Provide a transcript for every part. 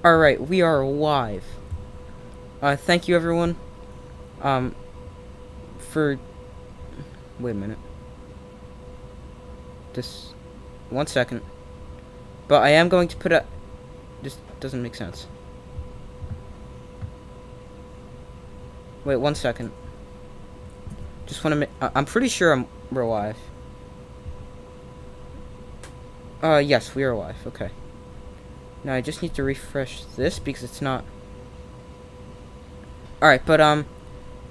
Alright, we are live. Thank you everyone, um, for, wait a minute, just 1 second, but I am going to put a, this doesn't make sense, wait 1 second, just want to make, I'm pretty sure we're live, yes, we are live, okay, now I just need to refresh this because it's not, alright, but,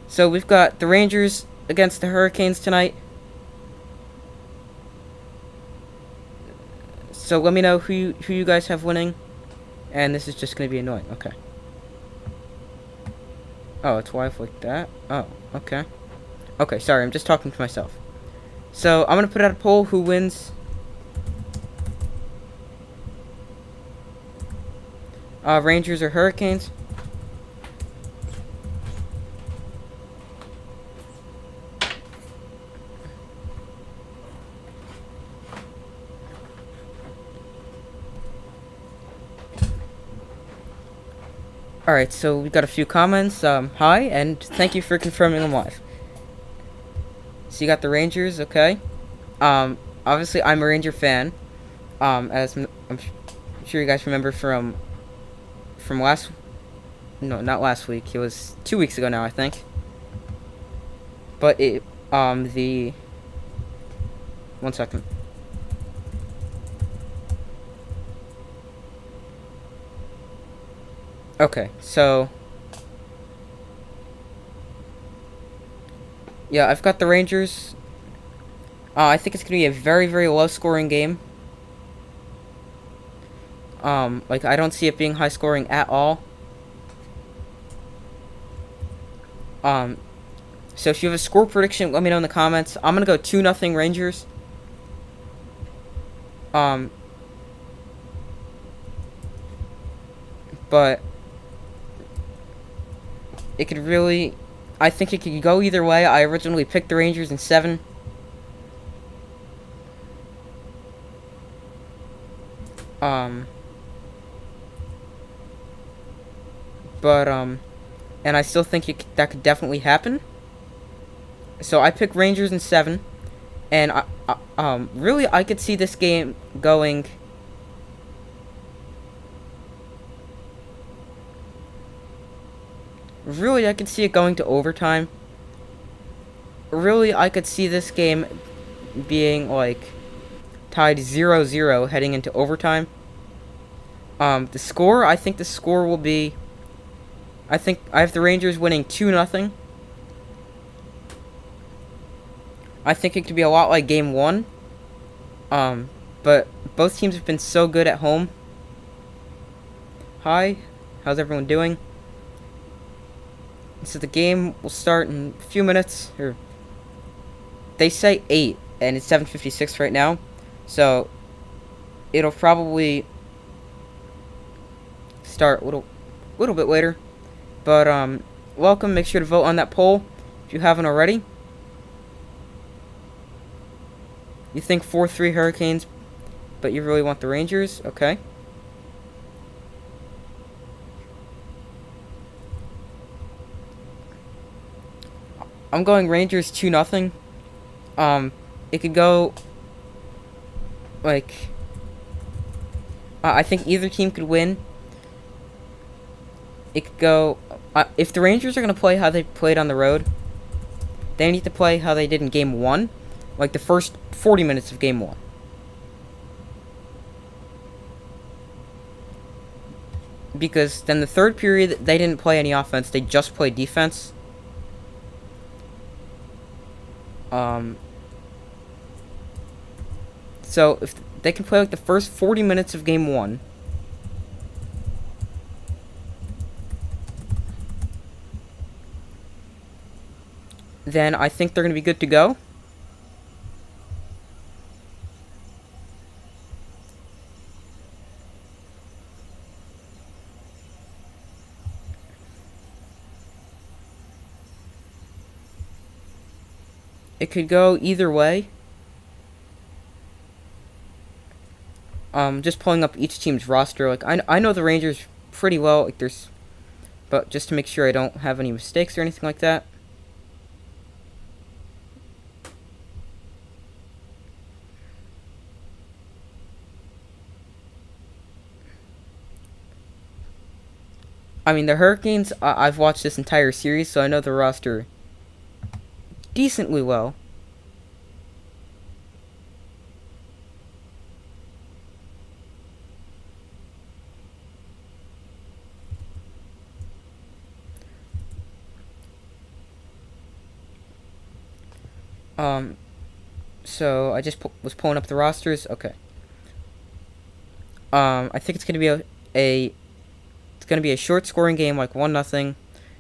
so we've got the Rangers against the Hurricanes tonight. So let me know who you guys have winning. And this is just going to be annoying. Okay. Oh, it's live like that? Oh, okay. Okay, sorry, I'm just talking to myself. So I'm going to put out a poll who wins. Rangers or Hurricanes? Alright, so we got a few comments. Hi, and thank you for confirming I'm live. So you got the Rangers, okay. Obviously I'm a Ranger fan. As I'm sure you guys remember from last, no, not last week. It was 2 weeks ago now, I think. But it, 1 second. Okay, so yeah, I've got the Rangers. I think it's gonna be a very, very low-scoring game. Like I don't see it being high-scoring at all. So if you have a score prediction, let me know in the comments. I'm gonna go 2-0 Rangers. But it could really, I think it could go either way. I originally picked the Rangers in 7. And I still think that could definitely happen. So I picked Rangers in 7, and really I could see this game going. Really, I could see it going to overtime. Really, I could see this game being, like, tied 0-0 heading into overtime. The score, I think the score will be, I think I have the Rangers winning 2-0. I think it could be a lot like Game 1. But both teams have been so good at home. Hi, how's everyone doing? So the game will start in a few minutes. Or they say 8, and it's 7:56 right now. So it'll probably start a little bit later. But welcome. Make sure to vote on that poll if you haven't already. You think 4-3 Hurricanes, but you really want the Rangers? Okay. I'm going Rangers 2-0. It could go like I think either team could win. It could go if the Rangers are gonna play how they played on the road, they need to play how they did in Game 1, like the first 40 minutes of Game 1. Because then the third period they didn't play any offense; they just played defense. So if they can play like the first 40 minutes of Game 1, then I think they're going to be good to go. It could go either way. Just pulling up each team's roster. Like I know the Rangers pretty well. Like but just to make sure I don't have any mistakes or anything like that. I mean, the Hurricanes, I've watched this entire series, so I know the roster decently well. So I just was pulling up the rosters. Okay. I think it's gonna be it's gonna be a short scoring game, like 1-0,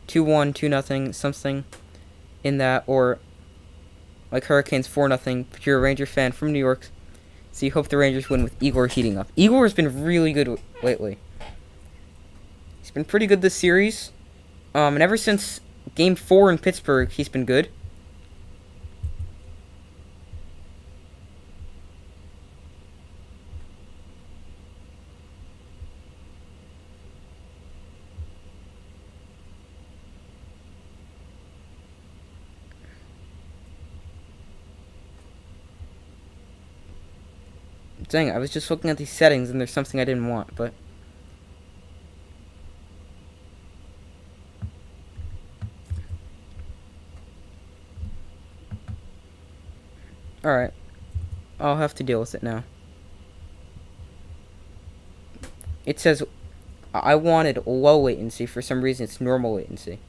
2-1, 2-0, something in that, or like Hurricanes 4-0. If you're a Ranger fan from New York, so you hope the Rangers win with Igor heating up. Igor has been really good lately. He's been pretty good this series, and ever since Game 4 in Pittsburgh, he's been good. Dang, I was just looking at these settings and there's something I didn't want, but... Alright. I'll have to deal with it now. It says I wanted low latency. For some reason, it's normal latency.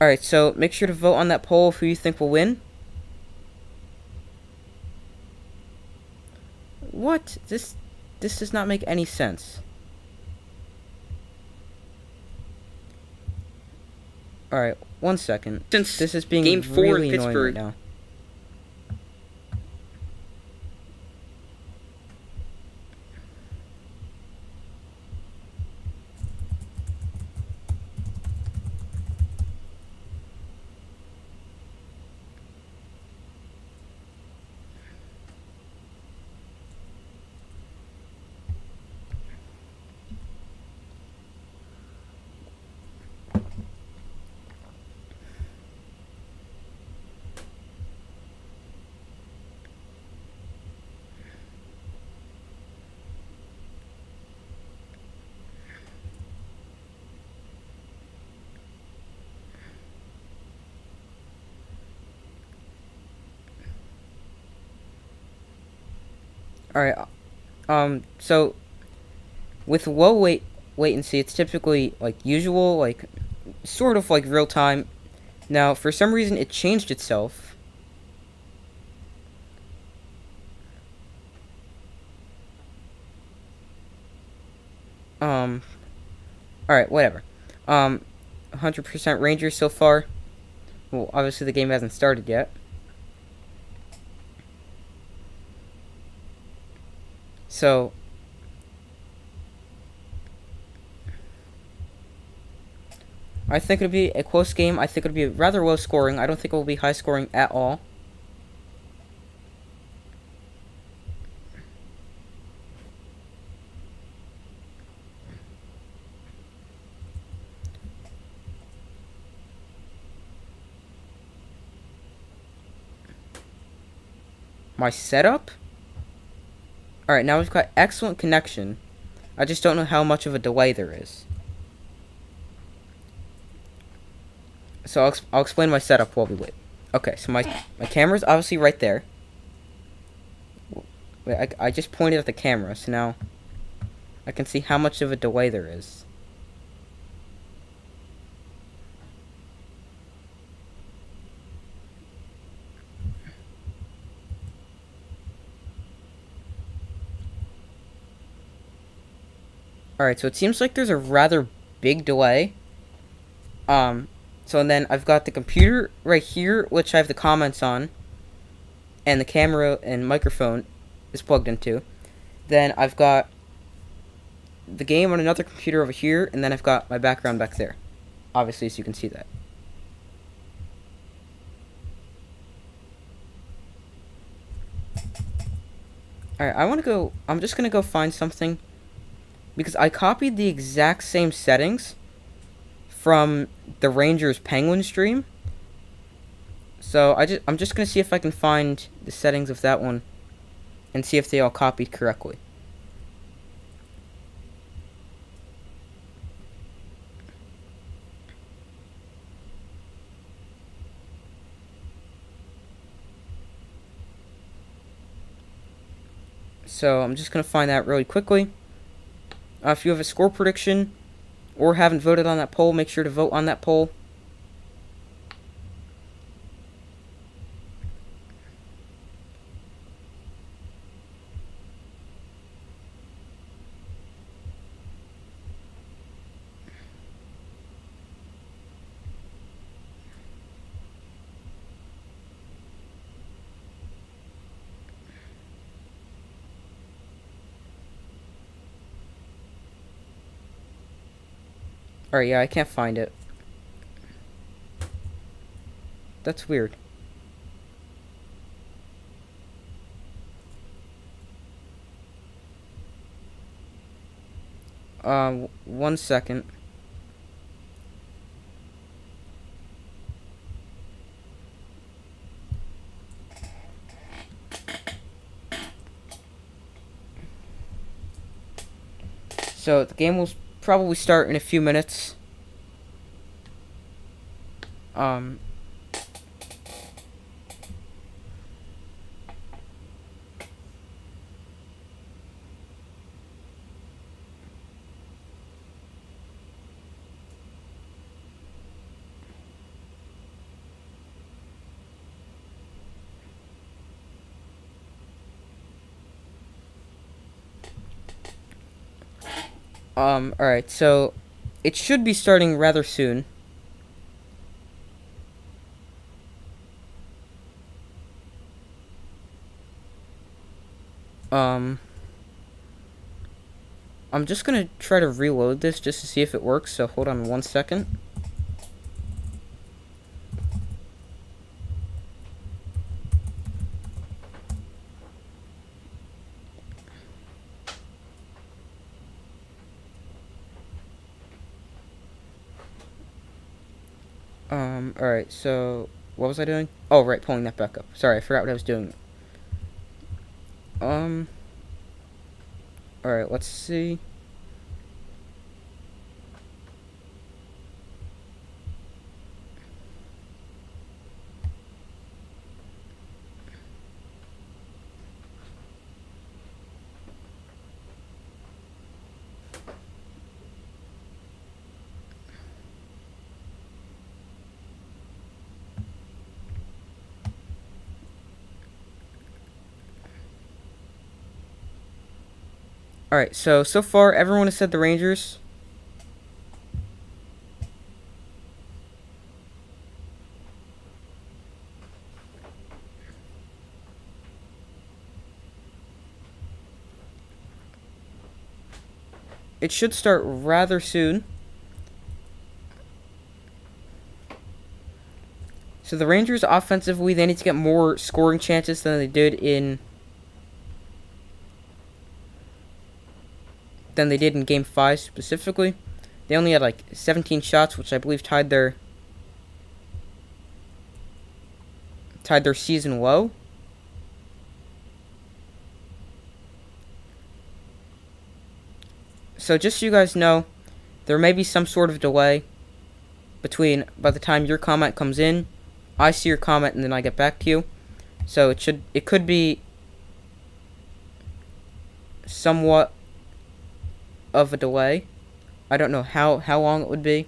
Alright, so make sure to vote on that poll of who you think will win. What? This does not make any sense. Alright, 1 second. Since this is being Game 4 really in Pittsburgh right now. Alright, so with low latency, it's typically like usual, like sort of like real time. Now, for some reason, it changed itself. Alright, whatever. 100% Rangers so far. Well, obviously the game hasn't started yet. So, I think it'll be a close game. I think it'll be rather low scoring. I don't think it will be high scoring at all. My setup? Alright, now we've got excellent connection. I just don't know how much of a delay there is. So I'll explain my setup while we wait. Okay, so my camera's obviously right there. Wait, I just pointed at the camera, so now I can see how much of a delay there is. Alright, so it seems like there's a rather big delay. So and then I've got the computer right here, which I have the comments on. And the camera and microphone is plugged into. Then I've got the game on another computer over here, and then I've got my background back there. Obviously, so you can see that. Alright, I'm just gonna go find something. Because I copied the exact same settings from the Rangers Penguin stream. So I'm just gonna see if I can find the settings of that one and see if they all copied correctly. So I'm just gonna find that really quickly. If you have a score prediction or haven't voted on that poll, make sure to vote on that poll. Alright, yeah, I can't find it. That's weird. 1 second. So the game will probably start in a few minutes. Alright, so it should be starting rather soon. I'm just gonna try to reload this just to see if it works, so hold on 1 second. Alright, so what was I doing? Oh, right, pulling that back up. Sorry, I forgot what I was doing. Alright, let's see. Alright, so far everyone has said the Rangers. It should start rather soon. So the Rangers offensively, they need to get more scoring chances than they did in Game 5 specifically. They only had like 17 shots, which I believe tied their season low. So just so you guys know, there may be some sort of delay between by the time your comment comes in, I see your comment and then I get back to you. So it could be somewhat of a delay. I don't know how long it would be.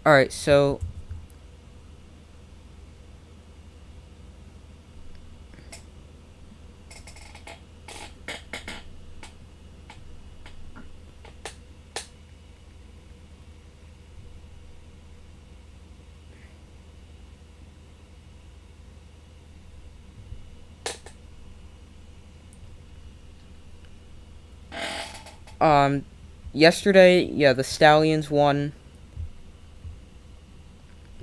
Alright, so Um, Yesterday, yeah, the Stallions won.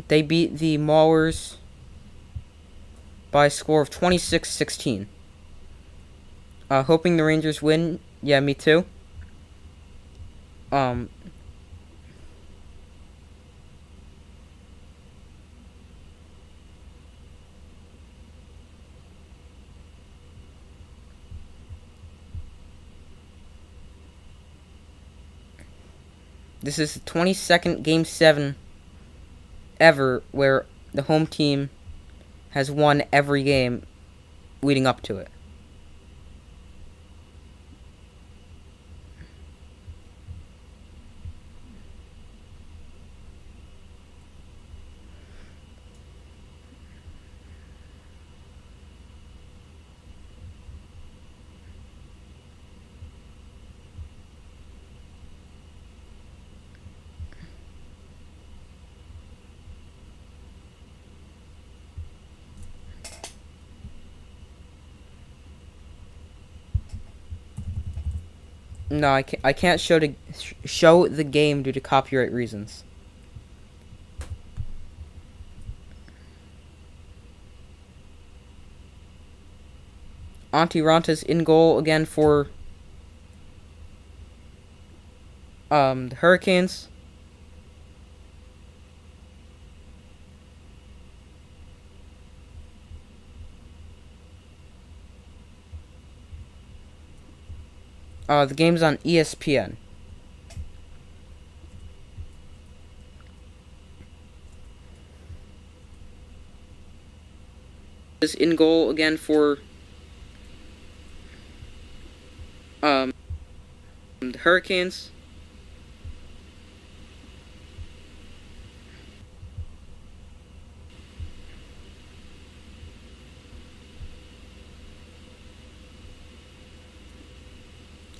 They beat the Maulers by a score of 26-16. Hoping the Rangers win. Yeah, me too. Um, this is the 22nd Game 7 ever where the home team has won every game leading up to it. No, I can't show the game due to copyright reasons. Auntie Ranta's in goal again for the Hurricanes. The game's on ESPN. Is in goal again for the Hurricanes.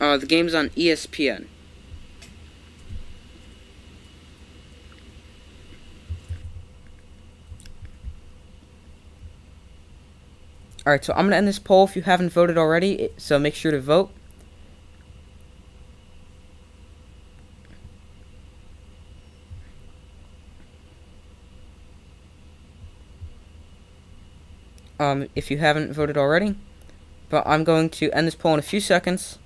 The game's on ESPN. Alright, so I'm going to end this poll if you haven't voted already, so make sure to vote. If you haven't voted already. But I'm going to end this poll in a few seconds.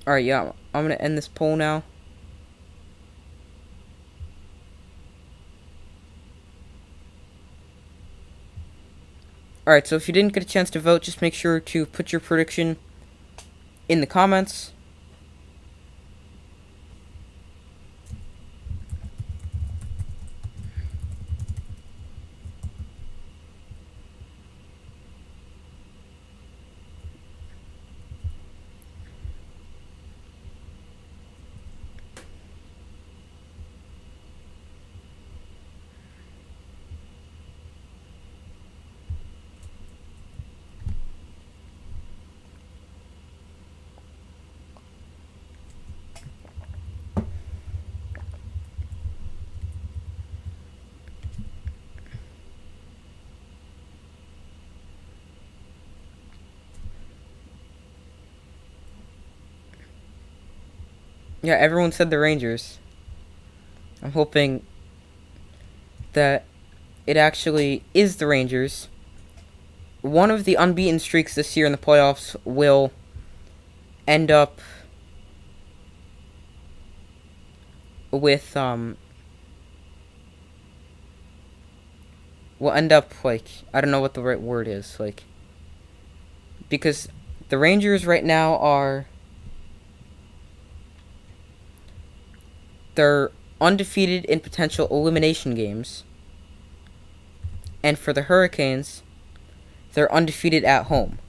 Alright, yeah, I'm going to end this poll now. Alright, so if you didn't get a chance to vote, just make sure to put your prediction in the comments. Yeah, everyone said the Rangers. I'm hoping that it actually is the Rangers. One of the unbeaten streaks this year in the playoffs will end up with, like, I don't know what the right word is, like, because the Rangers right now they're undefeated in potential elimination games. And for the Hurricanes, they're undefeated at home.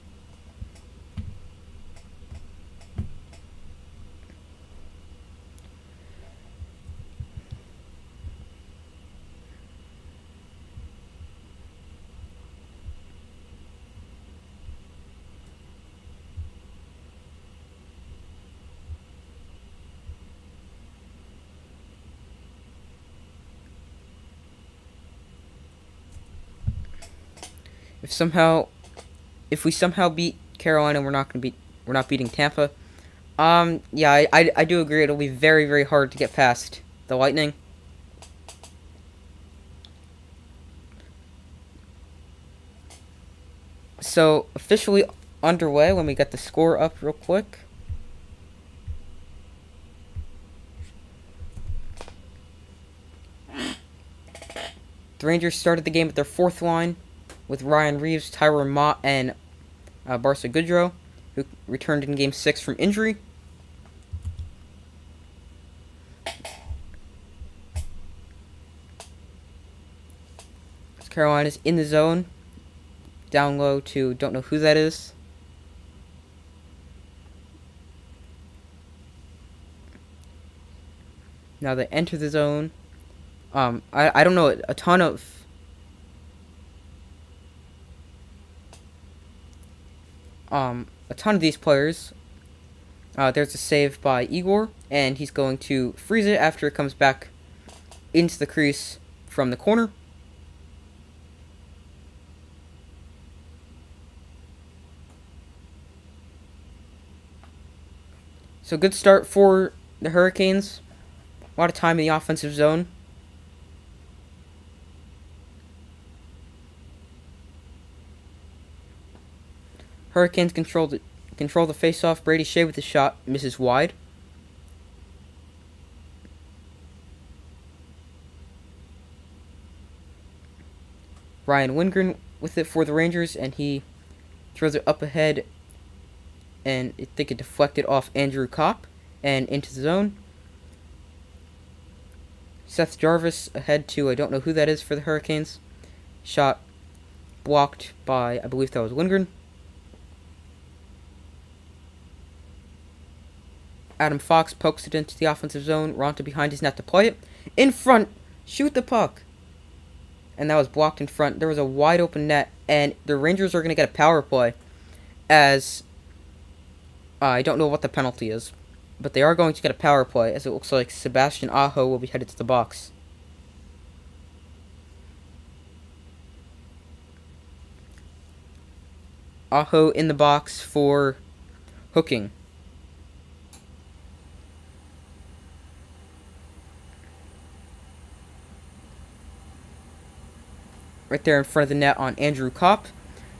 If we somehow beat Carolina, we're not beating Tampa. Yeah, I do agree. It'll be very, very hard to get past the Lightning. So, officially underway. Let me get the score up real quick. The Rangers started the game with their fourth line with Ryan Reeves, Tyler Mott, and Barca Goodrow, who returned in Game 6 from injury. Carolina's in the zone. Down low to don't know who that is. Now they enter the zone. I don't know a ton of these players. There's a save by Igor, and he's going to freeze it after it comes back into the crease from the corner. So good start for the Hurricanes. A lot of time in the offensive zone. Hurricanes control the face-off. Brady Shea with the shot misses wide. Ryan Lindgren with it for the Rangers, and he throws it up ahead, and I think it deflected off Andrew Kopp and into the zone. Seth Jarvis ahead to I don't know who that is for the Hurricanes. Shot blocked by, I believe that was Lindgren. Adam Fox pokes it into the offensive zone. Ronta behind his net to play it. In front! Shoot the puck! And that was blocked in front. There was a wide open net, and the Rangers are going to get a power play as I don't know what the penalty is, but they are going to get a power play as it looks like Sebastian Aho will be headed to the box. Aho in the box for hooking. Right there in front of the net on Andrew Kopp.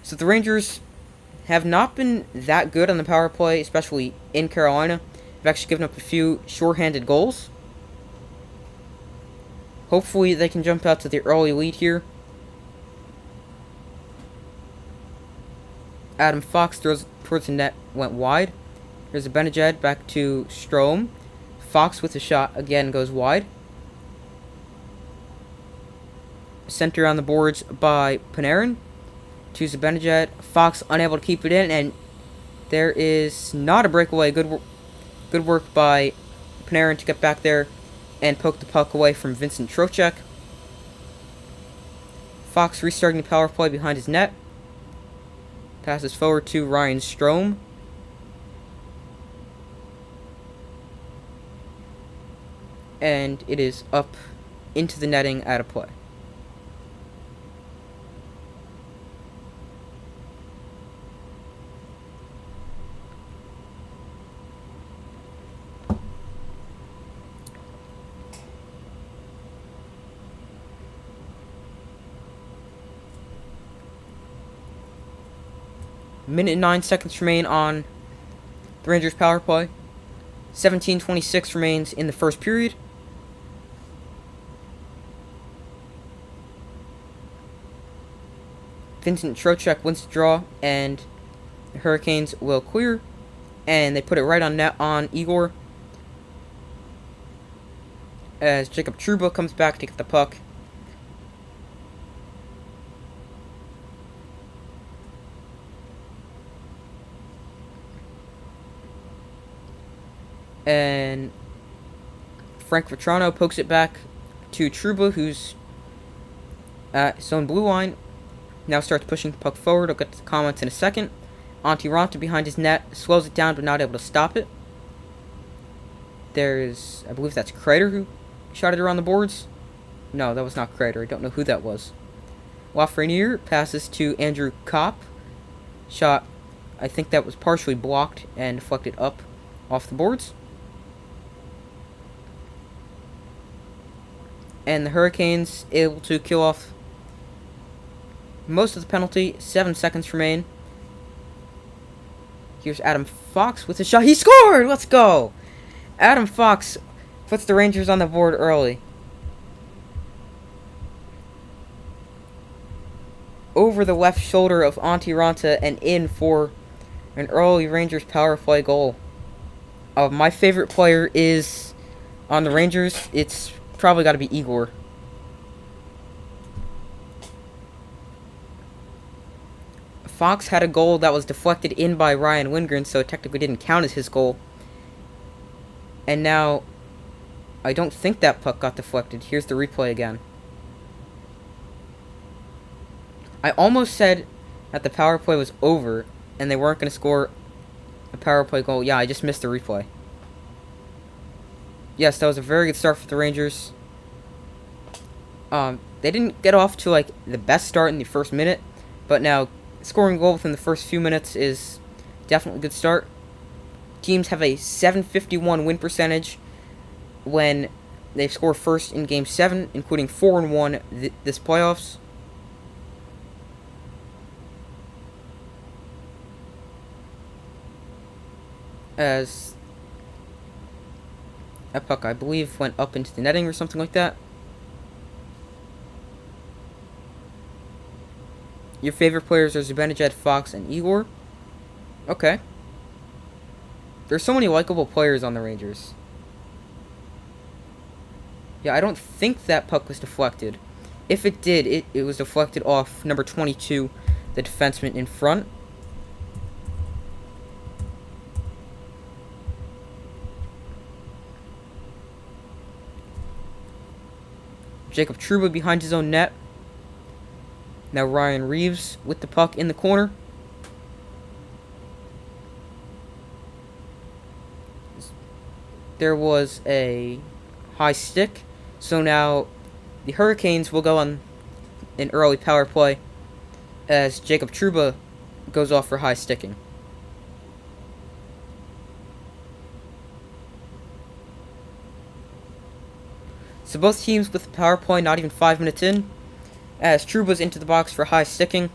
So the Rangers have not been that good on the power play, especially in Carolina. They've actually given up a few shorthanded goals. Hopefully they can jump out to the early lead here. Adam Fox throws towards the net, went wide. There's a Benajed back to Strome. Fox with a shot, again goes wide. Center on the boards by Panarin to Zibanejad. Fox unable to keep it in, and there is not a breakaway. Good work by Panarin to get back there and poke the puck away from Vincent Trocheck. Fox restarting the power play behind his net. Passes forward to Ryan Strome. And it is up into the netting out of play. Minute and 9 seconds remain on the Rangers power play. 17:26 remains in the first period. Vincent Trocheck wins the draw, and the Hurricanes will clear, and they put it right on net on Igor as Jacob Trouba comes back to get the puck. And Frank Vetrano pokes it back to Trouba, who's at his own blue line. Now starts pushing the puck forward. I'll get to the comments in a second. Antti Raanta behind his net. Slows it down, but not able to stop it. There's, I believe that's Kreider who shot it around the boards. No, that was not Kreider. I don't know who that was. Lafreniere passes to Andrew Kopp. Shot I think that was partially blocked and deflected up off the boards. And the Hurricanes able to kill off most of the penalty. 7 seconds remain. Here's Adam Fox with a shot. He scored! Let's go! Adam Fox puts the Rangers on the board early. Over the left shoulder of Antti Ranta and in for an early Rangers power play goal. My favorite player is on the Rangers. It's probably got to be Igor. Fox had a goal that was deflected in by Ryan Lindgren, so it technically didn't count as his goal. And now, I don't think that puck got deflected. Here's the replay again. I almost said that the power play was over and they weren't going to score a power play goal. Yeah, I just missed the replay. Yes, that was a very good start for the Rangers. They didn't get off to like the best start in the first minute, but now scoring a goal within the first few minutes is definitely a good start. Teams have a .751 win percentage when they score first in Game 7, including 4-1 this playoffs. As a puck, I believe, went up into the netting or something like that. Your favorite players are Zibanejad, Fox, and Igor. Okay. There's so many likable players on the Rangers. Yeah, I don't think that puck was deflected. If it did, it was deflected off number 22, the defenseman in front. Jacob Trouba behind his own net. Now Ryan Reeves with the puck in the corner. There was a high stick. So now the Hurricanes will go on an early power play as Jacob Trouba goes off for high sticking. So both teams with the power play not even 5 minutes in, as Trouba's into the box for high sticking.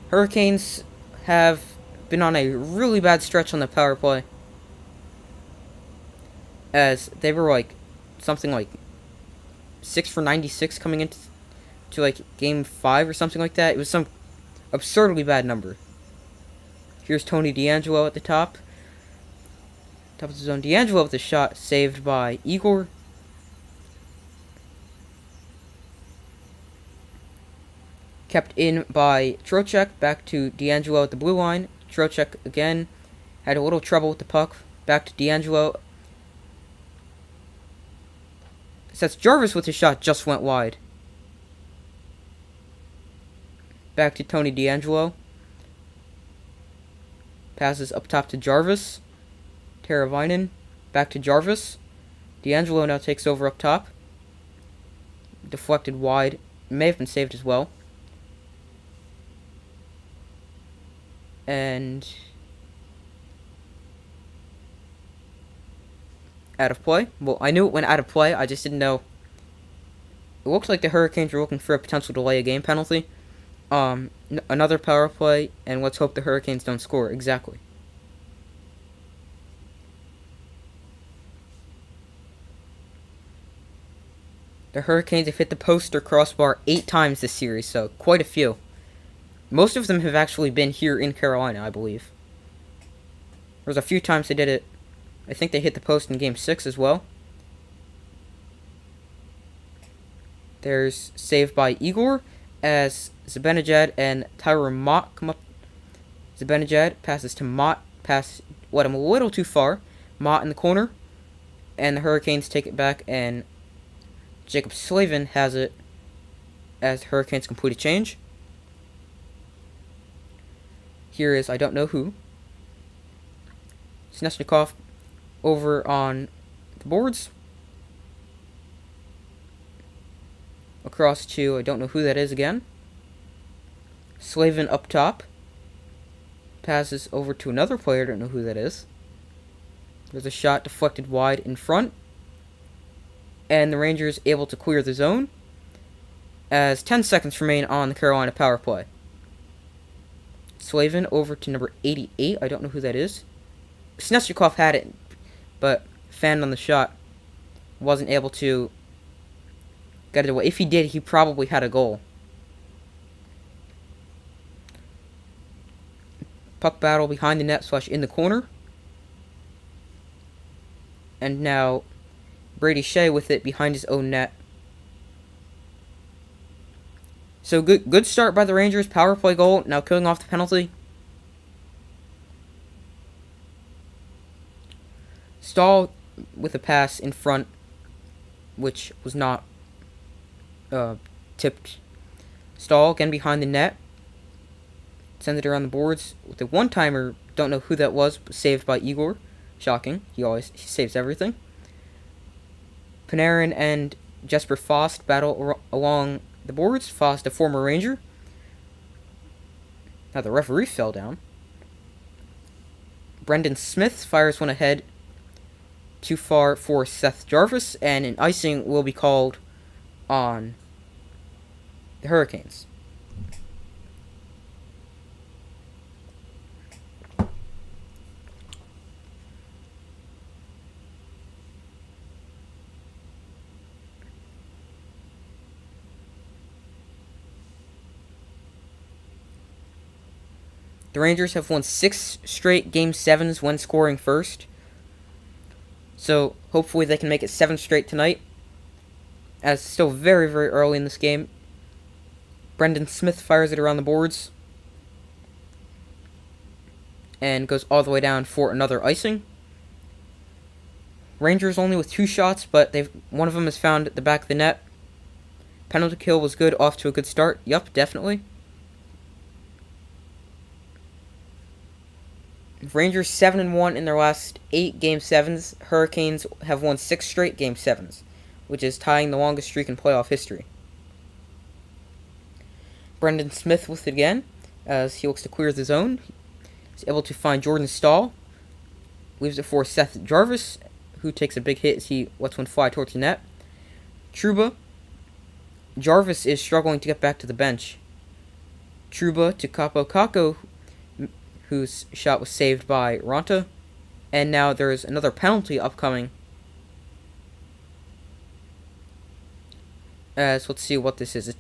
Hurricanes have been on a really bad stretch on the power play, as they were like something like 6 for 96 coming into like Game 5 or something like that. It was some absurdly bad number. Here's Tony DeAngelo at the top. Top of the zone. DeAngelo with a shot saved by Igor. Kept in by Trocheck. Back to DeAngelo at the blue line. Trocheck again had a little trouble with the puck. Back to DeAngelo. Sets Jarvis with his shot, just went wide. Back to Tony DeAngelo. Passes up top to Jarvis. Teravainen. Back to Jarvis. DeAngelo now takes over up top. Deflected wide. May have been saved as well. And out of play. Well, I knew it went out of play. I just didn't know. It looks like the Hurricanes were looking for a potential delay a game penalty. Another power play, and let's hope the Hurricanes don't score. Exactly. The Hurricanes have hit the post or crossbar 8 times this series, so quite a few. Most of them have actually been here in Carolina, I believe. There's a few times they did it. I think they hit the post in Game 6 as well. There's save by Igor as Zibanejad and Tyler Mott come up. Zibanejad passes to Mott. Pass went a little too far. Mott in the corner. And the Hurricanes take it back, and Jacob Slavin has it as the Hurricanes complete a change. Here is I don't know who. Snezhnikov over on the boards. Across to I don't know who that is again. Slavin up top. Passes over to another player, don't know who that is. There's a shot deflected wide in front. And the Rangers able to clear the zone as 10 seconds remain on the Carolina power play. Slavin over to number 88. I don't know who that is. Snezhnikov had it, but fanned on the shot. Wasn't able to get it away. If he did, he probably had a goal. Puck battle behind the net / in the corner. And now Brady Shea with it behind his own net. So good start by the Rangers. Power play goal. Now killing off the penalty. Stahl with a pass in front, which was not tipped. Stahl again behind the net. Sends it around the boards with a one-timer. Don't know who that was, but saved by Igor. Shocking. He saves everything. Panarin and Jesper Fast battle along the boards. Fast, a former Ranger. Now the referee fell down. Brendan Smith fires one ahead. Too far for Seth Jarvis, and an icing will be called on the Hurricanes. The Rangers have won 6 straight Game 7s when scoring first. So, hopefully they can make it 7 straight tonight. As it's still very, very early in this game. Brendan Smith fires it around the boards. And goes all the way down for another icing. Rangers only with 2 shots, but one of them is found at the back of the net. Penalty kill was good, off to a good start. Yup, definitely. Rangers 7-1 in their last 8 Game 7s. Hurricanes have won 6 straight Game 7s, which is tying the longest streak in playoff history. Brendan Smith with it again, as he looks to clear the zone. He's able to find Jordan Stahl. Leaves it for Seth Jarvis, who takes a big hit as he lets one fly towards the net. Trouba. Jarvis is struggling to get back to the bench. Trouba to Capo Caco, whose shot was saved by Ronta. And now there's another penalty upcoming. As let's see what this is.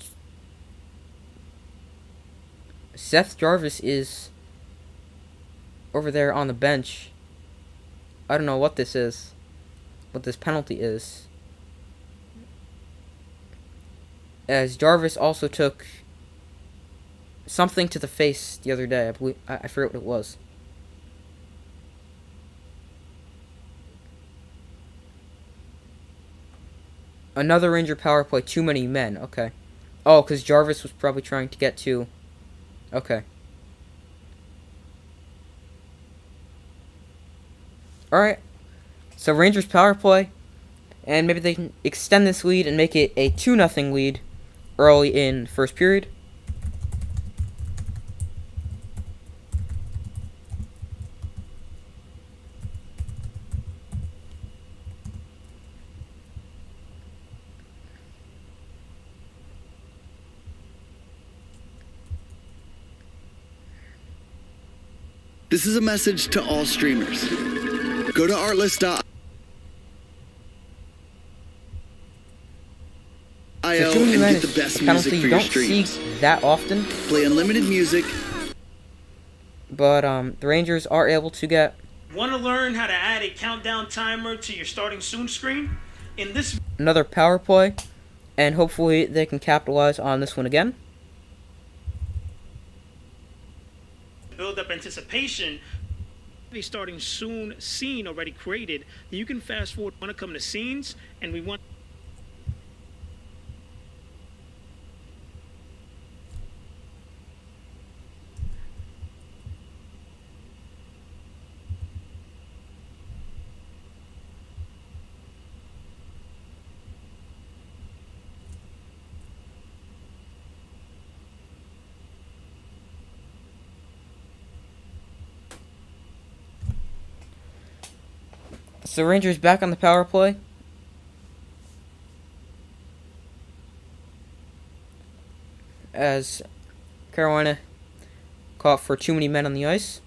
Seth Jarvis is over there on the bench. I don't know what this is. What this penalty is. As Jarvis also took something to the face the other day. I forget what it was. Another Ranger power play. Too many men. Okay. Oh, because Jarvis was probably trying to get to... Okay. Alright. So Rangers power play. And maybe they can extend this lead and make it a 2-0 lead early in first period. This is a message to all streamers. Go to artlist.io and get the best music for your streams. You don't see that often. Play unlimited music. But the Rangers are able to get... Want to learn how to add a countdown timer to your starting soon screen? In this another power play, and hopefully they can capitalize on this one again. Build up anticipation. A starting soon scene already created. You can fast forward. Want to come to scenes, and we want. So Rangers back on the power play. As Carolina caught for too many men on the ice.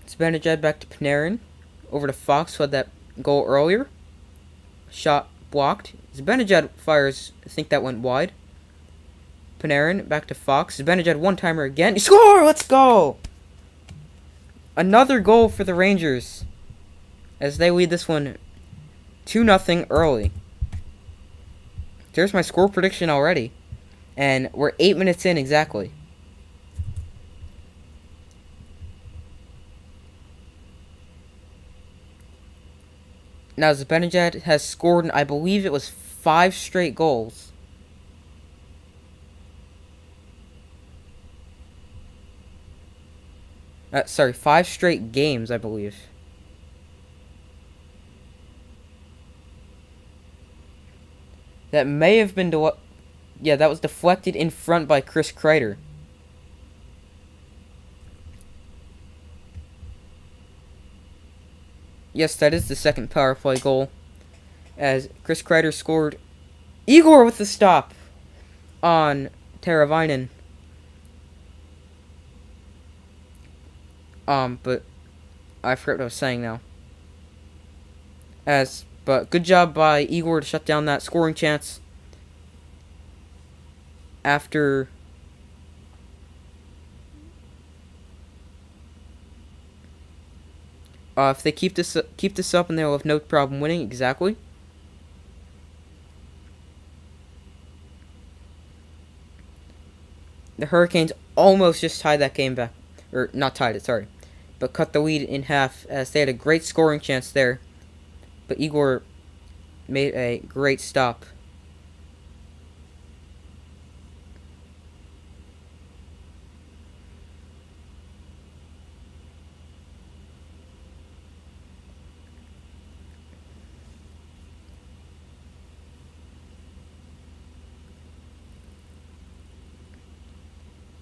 Zibanejad back to Panarin. Over to Fox, who had that goal earlier. Shot blocked. Zibanejad fires. I think that went wide. Panarin back to Fox. Zibanejad one-timer again. He score! Let's go! Another goal for the Rangers. As they lead this one 2-0 early. There's my score prediction already. And we're 8 minutes in exactly. Now, Zibanejad has scored, I believe it was 5 straight goals. Sorry, 5 straight games, I believe. That may have been... yeah, that was deflected in front by Chris Kreider. Yes, that is the second power play goal. As Chris Kreider scored. Igor with the stop on Teravainen. But I forgot what I was saying now. But good job by Igor to shut down that scoring chance. After if they keep this up, and they'll have no problem winning. Exactly. The Hurricanes almost just tied that game back, or not tied it, sorry, but cut the lead in half as they had a great scoring chance there, but Igor made a great stop.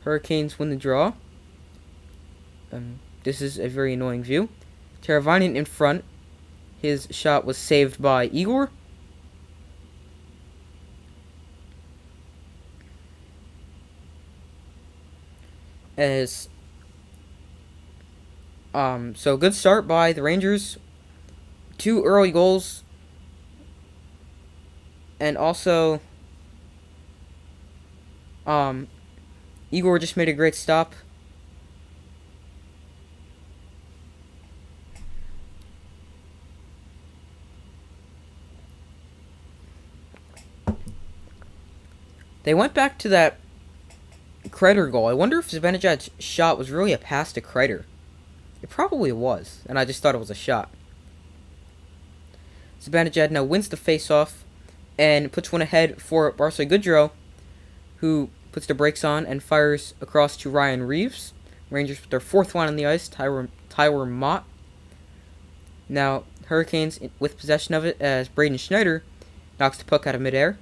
Hurricanes win the draw. This is a very annoying view. Teravainen in front. His shot was saved by Igor. So good start by the Rangers. 2 early goals. And also, Igor just made a great stop. They went back to that Kreider goal. I wonder if Zibanejad's shot was really a pass to Kreider. It probably was, and I just thought it was a shot. Zibanejad now wins the face-off and puts one ahead for Barclay Goodrow, who puts the brakes on and fires across to Ryan Reeves. Rangers with their 4th line on the ice, Tyler Mott. Now, Hurricanes with possession of it as Braden Schneider knocks the puck out of midair.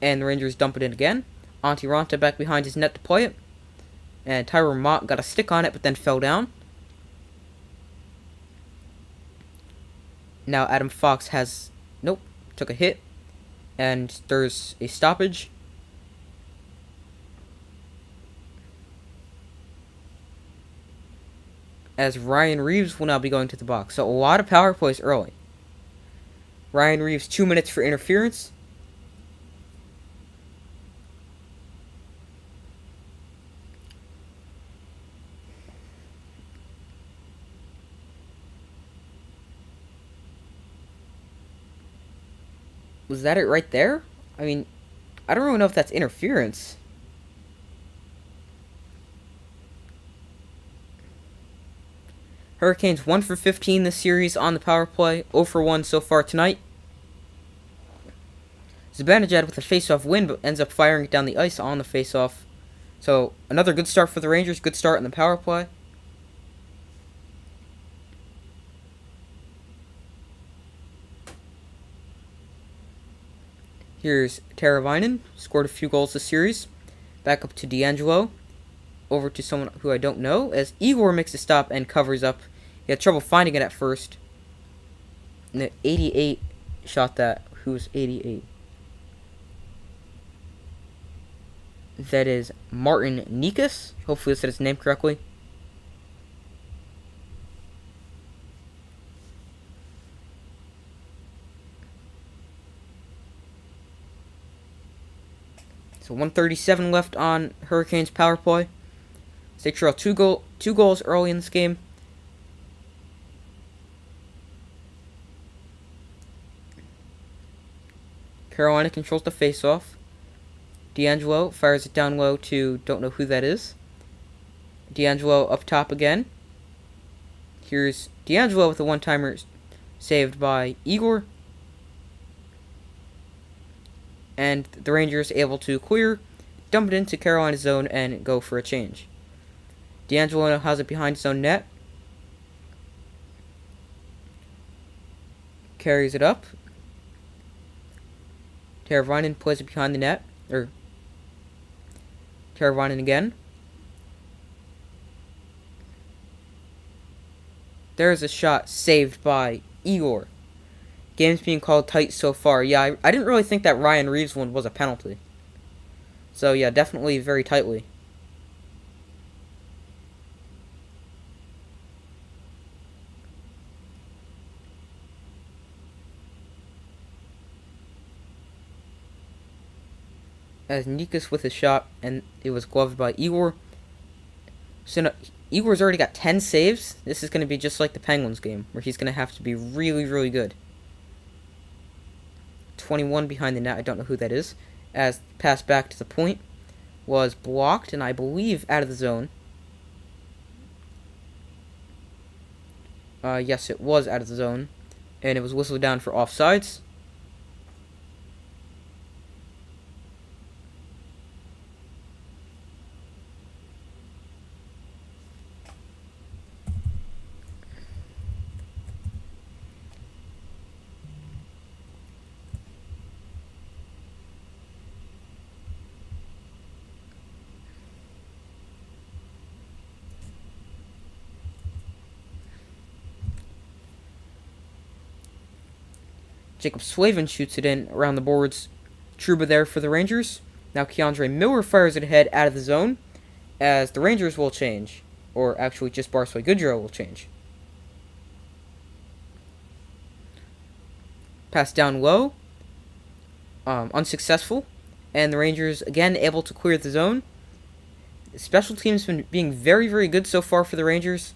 And the Rangers dump it in again. Antti Ranta back behind his net to play it. And Tyler Mott got a stick on it but then fell down. Now Adam Fox took a hit. And there's a stoppage. As Ryan Reeves will now be going to the box. So a lot of power plays early. Ryan Reeves 2 minutes for interference. Was that it right there? I mean, I don't really know if that's interference. Hurricanes 1 for 15 this series on the power play. 0 for 1 so far tonight. Zibanejad with a face-off win, but ends up firing it down the ice on the face-off. So, another good start for the Rangers. Good start in the power play. Here's Teravainen, scored a few goals this series. Back up to D'Angelo. Over to someone who I don't know, as Igor makes a stop and covers up. He had trouble finding it at first. And the 88 shot that. Who's 88? That is Martin Nikas. Hopefully I said his name correctly. So 137 left on Hurricanes power play. They trail two goals early in this game. Carolina controls the faceoff. D'Angelo fires it down low to don't know who that is. D'Angelo up top again. Here's D'Angelo with a one-timer saved by Igor. And the Rangers able to clear, dump it into Carolina's zone, and go for a change. D'Angelo has it behind his own net. Carries it up. Teravainen plays it behind the net. Teravainen again. There's a shot saved by Igor. Game's being called tight so far. Yeah, I didn't really think that Ryan Reeves one was a penalty. So, yeah, definitely very tightly. As Nikas with his shot, and it was gloved by Igor. So, no, Igor's already got 10 saves. This is going to be just like the Penguins game, where he's going to have to be really, really good. 21 behind the net. I don't know who that is. As pass back to the point was blocked, and I believe out of the zone. Yes, it was out of the zone, and it was whistled down for offsides. Jacob Slavin shoots it in around the boards. Trouba there for the Rangers. Now Keandre Miller fires it ahead out of the zone, as the Rangers will change. Or actually just Barclay Goodrow will change. Pass down low. Unsuccessful. And the Rangers again able to clear the zone. Special teams been being very, very good so far for the Rangers.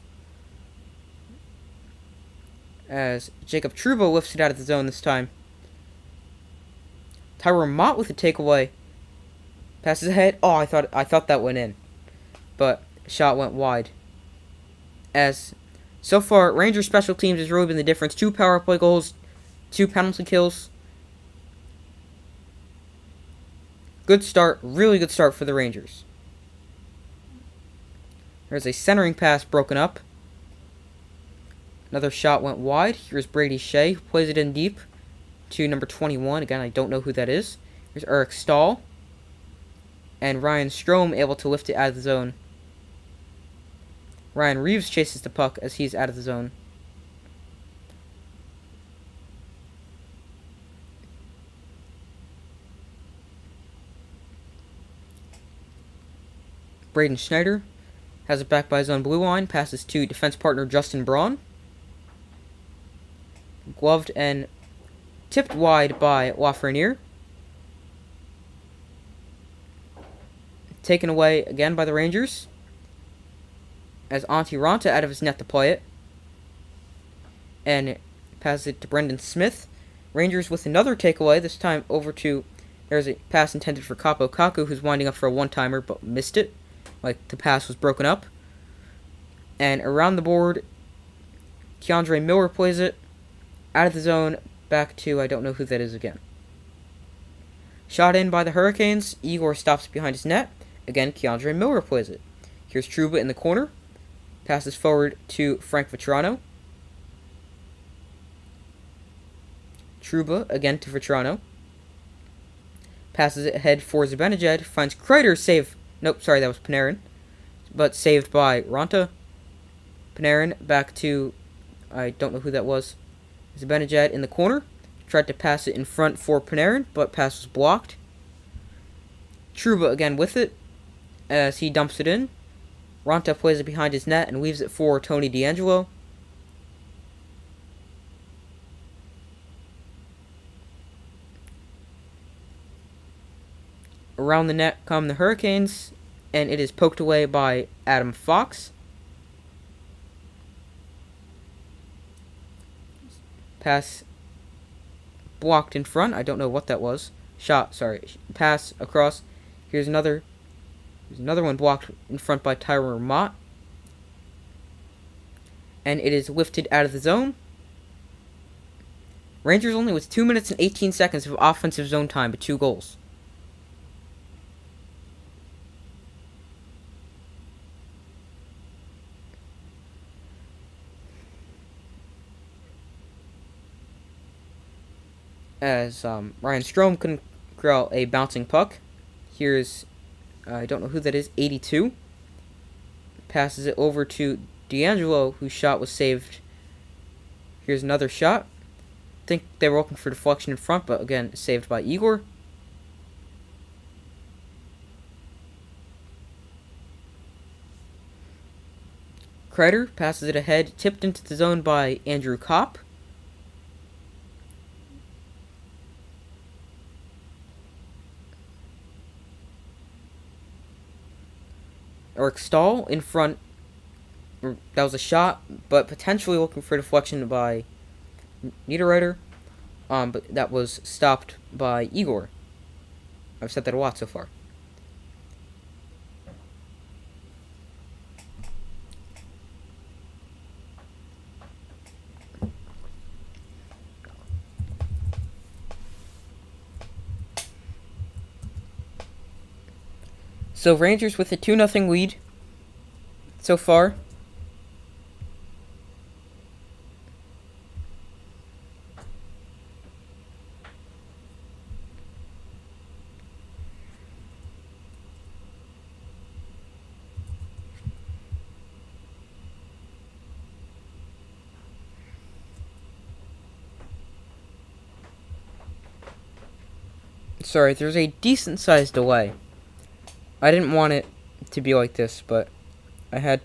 As Jacob Trouba lifts it out of the zone this time. Tyrone Mott with a takeaway. Passes ahead. Oh, I thought that went in. But shot went wide. As so far, Rangers special teams has really been the difference. 2 power play goals, 2 penalty kills. Good start, really good start for the Rangers. There's a centering pass broken up. Another shot went wide. Here's Brady Shea, who plays it in deep to number 21. Again, I don't know who that is. Here's Eric Stahl. And Ryan Strome able to lift it out of the zone. Ryan Reeves chases the puck as he's out of the zone. Braden Schneider has it back by his own blue line. Passes to defense partner Justin Braun. Gloved and tipped wide by Lafreniere. Taken away again by the Rangers. As Antti Ranta out of his net to play it. And passes it to Brendan Smith. Rangers with another takeaway. This time over to... There's a pass intended for Kaapo Kakko, who's winding up for a one-timer, but missed it. Like, the pass was broken up. And around the board, Keandre Miller plays it. Out of the zone, back to I don't know who that is again. Shot in by the Hurricanes. Igor stops behind his net. Again, Keandre Miller plays it. Here's Trouba in the corner. Passes forward to Frank Vetrano. Trouba again to Vetrano. Passes it ahead for Zibanejad. Finds Kreider. Save. Nope, sorry, that was Panarin. But saved by Ronta. Panarin back to... I don't know who that was. Zibanejad in the corner. Tried to pass it in front for Panarin, but pass was blocked. Trouba again with it, as he dumps it in. Ronta plays it behind his net and leaves it for Tony DeAngelo. Around the net come the Hurricanes, and it is poked away by Adam Fox. Pass blocked in front. I don't know what that was. Shot, sorry. Pass across. Here's another one blocked in front by Tyler Mott. And it is lifted out of the zone. Rangers only with 2 minutes and 18 seconds of offensive zone time, but 2 goals. As Ryan Strome couldn't corral a bouncing puck. Here's, I don't know who that is, 82. Passes it over to DeAngelo, whose shot was saved. Here's another shot. I think they were looking for deflection in front, but again, saved by Igor. Kreider passes it ahead, tipped into the zone by Andrew Kopp. Eric Stahl in front. That was a shot, but potentially looking for deflection by Niederreiter. But that was stopped by Igor. I've said that a lot so far. So Rangers with a 2-0 lead so far. Sorry, there's a decent sized delay. I didn't want it to be like this, but I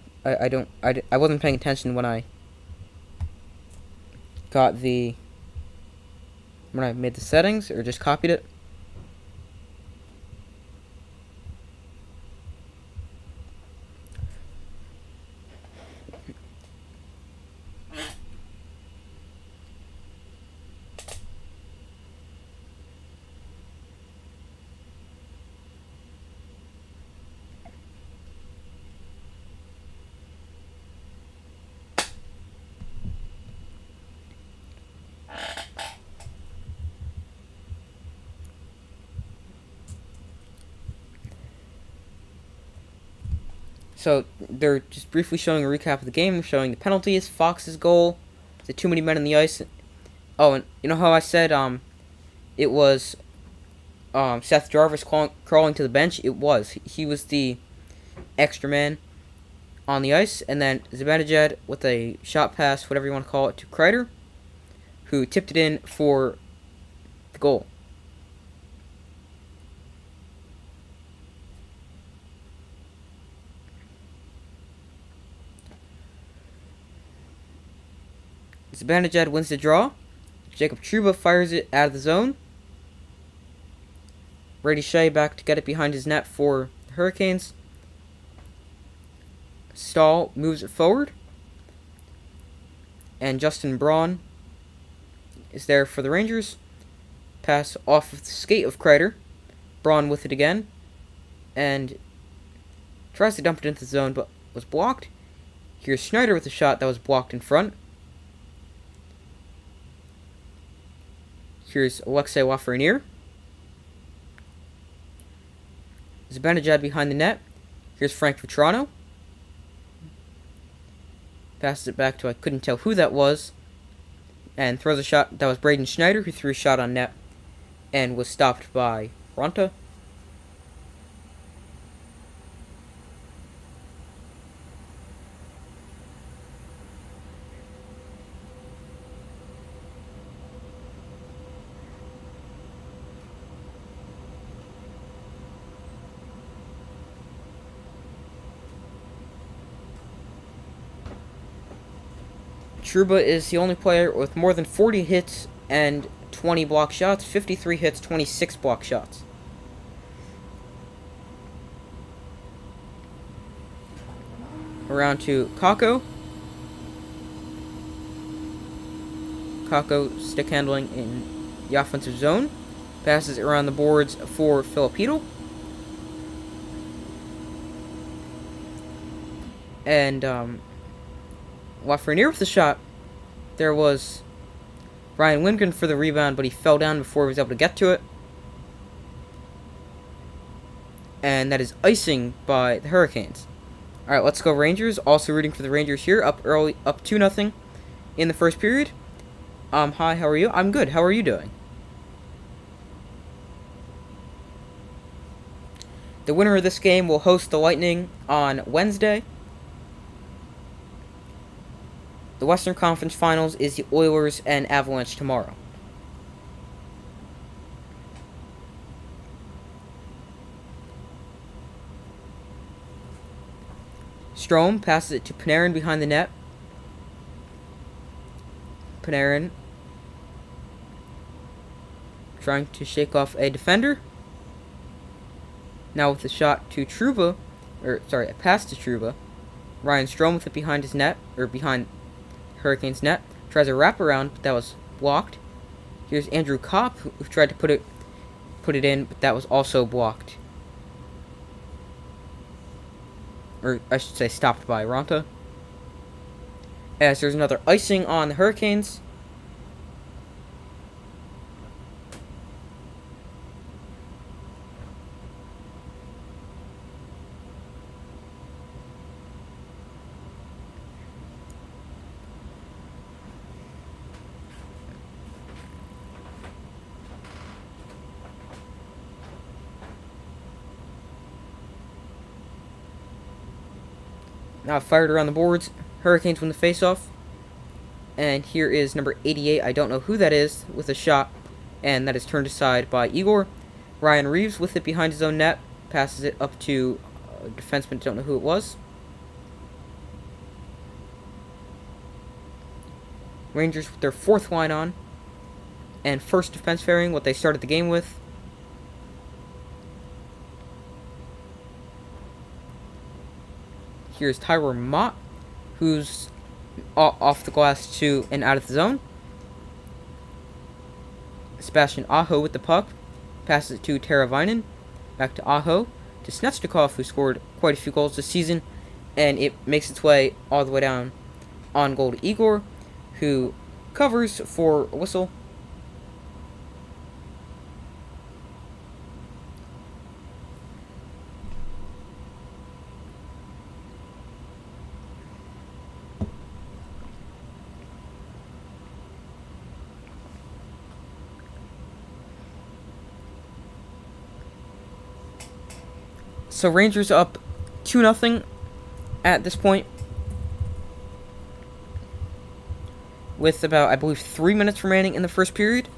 wasn't paying attention when I made the settings, or just copied it. So they're just briefly showing a recap of the game, showing the penalties, Fox's goal, the too many men on the ice. Oh, and you know how I said it was Seth Jarvis crawling to the bench? It was. He was the extra man on the ice, and then Zibanejad with a shot pass, whatever you want to call it, to Kreider, who tipped it in for the goal. Zibanejad wins the draw. Jacob Trouba fires it out of the zone. Brady Shea back to get it behind his net for the Hurricanes. Stahl moves it forward. And Justin Braun is there for the Rangers. Pass off of the skate of Kreider. Braun with it again. And tries to dump it into the zone, but was blocked. Here's Schneider with a shot that was blocked in front. Here's Alexei Lafreniere. Zibanejad behind the net. Here's Frank Vetrano. Passes it back to I couldn't tell who that was. And throws a shot. That was Braden Schneider, who threw a shot on net and was stopped by Ronta? Trouba is the only player with more than 40 hits and 20 block shots, 53 hits, 26 block shots. Around to Kako. Kako stick handling in the offensive zone. Passes around the boards for Filipino. And Lafreniere with the shot. There was Ryan Lindgren for the rebound, but he fell down before he was able to get to it. And that is icing by the Hurricanes. Alright, let's go Rangers. Also rooting for the Rangers here. Up early, up 2-0 in the first period. Hi, how are you? I'm good. How are you doing? The winner of this game will host the Lightning on Wednesday. The Western Conference Finals is the Oilers and Avalanche tomorrow. Strome passes it to Panarin behind the net. Panarin trying to shake off a defender. Now with the shot to Trouba, a pass to Trouba. Ryan Strome with it behind his net, or behind Hurricanes net. Tries a wraparound, but that was blocked. Here's Andrew Kopp, who tried to put it in, but that was also blocked. Or I should say stopped by Ronta. As there's another icing on the Hurricanes. Now fired around the boards. Hurricanes win the faceoff. And here is number 88. I don't know who that is with a shot. And that is turned aside by Igor. Ryan Reeves with it behind his own net. Passes it up to a defenseman. Don't know who it was. Rangers with their fourth line on. And first defense pairing, what they started the game with. Here's Tyler Mott, who's off the glass to and out of the zone. Sebastian Aho with the puck. Passes it to Teravainen. Back to Aho. To Snetchnikov, who scored quite a few goals this season. And it makes its way all the way down on goal to Igor, who covers for a whistle. So Rangers up 2-0 at this point. With about, I believe, 3 minutes remaining in the first period.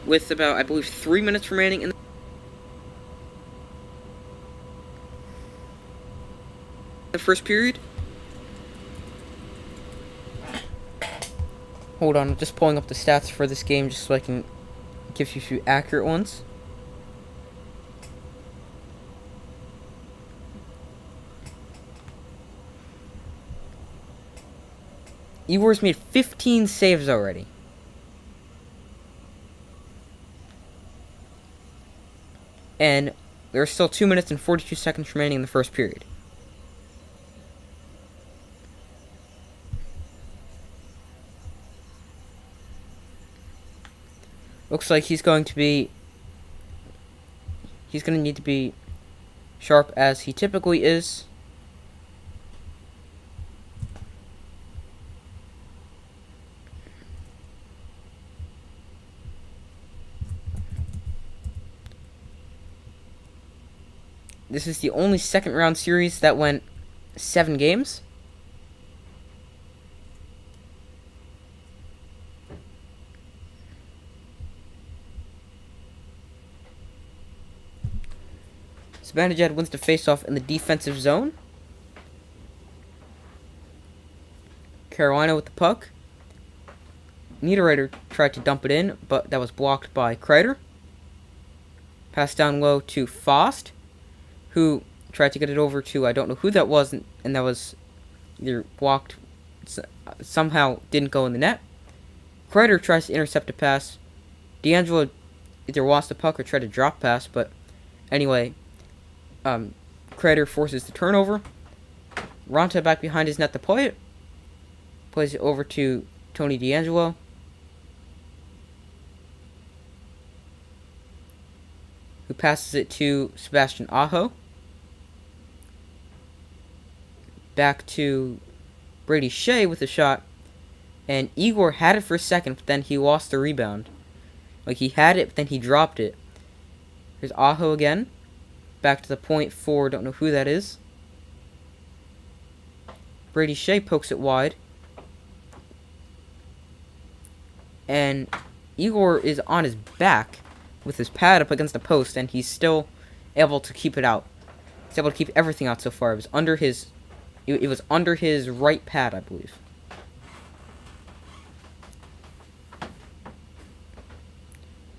With about, I believe, 3 minutes remaining in the first period. Hold on, I'm just pulling up the stats for this game just so I can give you a few accurate ones. Igor's made 15 saves already. And there's still 2 minutes and 42 seconds remaining in the first period. Looks like he's going to need to be sharp as he typically is. This is the only second round series that went 7 games. Zibanejad wins the faceoff in the defensive zone. Carolina with the puck. Niederreiter tried to dump it in, but that was blocked by Kreider. Pass down low to Fost, who tried to get it over to, I don't know who that was, and that was either blocked, somehow didn't go in the net. Kreider tries to intercept a pass. D'Angelo either lost the puck or tried to drop pass, but anyway, Kreider forces the turnover. Ronta back behind his net to play it. Plays it over to Tony D'Angelo. Who passes it to Sebastian Aho. Back to Brady Shea with a shot. And Igor had it for a second, but then he lost the rebound. Like, he had it, but then he dropped it. Here's Aho again. Back to the point for, don't know who that is. Brady Shea pokes it wide. And Igor is on his back with his pad up against the post, and he's still able to keep it out. He's able to keep everything out so far. It was under his right pad, I believe.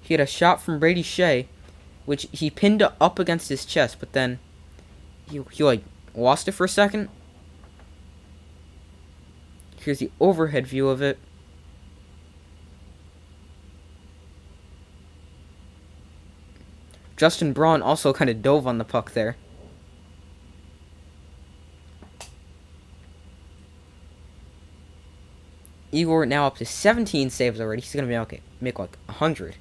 He had a shot from Brady Shea, which he pinned up against his chest, but then he like lost it for a second. Here's the overhead view of it. Justin Braun also kind of dove on the puck there. Igor now up to 17 saves already. He's going to make like 100.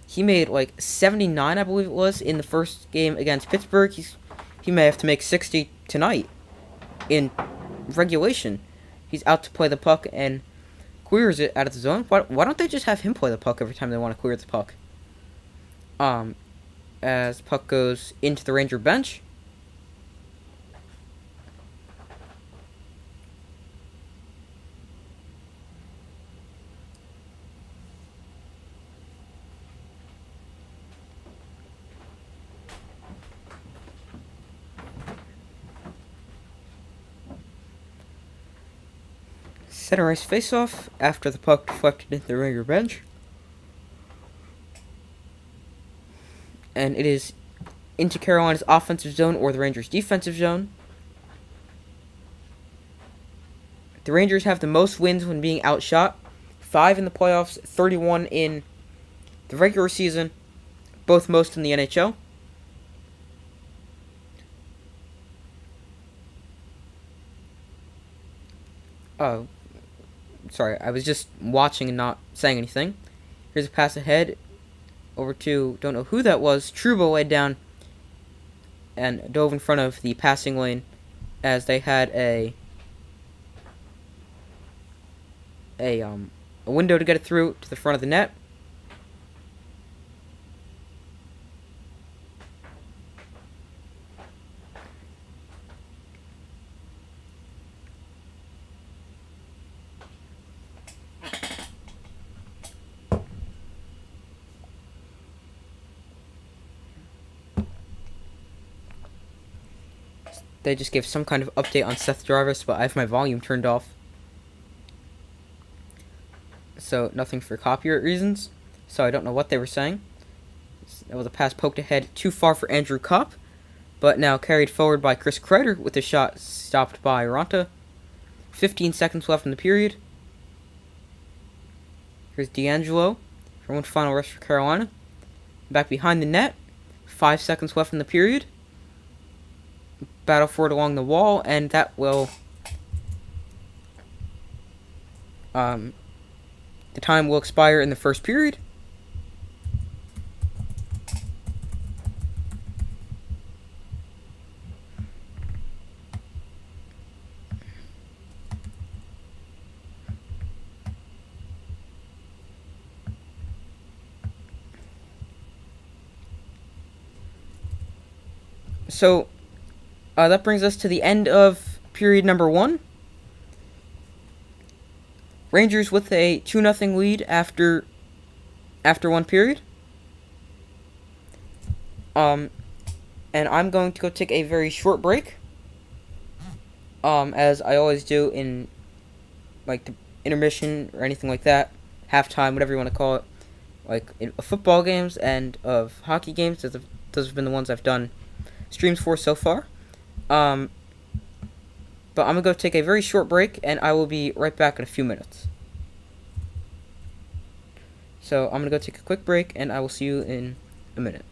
He made like 79, I believe it was, in the first game against Pittsburgh. He may have to make 60 tonight in regulation. He's out to play the puck and clears it out of the zone. Why don't they just have him play the puck every time they want to clear the puck? As puck goes into the Ranger bench. Center ice faceoff after the puck deflected into the Ranger bench. And it is into Carolina's offensive zone or the Rangers' defensive zone. The Rangers have the most wins when being outshot. 5 in the playoffs, 31 in the regular season, both most in the NHL. Oh, sorry, I was just watching and not saying anything. Here's a pass ahead. Over to, don't know who that was. Trouba laid down and dove in front of the passing lane as they had a window to get it through to the front of the net. They just gave some kind of update on Seth Jarvis, but I have my volume turned off. So, nothing for copyright reasons. So, I don't know what they were saying. That was a pass poked ahead too far for Andrew Kopp, but now carried forward by Chris Kreider with a shot stopped by Ronta. 15 seconds left in the period. Here's D'Angelo for one final rush for Carolina. Back behind the net. 5 seconds left in the period. Battle for it along the wall, and that will the time will expire in the first period. So that brings us to the end of period number 1. Rangers with a 2-0 lead after one period. Um, and I'm going to go take a very short break. As I always do in like the intermission or anything like that, halftime, whatever you want to call it, like in football games and of hockey games. Those have been the ones I've done streams for so far. Um, but I'm gonna go take a very short break, and I will be right back in a few minutes. So I'm gonna go take a quick break, and I will see you in a minute.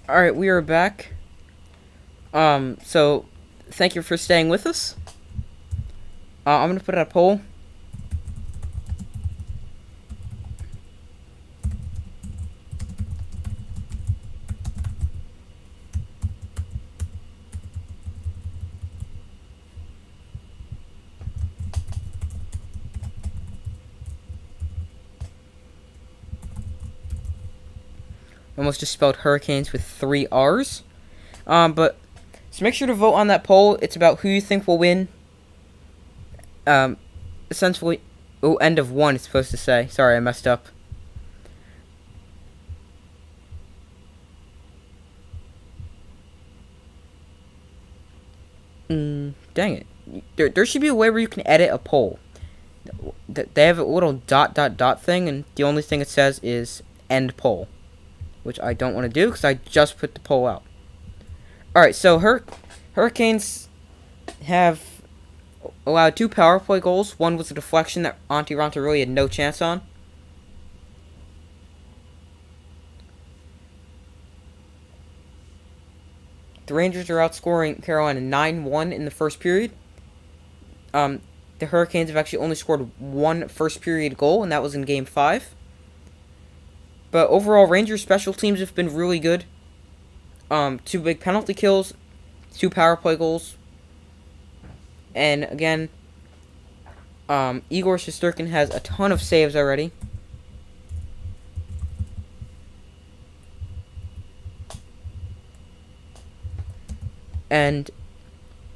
All right, we are back. So thank you for staying with us. I'm gonna put out a poll. Almost just spelled hurricanes with 3 R's. But so make sure to vote on that poll. It's about who you think will win. Essentially, end of 1 it's supposed to say. Sorry, I messed up. Dang it. There should be a way where you can edit a poll. They have a little dot thing, and the only thing it says is end poll, which I don't want to do because I just put the poll out. Alright, so Hurricanes have allowed 2 power play goals. One was a deflection that Antti Ranta really had no chance on. The Rangers are outscoring Carolina 9-1 in the first period. The Hurricanes have actually only scored 1 first period goal, and that was in Game 5. But overall, Rangers special teams have been really good. 2 big penalty kills, 2 power play goals. And again, Igor Shesterkin has a ton of saves already. And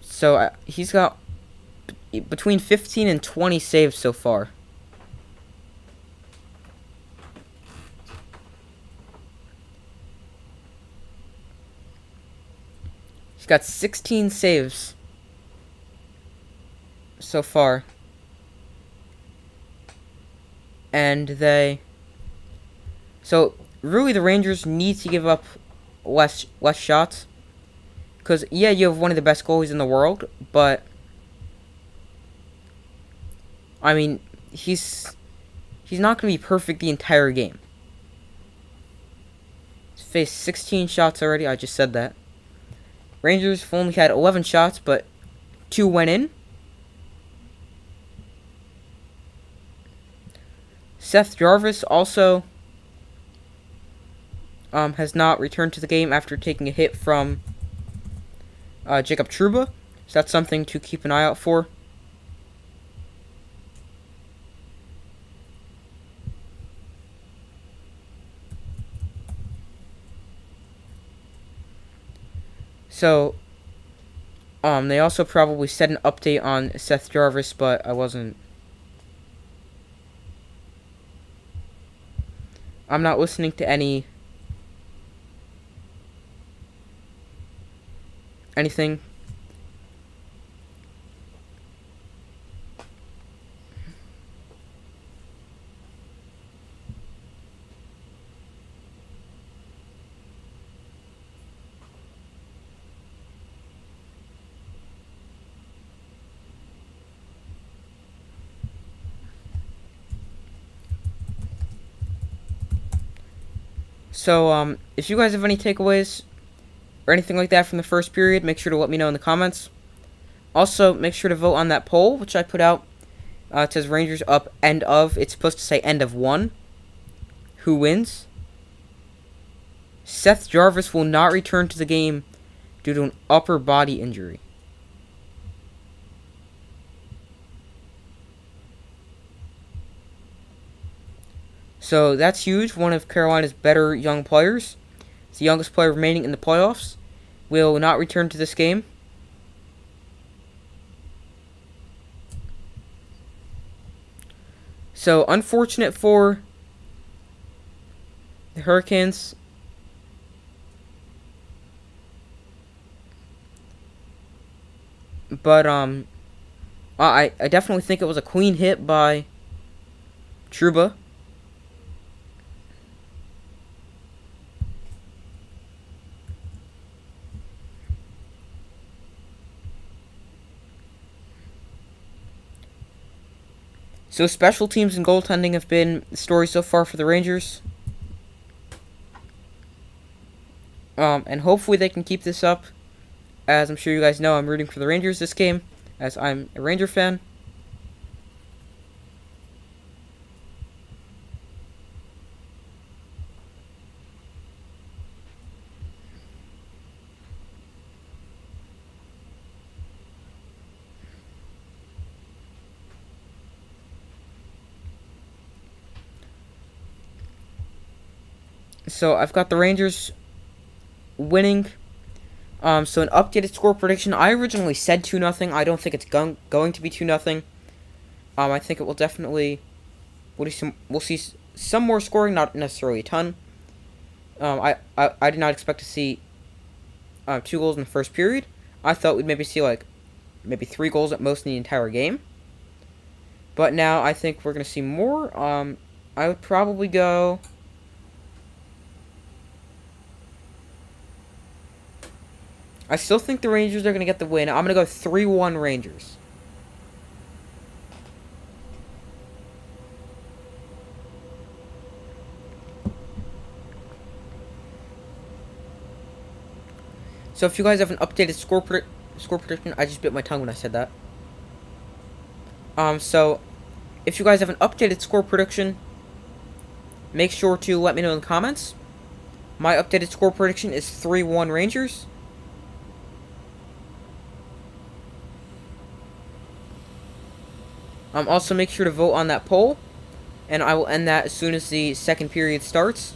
so he's got between 15 and 20 saves so far. He's got 16 saves so far. And so really the Rangers need to give up less shots. Because, yeah, you have one of the best goalies in the world, but I mean, he's not going to be perfect the entire game. He's faced 16 shots already, I just said that. Rangers have only had 11 shots, but 2 went in. Seth Jarvis also has not returned to the game after taking a hit from Jacob Trouba, so that's something to keep an eye out for. So, they also probably said an update on Seth Jarvis, but I wasn't. I'm not listening to anything. So, if you guys have any takeaways or anything like that from the first period, make sure to let me know in the comments. Also, make sure to vote on that poll, which I put out. It says Rangers up end of. It's supposed to say end of 1. Who wins? Seth Jarvis will not return to the game due to an upper body injury. So that's huge. One of Carolina's better young players, the youngest player remaining in the playoffs, will not return to this game. So unfortunate for the Hurricanes. But I definitely think it was a clean hit by Trouba. So special teams and goaltending have been the story so far for the Rangers. And hopefully they can keep this up. As I'm sure you guys know, I'm rooting for the Rangers this game, as I'm a Ranger fan. So I've got the Rangers winning. So an updated score prediction. I originally said 2-0. I don't think it's going to be 2-0. I think it will definitely. We'll see some more scoring, not necessarily a ton. I did not expect to see 2 goals in the first period. I thought we'd maybe see maybe 3 goals at most in the entire game. But now I think we're gonna see more. I would probably go. I still think the Rangers are going to get the win. I'm going to go 3-1 Rangers. So if you guys have an updated score prediction, I just bit my tongue when I said that. So if you guys have an updated score prediction, make sure to let me know in the comments. My updated score prediction is 3-1 Rangers. Also, make sure to vote on that poll, and I will end that as soon as the second period starts.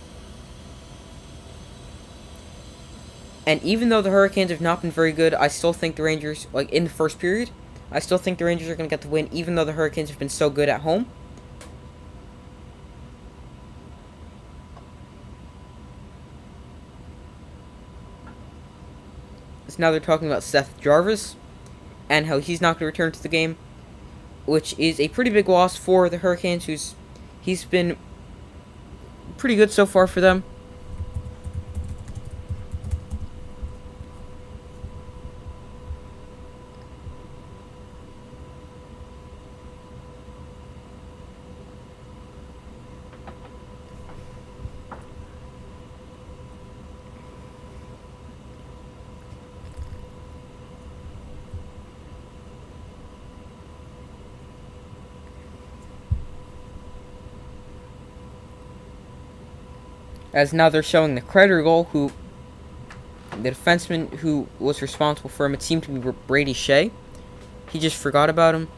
And even though the Hurricanes have not been very good, I still think the Rangers, in the first period, I still think the Rangers are going to get the win, even though the Hurricanes have been so good at home. So now they're talking about Seth Jarvis, and how he's not going to return to the game, which is a pretty big loss for the Hurricanes, he's been pretty good so far for them. As now they're showing the Creditor goal, the defenseman who was responsible for him, it seemed to be Brady Shea. He just forgot about him.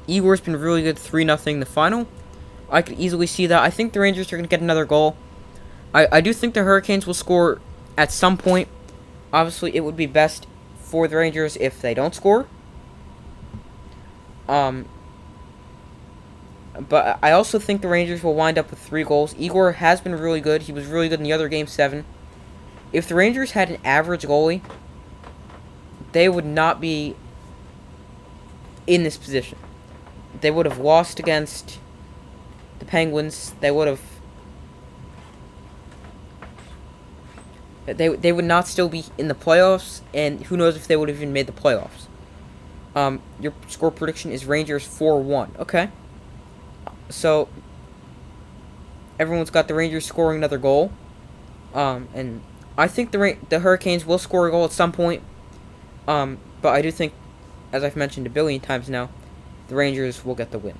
Igor's been really good, 3-0 the final. I could easily see that. I think the Rangers are going to get another goal. I do think the Hurricanes will score at some point. Obviously, it would be best for the Rangers if they don't score. But I also think the Rangers will wind up with 3 goals. Igor has been really good. He was really good in the other Game 7. If the Rangers had an average goalie, they would not be in this position. They would have lost against the Penguins. They would have... They would not still be in the playoffs, and who knows if they would have even made the playoffs. Your score prediction is Rangers 4-1. Okay. So, everyone's got the Rangers scoring another goal. And I think the Hurricanes will score a goal at some point. But I do think, as I've mentioned a billion times now, the Rangers will get the win.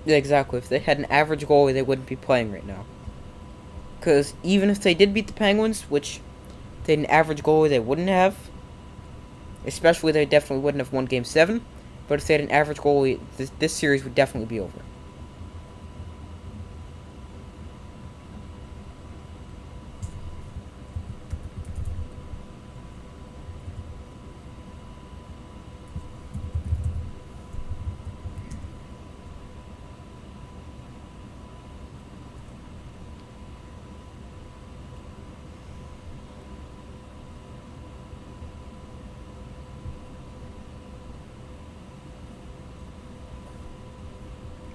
Yeah, exactly. If they had an average goalie, they wouldn't be playing right now. Because even if they did beat the Penguins, which if they had an average goalie, they wouldn't have. Especially, they definitely wouldn't have won Game 7. But if they had an average goalie, this series would definitely be over.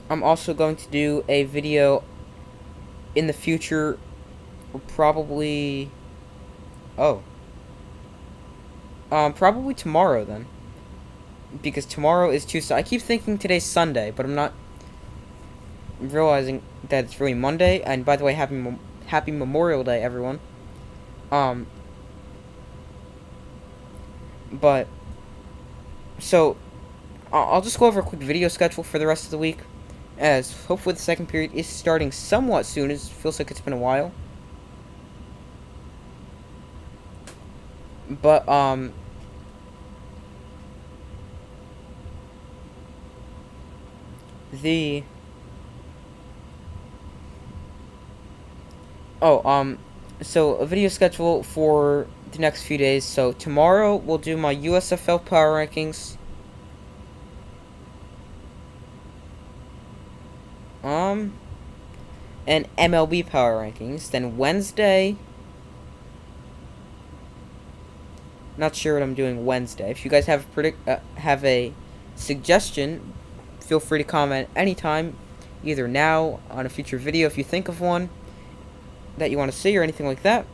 I'm also going to do a video in the future, probably. Oh. Probably tomorrow then. Because tomorrow is Tuesday. I keep thinking today's Sunday, but I'm not realizing that it's really Monday. And by the way, happy Memorial Day, everyone. Um, but so I'll just go over a quick video schedule for the rest of the week, as hopefully the second period is starting somewhat soon. It feels like it's been a while. But the so a video schedule for the next few days. So tomorrow we'll do my USFL power rankings. And MLB power rankings. Then Wednesday, not sure what I'm doing Wednesday. If you guys have a suggestion, feel free to comment anytime, either now on a future video if you think of one that you want to see or anything like that.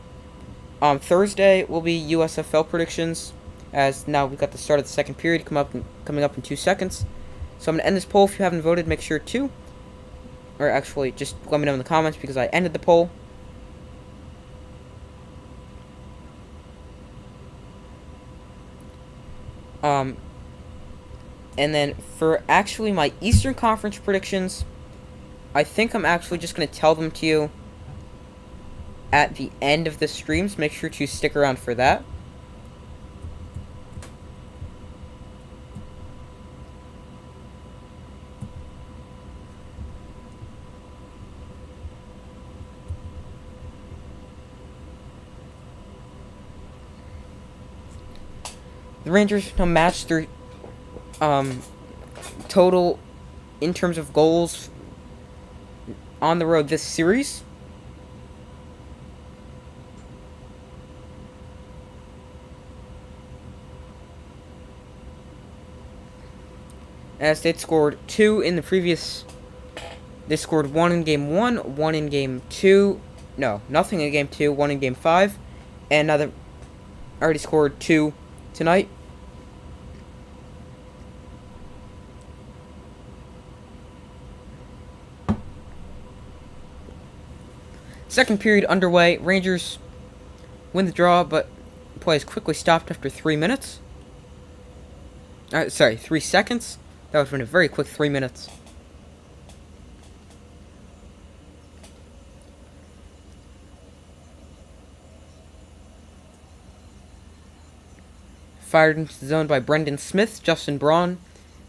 Thursday will be USFL predictions, as now we've got the start of the second period coming up in 2 seconds. So I'm gonna end this poll. If you haven't voted, make sure to, or actually just let me know in the comments because I ended the poll. And then for actually my Eastern Conference predictions, I think I'm actually just going to tell them to you at the end of the streams. Make sure to stick around for that. The Rangers matched their total in terms of goals on the road this series. As they'd scored 2 in the previous. They scored 1 in game 1, 1 in game 2. No, nothing in game 2, 1 in game 5. And now they already scored 2 tonight. Second period underway. Rangers win the draw, but play is quickly stopped after 3 minutes. 3 seconds. That would have been a very quick 3 minutes. Fired into the zone by Brendan Smith. Justin Braun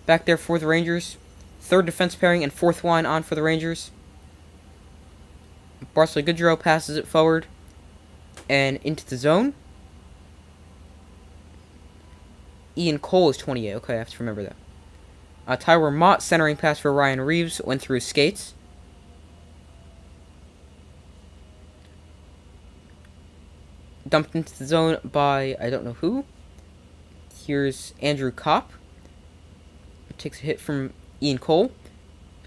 back there for the Rangers. Third defense pairing and fourth line on for the Rangers. Barclay Goodrow passes it forward and into the zone. Ian Cole is 28. Okay, I have to remember that. Tyler Mott centering pass for Ryan Reeves went through his skates. Dumped into the zone by I don't know who. Here's Andrew Kopp. Takes a hit from Ian Cole.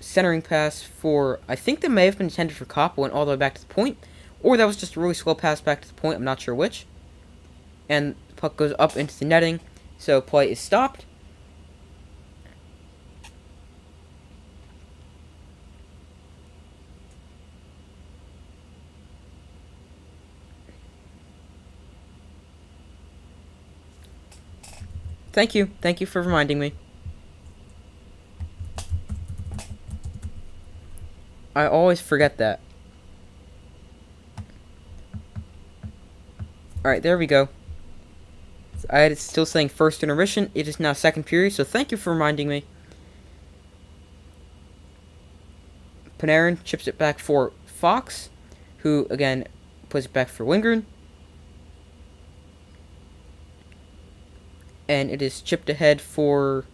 Centering pass for, I think that may have been intended for Kopp, went all the way back to the point. Or that was just a really slow pass back to the point, I'm not sure which. And the puck goes up into the netting, so play is stopped. Thank you for reminding me. I always forget that. Alright, there we go. I had it still saying first intermission. It is now second period, so thank you for reminding me. Panarin chips it back for Fox, who, again, puts it back for Lindgren. And it is chipped ahead for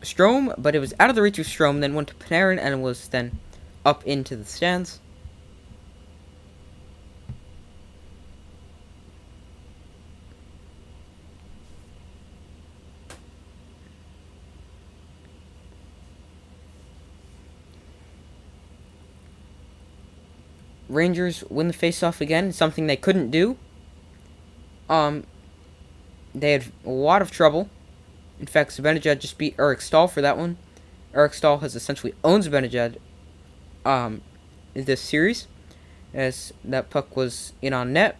Strome, but it was out of the reach of Strome, then went to Panarin, and was then up into the stands. Rangers win the faceoff again, something they couldn't do. They had a lot of trouble. In fact, Zibanejad just beat Eric Stahl for that one. Eric Stahl has essentially owned Zibanejad in this series, as that puck was in on net.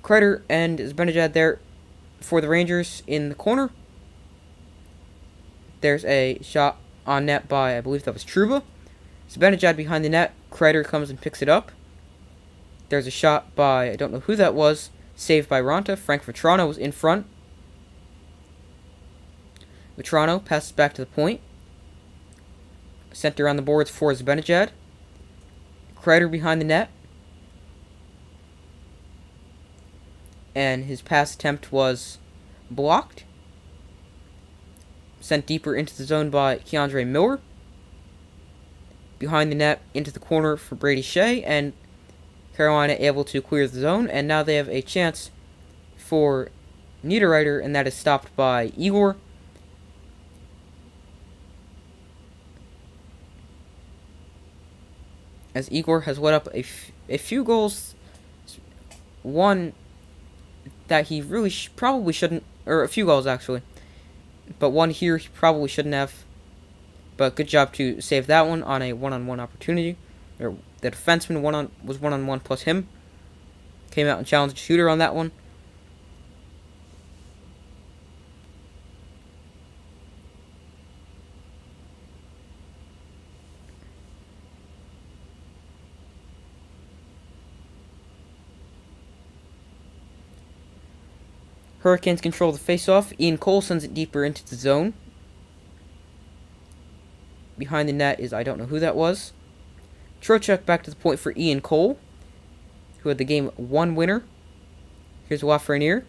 Kreider and Zibanejad there for the Rangers in the corner. There's a shot on net by, I believe that was Trouba. Zibanejad behind the net. Kreider comes and picks it up. There's a shot by, I don't know who that was, saved by Ronta. Frank Vetrano was in front. Vetrano passes back to the point. Center on the boards for Zibanejad. Kreider behind the net. And his pass attempt was blocked. Sent deeper into the zone by Keandre Miller. Behind the net, into the corner for Brady Shea, and Carolina able to clear the zone, and now they have a chance for Niederreiter, and that is stopped by Igor. As Igor has let up a few goals, one that he really probably shouldn't, or a few goals actually, but one here he probably shouldn't have. But good job to save that one on a one-on-one opportunity. Or the defenseman was one-on-one plus him. Came out and challenged the shooter on that one. Hurricanes control the faceoff. Ian Cole sends it deeper into the zone. Behind the net is, I don't know who that was. Trocheck back to the point for Ian Cole, who had the game 1 winner. Here's Lafreniere.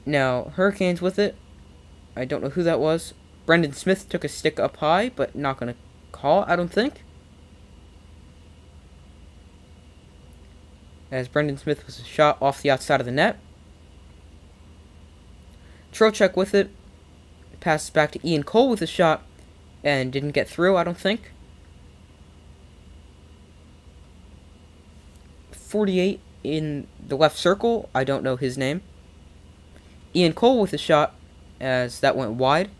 Now, Hurricanes with it. I don't know who that was. Brendan Smith took a stick up high, but not going to call, I don't think. As Brendan Smith was shot off the outside of the net. Trocheck with it. Passes back to Ian Cole with a shot, and didn't get through, I don't think. 48 in the left circle, I don't know his name. Ian Cole with a shot, as that went wide.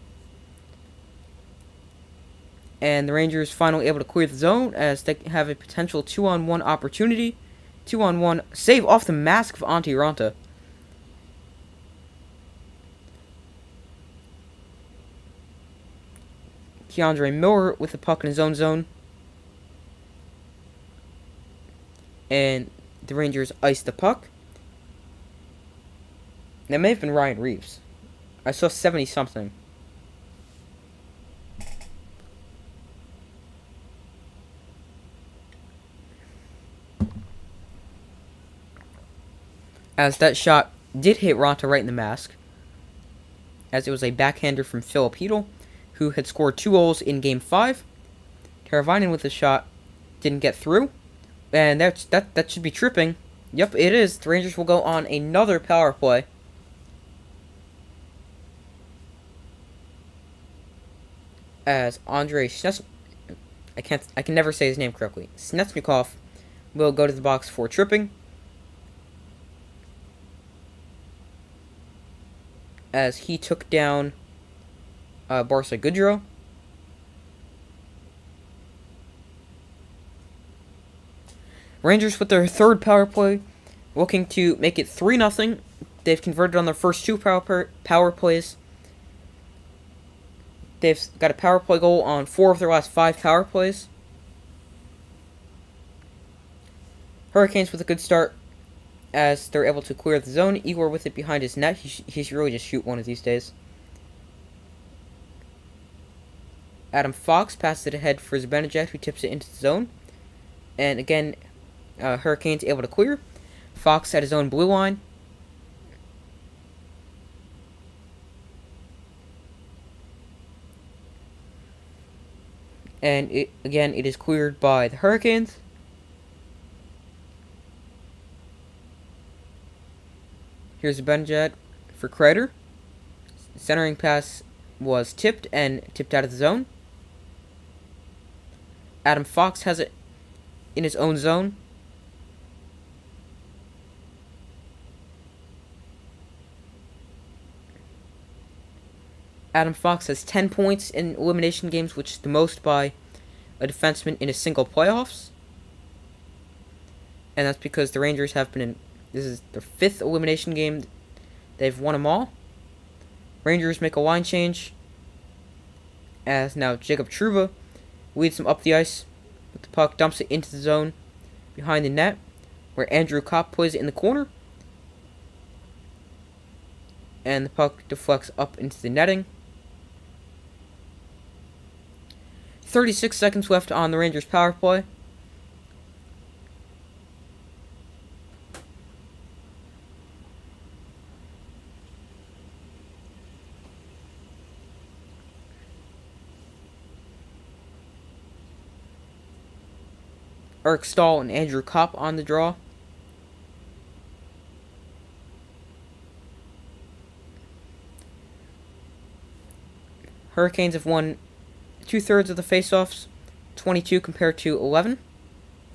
And the Rangers finally able to clear the zone, as they have a potential 2-on-1 opportunity. 2-on-1 save off the mask of Antti Ranta. Keandre Miller with the puck in his own zone. And the Rangers ice the puck. That may have been Ryan Reeves. I saw 70-something. As that shot did hit Ronta right in the mask. As it was a backhander from Philip Hedl, who had scored 2 goals in Game 5. Teravainen with a shot didn't get through. And that should be tripping. Yep, it is. The Rangers will go on another power play. As Andrei I can never say his name correctly. Snetsnikov will go to the box for tripping. As he took down Barca Goodrow. Rangers with their third power play, looking to make it 3-0. They've converted on their first 2 power plays. They've got a power play goal on 4 of their last 5 power plays. Hurricanes with a good start, as they're able to clear the zone. Igor with it behind his net. He should really just shoot one of these days. Adam Fox passes it ahead for Zibanejad, who tips it into the zone. And again, Hurricanes able to clear. Fox at his own blue line. And it is cleared by the Hurricanes. Here's Zibanejad for Kreider. Centering pass was tipped out of the zone. Adam Fox has it in his own zone. Adam Fox has 10 points in elimination games, which is the most by a defenseman in a single playoffs. And that's because the Rangers have been in... This is their 5th elimination game. They've won them all. Rangers make a line change, as now Jacob Trouba leads them up the ice with the puck, dumps it into the zone behind the net, where Andrew Kopp plays it in the corner. And the puck deflects up into the netting. 36 seconds left on the Rangers' power play. Eric Stahl and Andrew Kopp on the draw. Hurricanes have won 2/3 of the faceoffs, 22 compared to 11.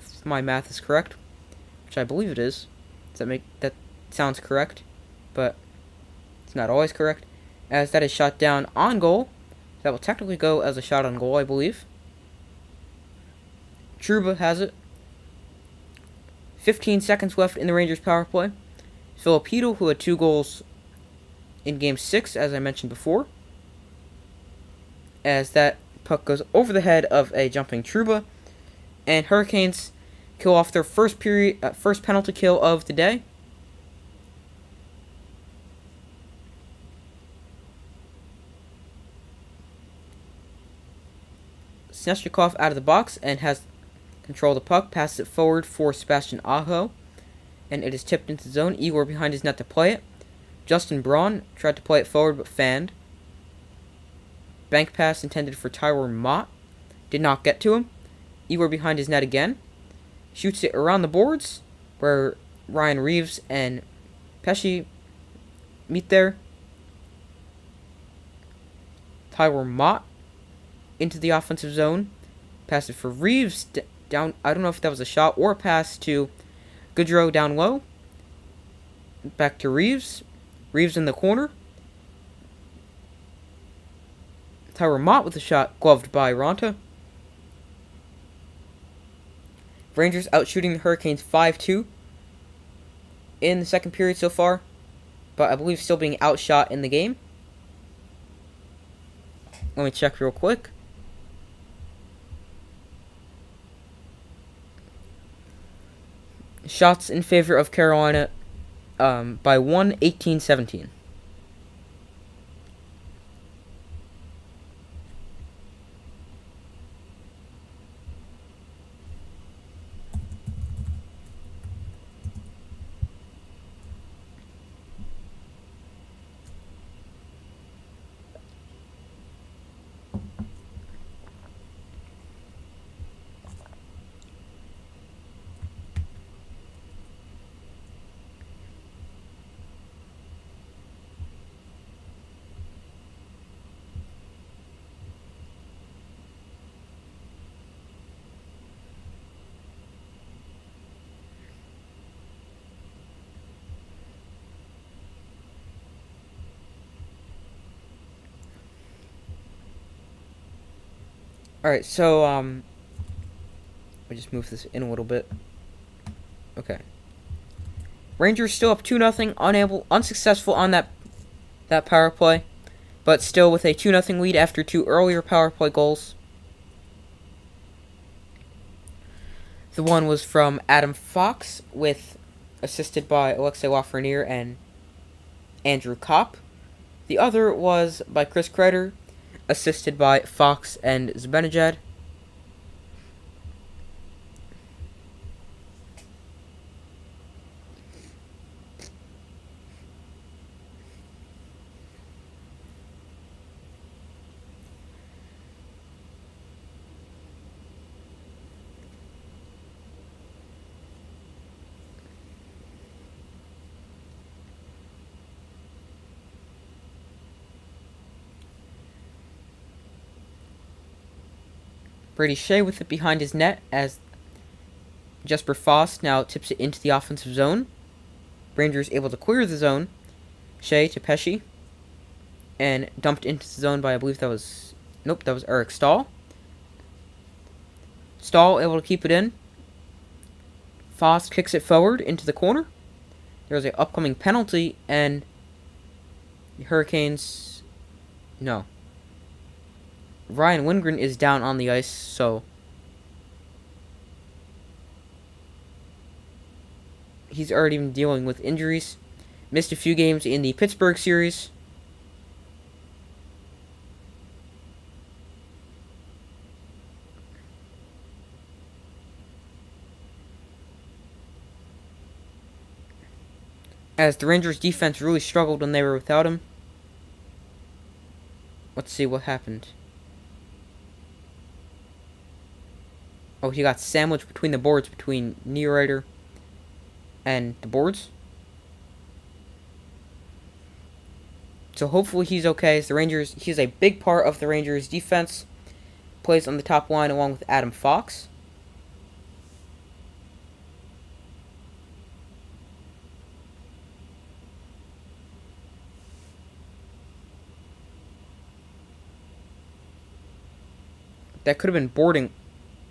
If my math is correct, which I believe it is. That sounds correct, but it's not always correct, as that is shot down on goal. That will technically go as a shot on goal, I believe. Trouba has it. 15 seconds left in the Rangers' power play. Filipino, who had 2 goals in Game 6, as I mentioned before, as that puck goes over the head of a jumping Trouba, and Hurricanes kill off their first penalty kill of the day. Sneshnikov out of the box and has control of the puck, passes it forward for Sebastian Aho, and it is tipped into the zone. Igor behind his net to play it. Justin Braun tried to play it forward but fanned. Bank pass intended for Tyrone Mott did not get to him. Igor behind his net again. Shoots it around the boards, where Ryan Reeves and Pesci meet there. Tyrone Mott into the offensive zone. Pass it for Reeves down. I don't know if that was a shot or a pass to Goodrow down low. Back to Reeves. Reeves in the corner. Tyrone Mott with a shot gloved by Ronta. Rangers outshooting the Hurricanes 5-2 in the second period so far, but I believe still being outshot in the game. Let me check real quick. Shots in favor of Carolina by 1, 18-17. Alright, so, let me just move this in a little bit. Okay. Rangers still up 2-0, unsuccessful on that power play, but still with a 2-0 lead after 2 earlier power play goals. The one was from Adam Fox, assisted by Alexei Lafreniere and Andrew Kopp. The other was by Chris Kreider, assisted by Fox and Zibanejad. Brady Shea with it behind his net as Jesper Foss now tips it into the offensive zone. Rangers able to clear the zone. Shea to Pesci. And dumped into the zone by, I believe that was... Nope, that was Eric Stahl. Stahl able to keep it in. Foss kicks it forward into the corner. There's an upcoming penalty, and the Hurricanes... No. Ryan Lindgren is down on the ice, so... He's already been dealing with injuries. Missed a few games in the Pittsburgh series. As the Rangers defense really struggled when they were without him. Let's see what happened. Oh, he got sandwiched between the boards between Niederreiter and the boards. So hopefully he's okay. As the Rangers, he's a big part of the Rangers defense. Plays on the top line along with Adam Fox. That could have been boarding.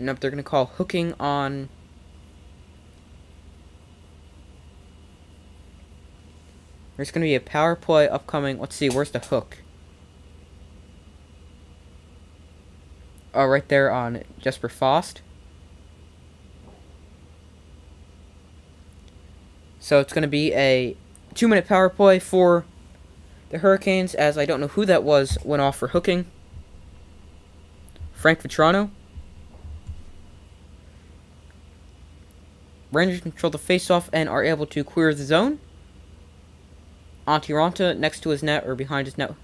Nope, they're going to call hooking on... There's going to be a power play upcoming. Let's see, where's the hook? Oh, right there on Jesper Fost. So it's going to be a 2-minute power play for the Hurricanes, as I don't know who that was, went off for hooking. Frank Vetrano. Rangers control the faceoff and are able to clear the zone. Antti Ranta next to his net, or behind his net,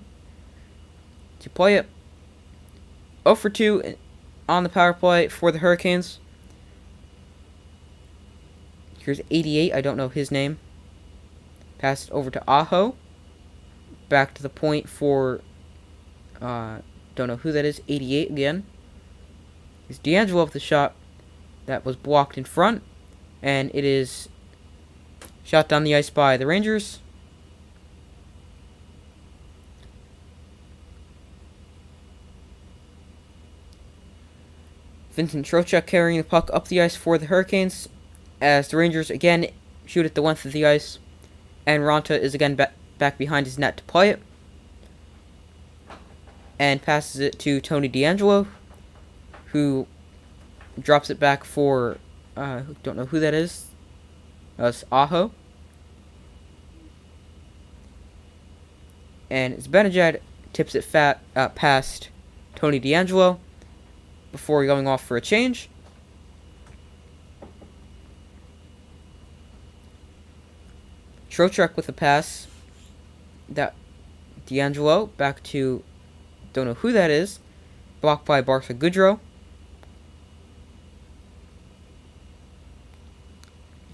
to play it. 0 for 2 on the power play for the Hurricanes. Here's 88, I don't know his name. Pass it over to Aho. Back to the point for, don't know who that is, 88 again. It's D'Angelo with the shot that was blocked in front. And it is shot down the ice by the Rangers. Vincent Trocheck carrying the puck up the ice for the Hurricanes, as the Rangers again shoot at the length of the ice, and Ranta is again back behind his net to play it, and passes it to Tony D'Angelo, who drops it back for, don't know who that is, that's Aho, and Zibanejad tips it past Tony D'Angelo, before going off for a change. Trocheck with a pass. That D'Angelo back to, don't know who that is. Blocked by Barca Goodrow.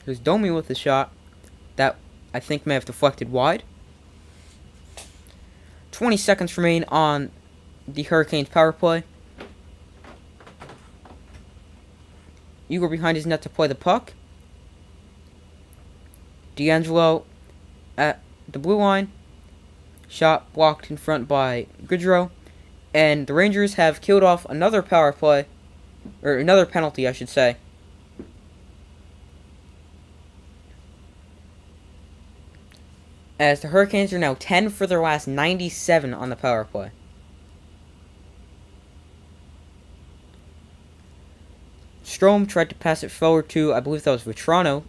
Here's Domi with the shot. That I think may have deflected wide. 20 seconds remain on the Hurricanes power play. Igor behind his net to play the puck. D'Angelo at the blue line. Shot blocked in front by Goodrow. And the Rangers have killed off another power play. Or another penalty, I should say. As the Hurricanes are now 10 for their last 97 on the power play. Strome tried to pass it forward to, I believe that was Vetrano,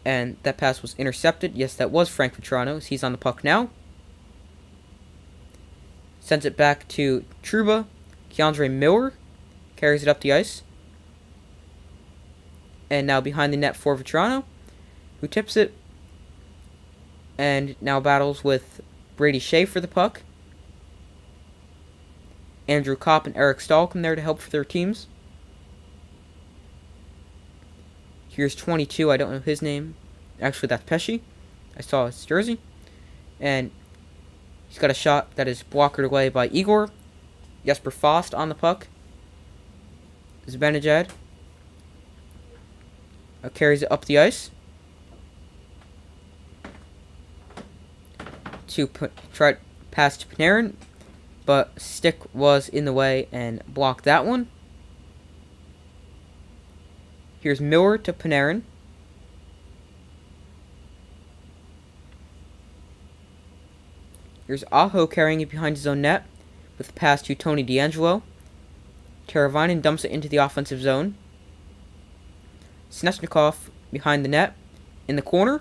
and that pass was intercepted. Yes, that was Frank Vetrano. He's on the puck now. Sends it back to Trouba. Keandre Miller carries it up the ice. And now behind the net for Vetrano, who tips it. And now battles with Brady Shea for the puck. Andrew Kopp and Eric Stahl come there to help for their teams. Here's 22, I don't know his name. Actually, that's Pesci. I saw his jersey. And he's got a shot that is blocked away by Igor. Jesper Fost on the puck. Zibanejad carries it up the ice to try to pass to Panarin, but stick was in the way and blocked that one. Here's Miller to Panarin. Here's Aho carrying it behind his own net with a pass to Tony DeAngelo. Teravainen dumps it into the offensive zone. Snechnikov behind the net in the corner,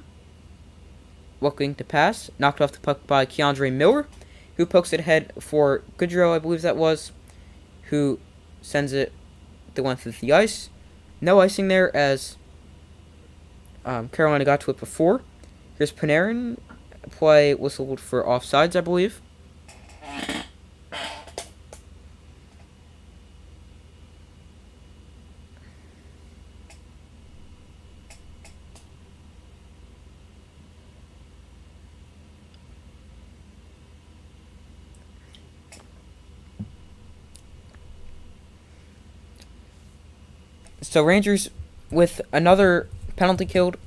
looking to pass. Knocked off the puck by Keandre Miller, who pokes it ahead for Goodrow, I believe that was, who sends it the length of the ice. No icing there as Carolina got to it before. Here's Panarin. Play whistled for offsides, I believe. So Rangers with another penalty killed.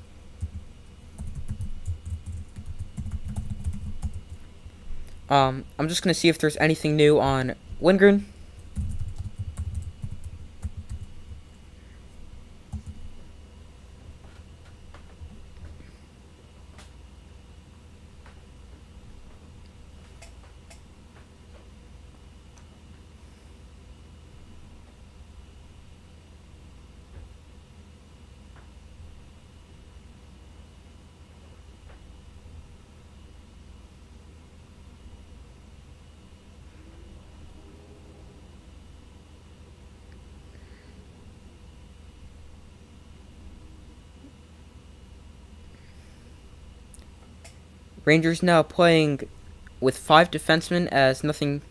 I'm just going to see if there's anything new on Lindgren. Rangers now playing with 5 defensemen as nothing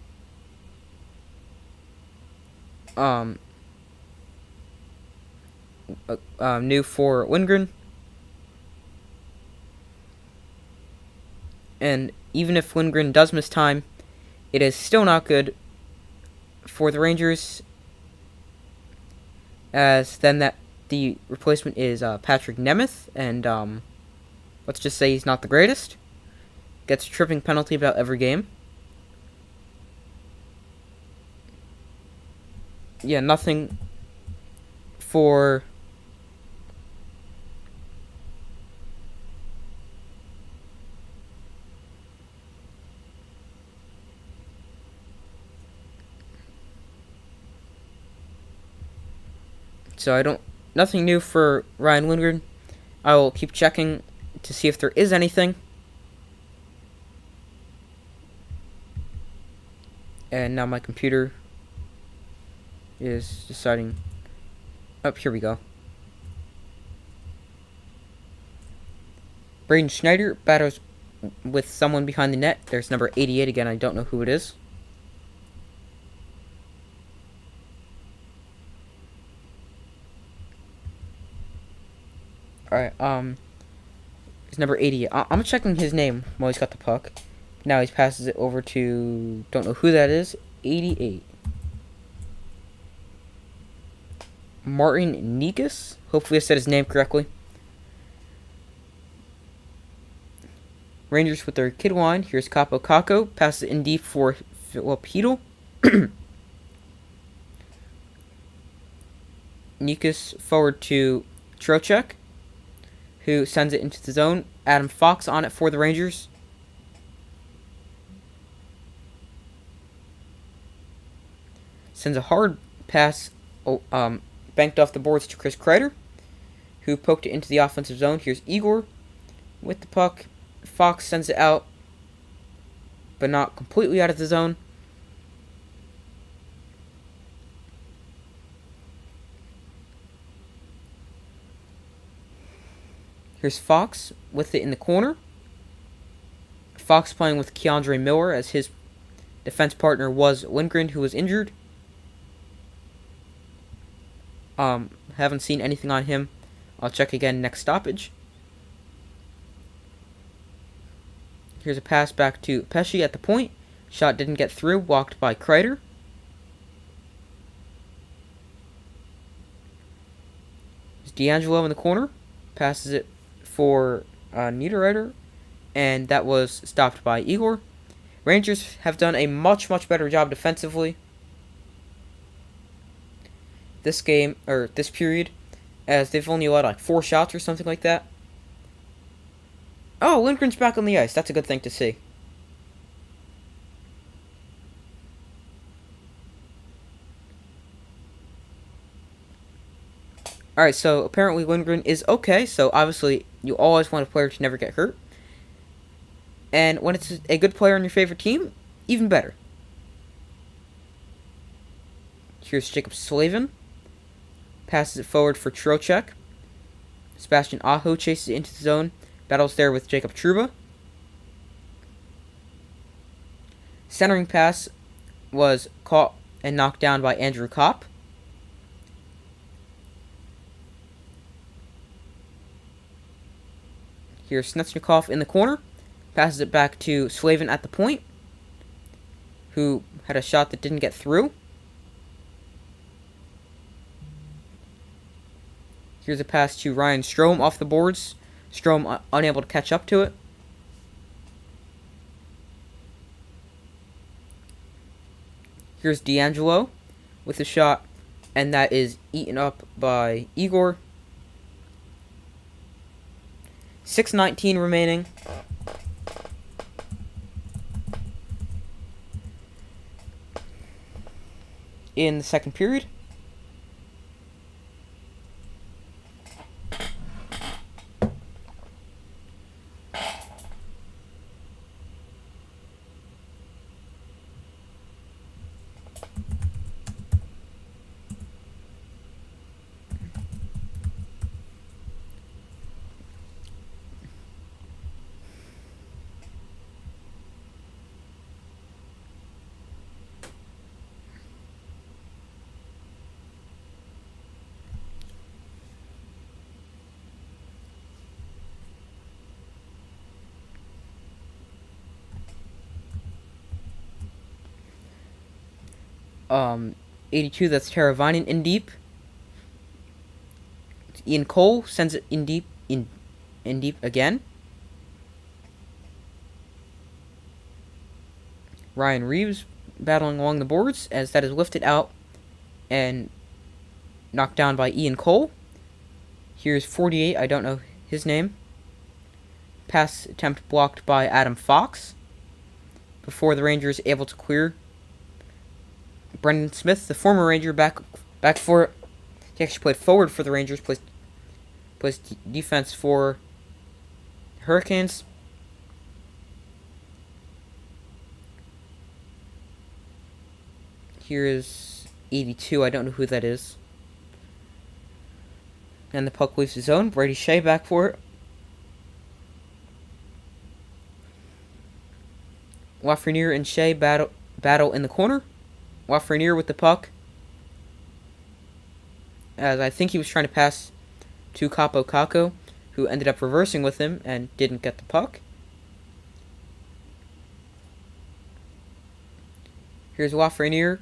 new for Lindgren. And even if Lindgren does miss time, it is still not good for the Rangers, as then that the replacement is Patrick Nemeth, and let's just say he's not the greatest. Gets a tripping penalty about every game. Yeah, nothing for nothing new for Ryan Lindgren. I will keep checking to see if there is anything. And now my computer is deciding. Oh, here we go. Braden Schneider battles with someone behind the net. There's number 88 again. I don't know who it is. Alright, it's number 88. I'm checking his name while he's got the puck. Now he passes it over to, don't know who that is, 88. Martin Nikas? Hopefully I said his name correctly. Rangers with their kid line. Here's Capo Caco. Passes it in deep for Philip Hedl. Nikas forward to Trocheck, who sends it into the zone. Adam Fox on it for the Rangers. Sends a hard pass, banked off the boards to Chris Kreider, who poked it into the offensive zone. Here's Igor with the puck. Fox sends it out, but not completely out of the zone. Here's Fox with it in the corner. Fox playing with Keandre Miller, as his defense partner was Lindgren, who was injured. Haven't seen anything on him. I'll check again next stoppage. Here's a pass back to Pesce at the point. Shot didn't get through, walked by Kreider. D'Angelo in the corner. Passes it for Niederreiter. And that was stopped by Igor. Rangers have done a much, much better job defensively this game, or this period, as they've only allowed like 4 shots or something like that. Oh, Lindgren's back on the ice. That's a good thing to see. Alright, so apparently Lindgren is okay, so obviously you always want a player to never get hurt. And when it's a good player on your favorite team, even better. Here's Jacob Slavin. Passes it forward for Trocheck. Sebastian Aho chases it into the zone. Battles there with Jacob Trouba. Centering pass was caught and knocked down by Andrew Kopp. Here's Snetsnikov in the corner. Passes it back to Slavin at the point, who had a shot that didn't get through. Here's a pass to Ryan Strome off the boards. Strome unable to catch up to it. Here's D'Angelo with a shot, and that is eaten up by Igor. 6:19 remaining. In the second period. Um, 82, that's Teravainen in deep. Ian Cole sends it in deep again. Ryan Reeves battling along the boards as that is lifted out and knocked down by Ian Cole. Here's 48, I don't know his name. Pass attempt blocked by Adam Fox before the Rangers able to clear. Brendan Smith, the former Ranger, back for it. He actually played forward for the Rangers, plays defense for Hurricanes. Here is 82, I don't know who that is. And the puck leaves the zone. Brady Shea back for it. Lafreniere and Shea battle in the corner. Lafreniere with the puck, as I think he was trying to pass to Capo Caco, who ended up reversing with him and didn't get the puck. Here's Lafreniere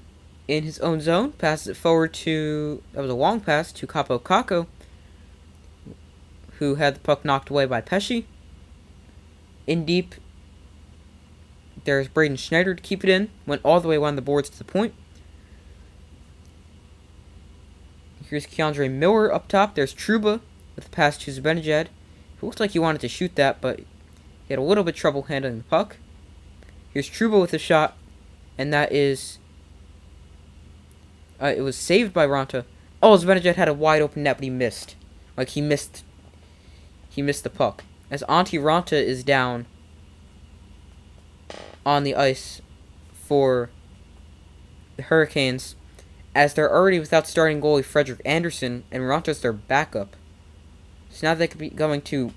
in his own zone, passes it forward to, that was a long pass, to Capo Caco, who had the puck knocked away by Pesce. In deep, there's Braden Schneider to keep it in. Went all the way around the boards to the point. Here's Keandre Miller up top. There's Trouba with the pass to Zibanejad, who looked like he wanted to shoot that, but he had a little bit of trouble handling the puck. Here's Trouba with a shot, and that is... it was saved by Ranta. Oh, Zibanejad had a wide open net, but he missed. Like, he missed the puck. As Antti Ranta is down on the ice for the Hurricanes, as they're already without starting goalie Frederik Andersen, and Ranta's their backup. So now they could be going to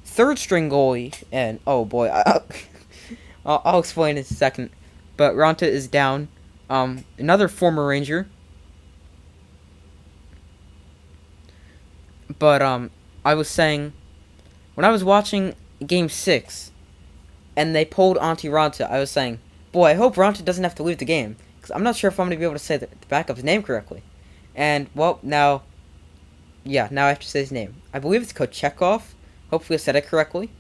third string goalie, and oh boy, I'll explain in a second. But Ranta is down. Another former Ranger. But I was saying, when I was watching Game 6, and they pulled Antti Ranta, I was saying, boy, I hope Ranta doesn't have to leave the game, because I'm not sure if I'm going to be able to say the backup's name correctly. And, well, now, Yeah, now I have to say his name. I believe it's Kochekov. Hopefully I said it correctly.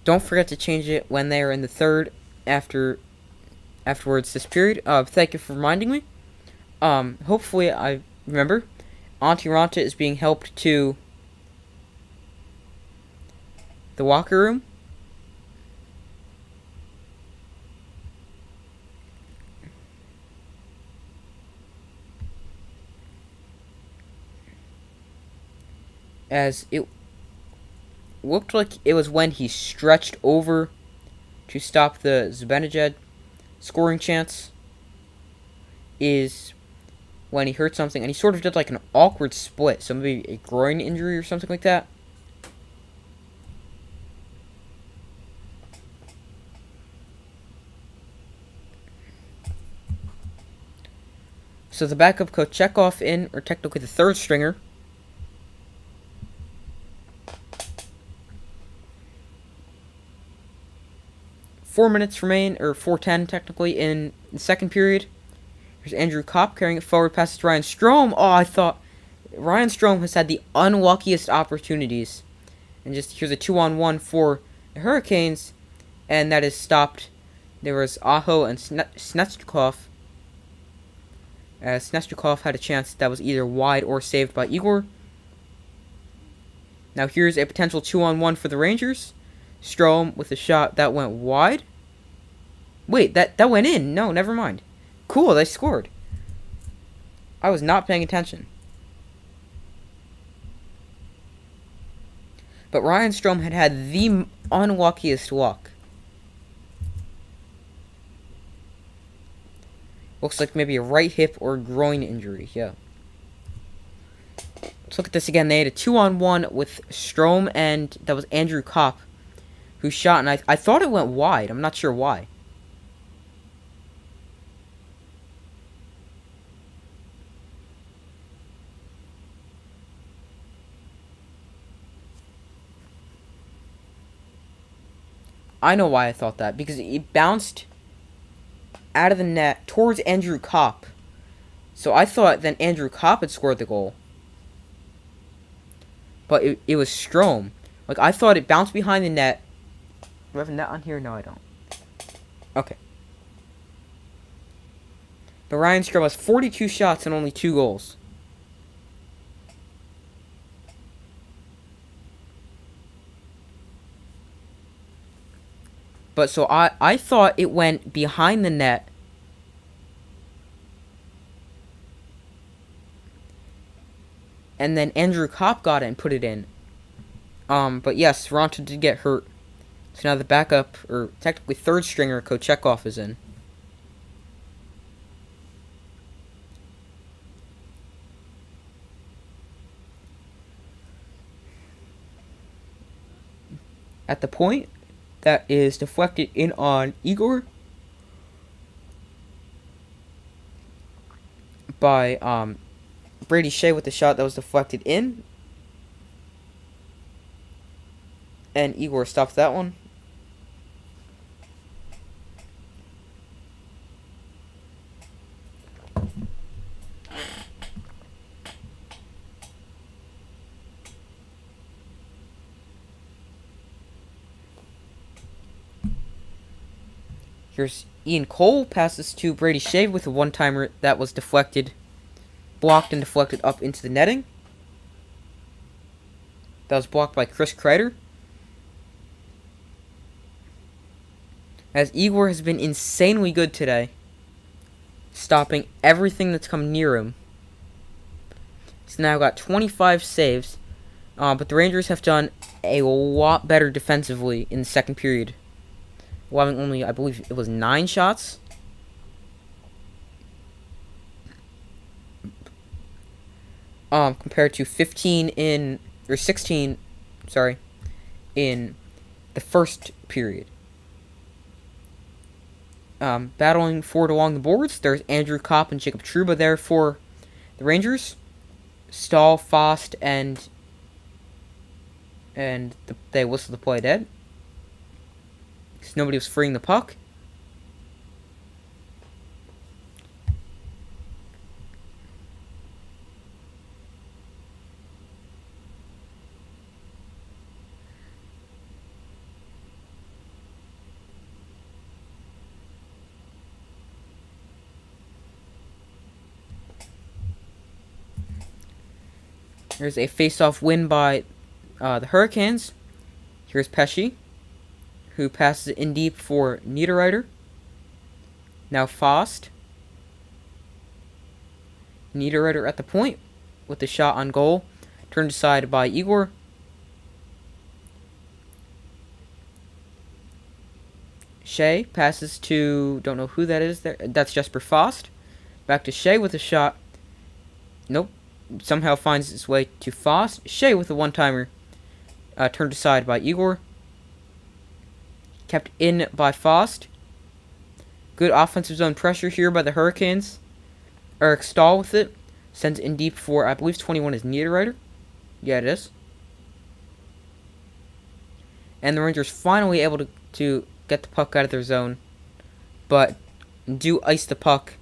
Don't forget to change it when they are in the third afterwards this period. Thank you for reminding me. Hopefully I remember. Auntie Ranta is being helped to the locker room. As it looked like it was when he stretched over to stop the Zibanejad scoring chance is when he hurt something, and he sort of did like an awkward split, so maybe a groin injury or something like that. So the backup Kochekov in, or technically the third stringer. Four minutes remain, or 4:10 technically, in the second period. Here's Andrew Kopp carrying it forward past Ryan Strome. Oh, I thought Ryan Strome has had the unluckiest opportunities. And just here's a 2-on-1 for the Hurricanes, and that is stopped. There was Aho and Snetchukov. Snetchukov had a chance that was either wide or saved by Igor. Now here's a potential 2-on-1 for the Rangers. Strome with a shot that went wide. Wait, that went in. No, never mind. Cool, they scored. I was not paying attention. But Ryan Strome had the unluckiest luck. Looks like maybe a right hip or groin injury, yeah. Let's look at this again. They had a 2-on-1 with Strome, and that was Andrew Kopp who shot, and I thought it went wide. I'm not sure why. I know why I thought that, because it bounced out of the net towards Andrew Kopp. So I thought then Andrew Kopp had scored the goal. But it was Strome. Like, I thought it bounced behind the net. Do I have a net on here? No, I don't. Okay. But Ryan Strome has 42 shots and only 2 goals. But so I thought it went behind the net. And then Andrew Kopp got it and put it in. But yes, Ranta did get hurt. So now the backup, or technically third stringer, Kochekov is in. At the point, that is deflected in on Igor by Brady Shea with the shot that was deflected in. And Igor stopped that one. Here's Ian Cole passes to Brady Shea with a one-timer that was deflected, blocked and deflected up into the netting. That was blocked by Chris Kreider. as Igor has been insanely good today, stopping everything that's come near him. He's now got 25 saves, but the Rangers have done a lot better defensively in the second period, allowing only, I believe it was 9 shots. Compared to 16, in the first period. Battling forward along the boards, there's Andrew Kopp and Jacob Trouba there for the Rangers. Stahl, Fost, and they whistled the play dead, because nobody was freeing the puck. There's a face-off win by the Hurricanes. Here's Pesce, who passes it in deep for Niederreiter. Now Fost. Niederreiter at the point with the shot on goal. Turned aside by Igor. Shea passes to, don't know who that is there. That's Jesper Fost. Back to Shea with a shot. Nope. Somehow finds its way to Fost. Shea with a one-timer. Turned aside by Igor. Kept in by Fost. Good offensive zone pressure here by the Hurricanes. Eric Stahl with it. Sends it in deep for, I believe 21 is Niederreiter. Yeah, it is. And the Rangers finally able to get the puck out of their zone. But do ice the puck.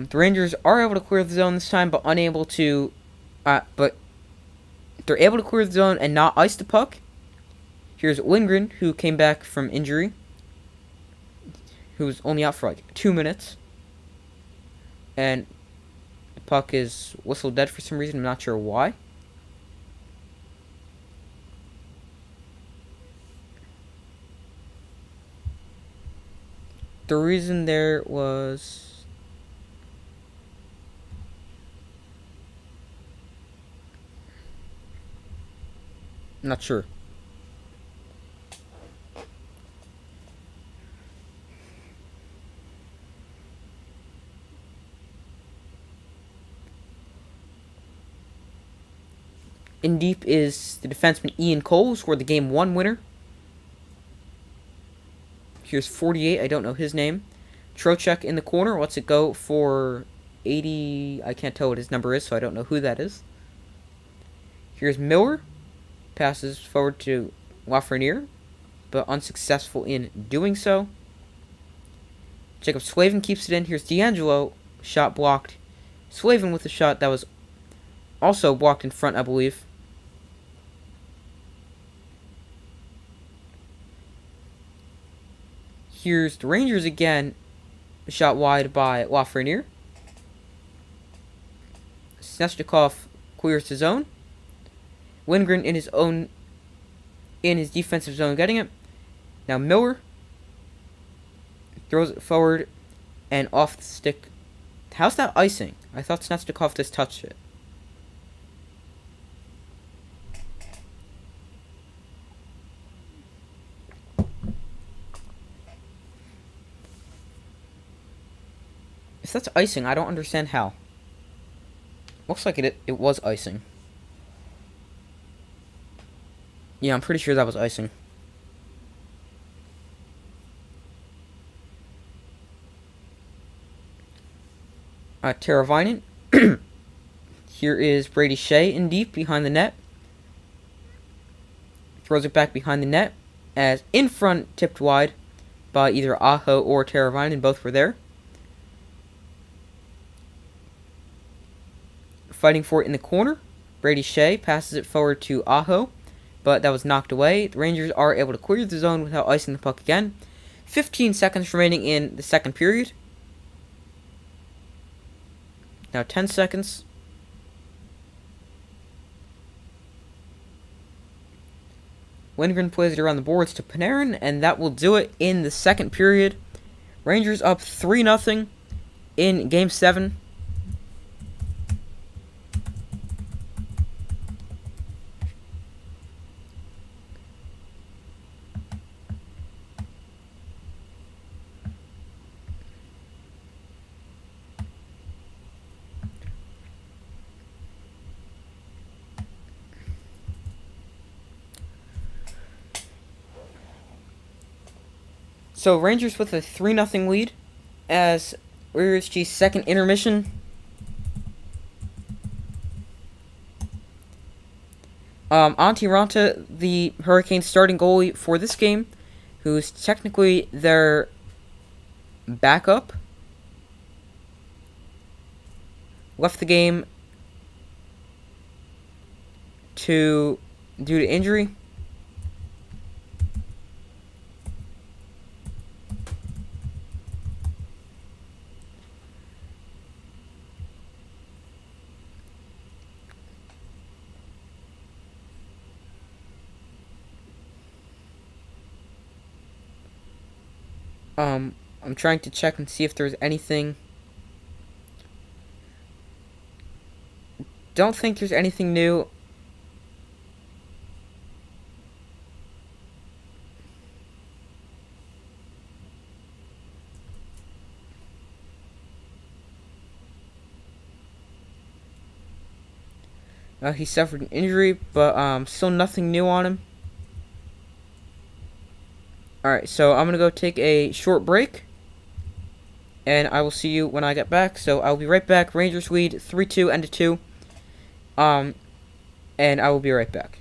The Rangers are able to clear the zone this time, but unable to, but they're able to clear the zone and not ice the puck. Here's Lindgren, who came back from injury, who was only out for like 2 minutes, and the puck is whistled dead for some reason. I'm not sure why. The reason there was, I'm not sure. In deep is the defenseman Ian Cole, who scored the Game 1 winner. Here's 48, I don't know his name. Trocheck in the corner, lets it go for 80, I can't tell what his number is, so I don't know who that is. Here's Miller. Passes forward to Lafreniere, but unsuccessful in doing so. Jacob Slavin keeps it in. Here's D'Angelo. Shot blocked. Slavin with a shot that was also blocked in front, I believe. Here's the Rangers again. A shot wide by Lafreniere. Snezhnikov clears the zone. Lindgren in his defensive zone getting it. Now Miller throws it forward and off the stick. How's that icing? I thought Snezhnikov just touched it. If that's icing, I don't understand how. Looks like it was icing. Yeah, I'm pretty sure that was icing. Teravainen. Here is Brady Shea in deep behind the net. Throws it back behind the net. As in front, tipped wide by either Aho or Teravainen. Both were there. fighting for it in the corner. Brady Shea passes it forward to Aho, but that was knocked away. The Rangers are able to clear the zone without icing the puck again. 15 seconds remaining in the second period. Now 10 seconds. Lindgren plays it around the boards to Panarin, and that will do it in the second period. Rangers up 3-0 in Game 7. So Rangers with a 3-0 lead as we reach the second intermission. Antti Ranta, the Hurricanes starting goalie for this game, who's technically their backup, left the game due to injury. I'm trying to check and see if there's anything. Don't think there's anything new. He suffered an injury, but still nothing new on him. Alright, so I'm going to go take a short break. And I will see you when I get back. So I'll be right back. Rangers lead 3-2 and 2. And I will be right back.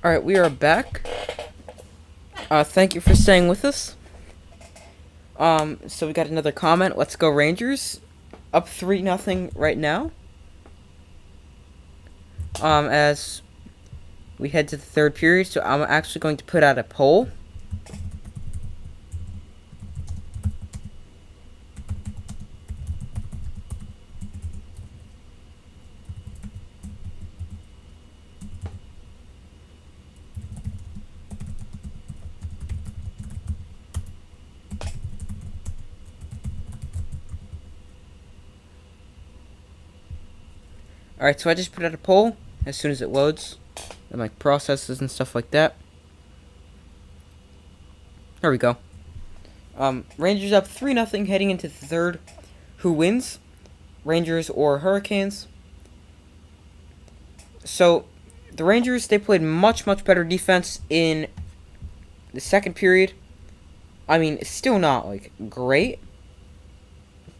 Alright, we are back. Thank you for staying with us. So we got another comment. Let's go Rangers. Up 3-0 right now. As we head to the third period, so I'm actually going to put out a poll. Alright, so I just put out a poll as soon as it loads. And like processes and stuff like that. There we go. Rangers up 3-0 heading into the third. Who wins? Rangers or Hurricanes? So, the Rangers, they played much, much better defense in the second period. I mean, it's still not, like, great.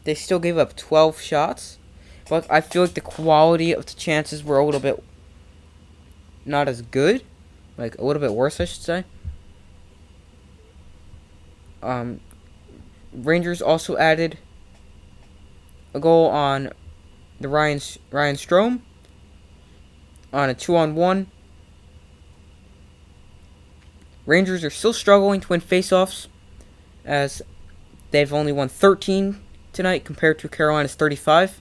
They still gave up 12 shots. But I feel like the quality of the chances were a little bit not as good. Like, a little bit worse, I should say. Rangers also added a goal on the Ryan Strome on a 2-on-1. Rangers are still struggling to win faceoffs, as they've only won 13 tonight compared to Carolina's 35.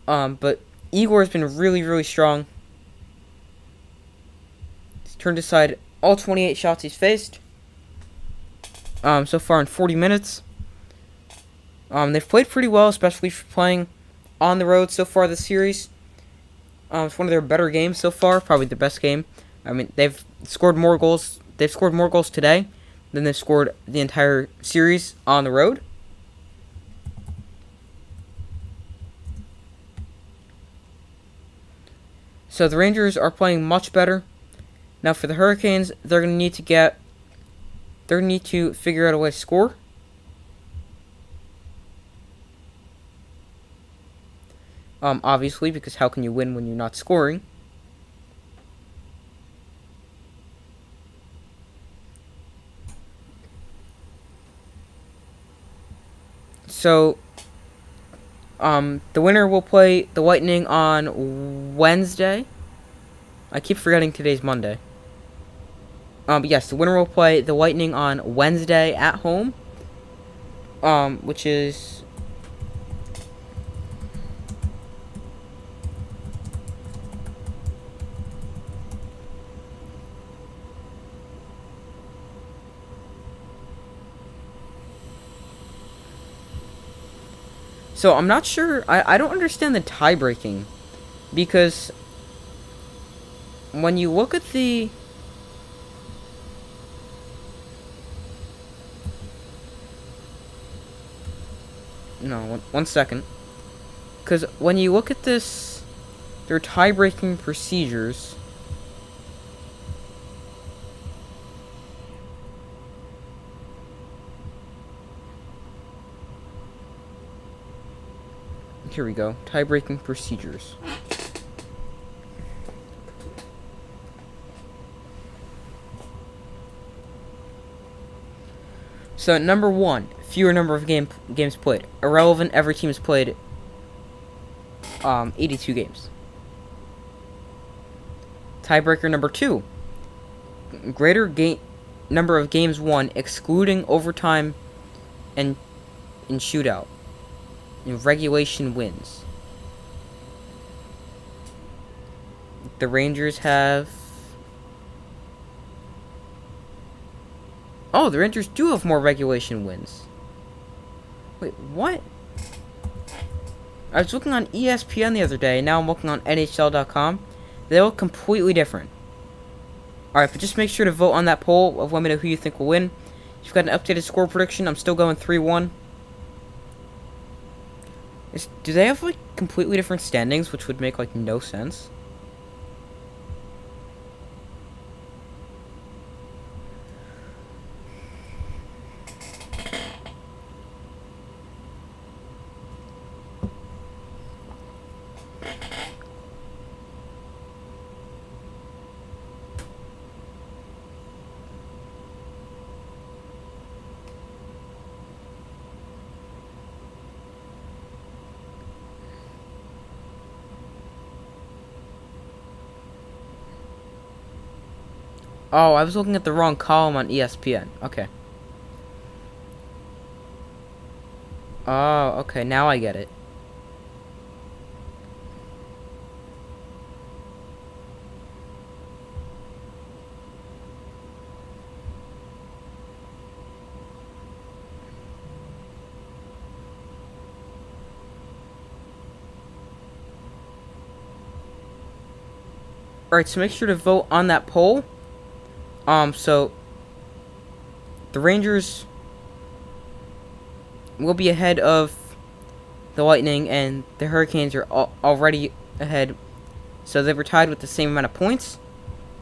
But Igor has been really, really strong. He's turned aside all 28 shots he's faced. So far in 40 minutes. They've played pretty well, especially for playing on the road so far this series. It's one of their better games so far, probably the best game. I mean, they've scored more goals. They've scored more goals today than they've scored the entire series on the road. So the Rangers are playing much better. Now for the Hurricanes, they're going to need to figure out a way to score. Obviously, because how can you win when you're not scoring? So, the winner will play the Lightning on Wednesday. I keep forgetting today's Monday. But yes, the winner will play the Lightning on Wednesday at home. Which is... So, I'm not sure... I don't understand the tie-breaking. Because... when you look at the... No, one second. Because when you look at this... their tie-breaking procedures... Here we go. Tie-breaking procedures. So, number 1, fewer number of games played. Irrelevant, every team has played 82 games. Tiebreaker number 2, greater number of games won, excluding overtime and in shootout. In regulation wins. The Rangers have... Oh, the Rangers do have more regulation wins. Wait, what? I was looking on ESPN the other day, and now I'm looking on NHL.com. They look completely different. Alright, but just make sure to vote on that poll of let me know who you think will win. If you've got an updated score prediction, I'm still going 3-1. Do they have, like, completely different standings, which would make, like, no sense? Oh, I was looking at the wrong column on ESPN. Okay. Oh, okay. Now I get it. Alright, so make sure to vote on that poll. So the Rangers will be ahead of the Lightning, and the Hurricanes are already ahead. So they were tied with the same amount of points.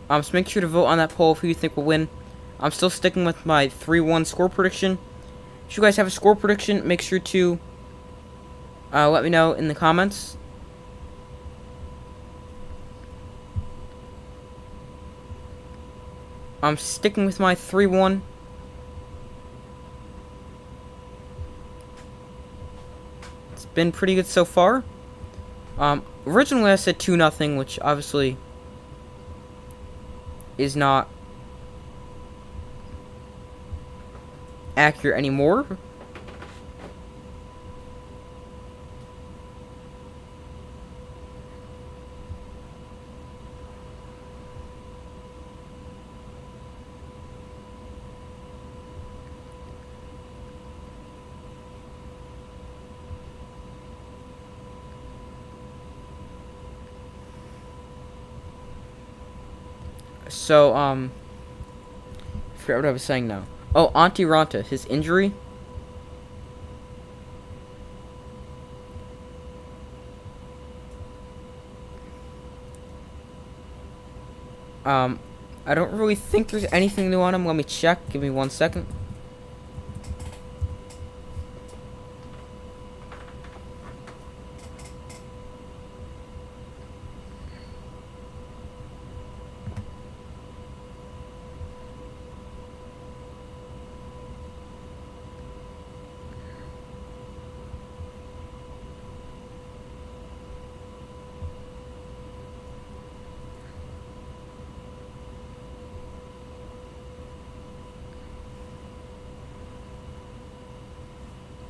So make sure to vote on that poll who you think will win. I'm still sticking with my 3-1 score prediction. If you guys have a score prediction, make sure to let me know in the comments. I'm sticking with my 3-1. It's been pretty good so far. Originally I said 2-0, which obviously is not accurate anymore. So, I forgot what I was saying now. Oh, Antti Ranta, his injury. I don't really think there's anything new on him. Let me check. Give me 1 second.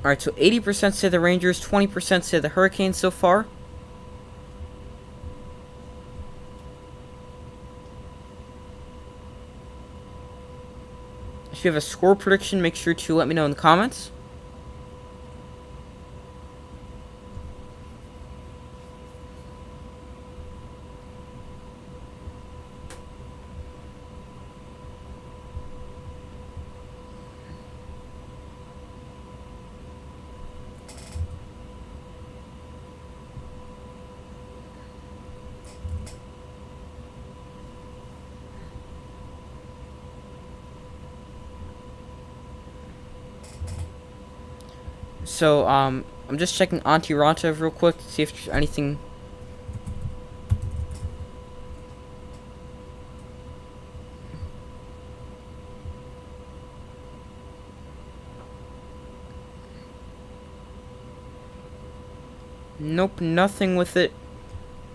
Alright, so 80% say the Rangers, 20% say the Hurricanes so far. If you have a score prediction, make sure to let me know in the comments. So, I'm just checking Antti Ranta real quick to see if there's anything. Nope, nothing with it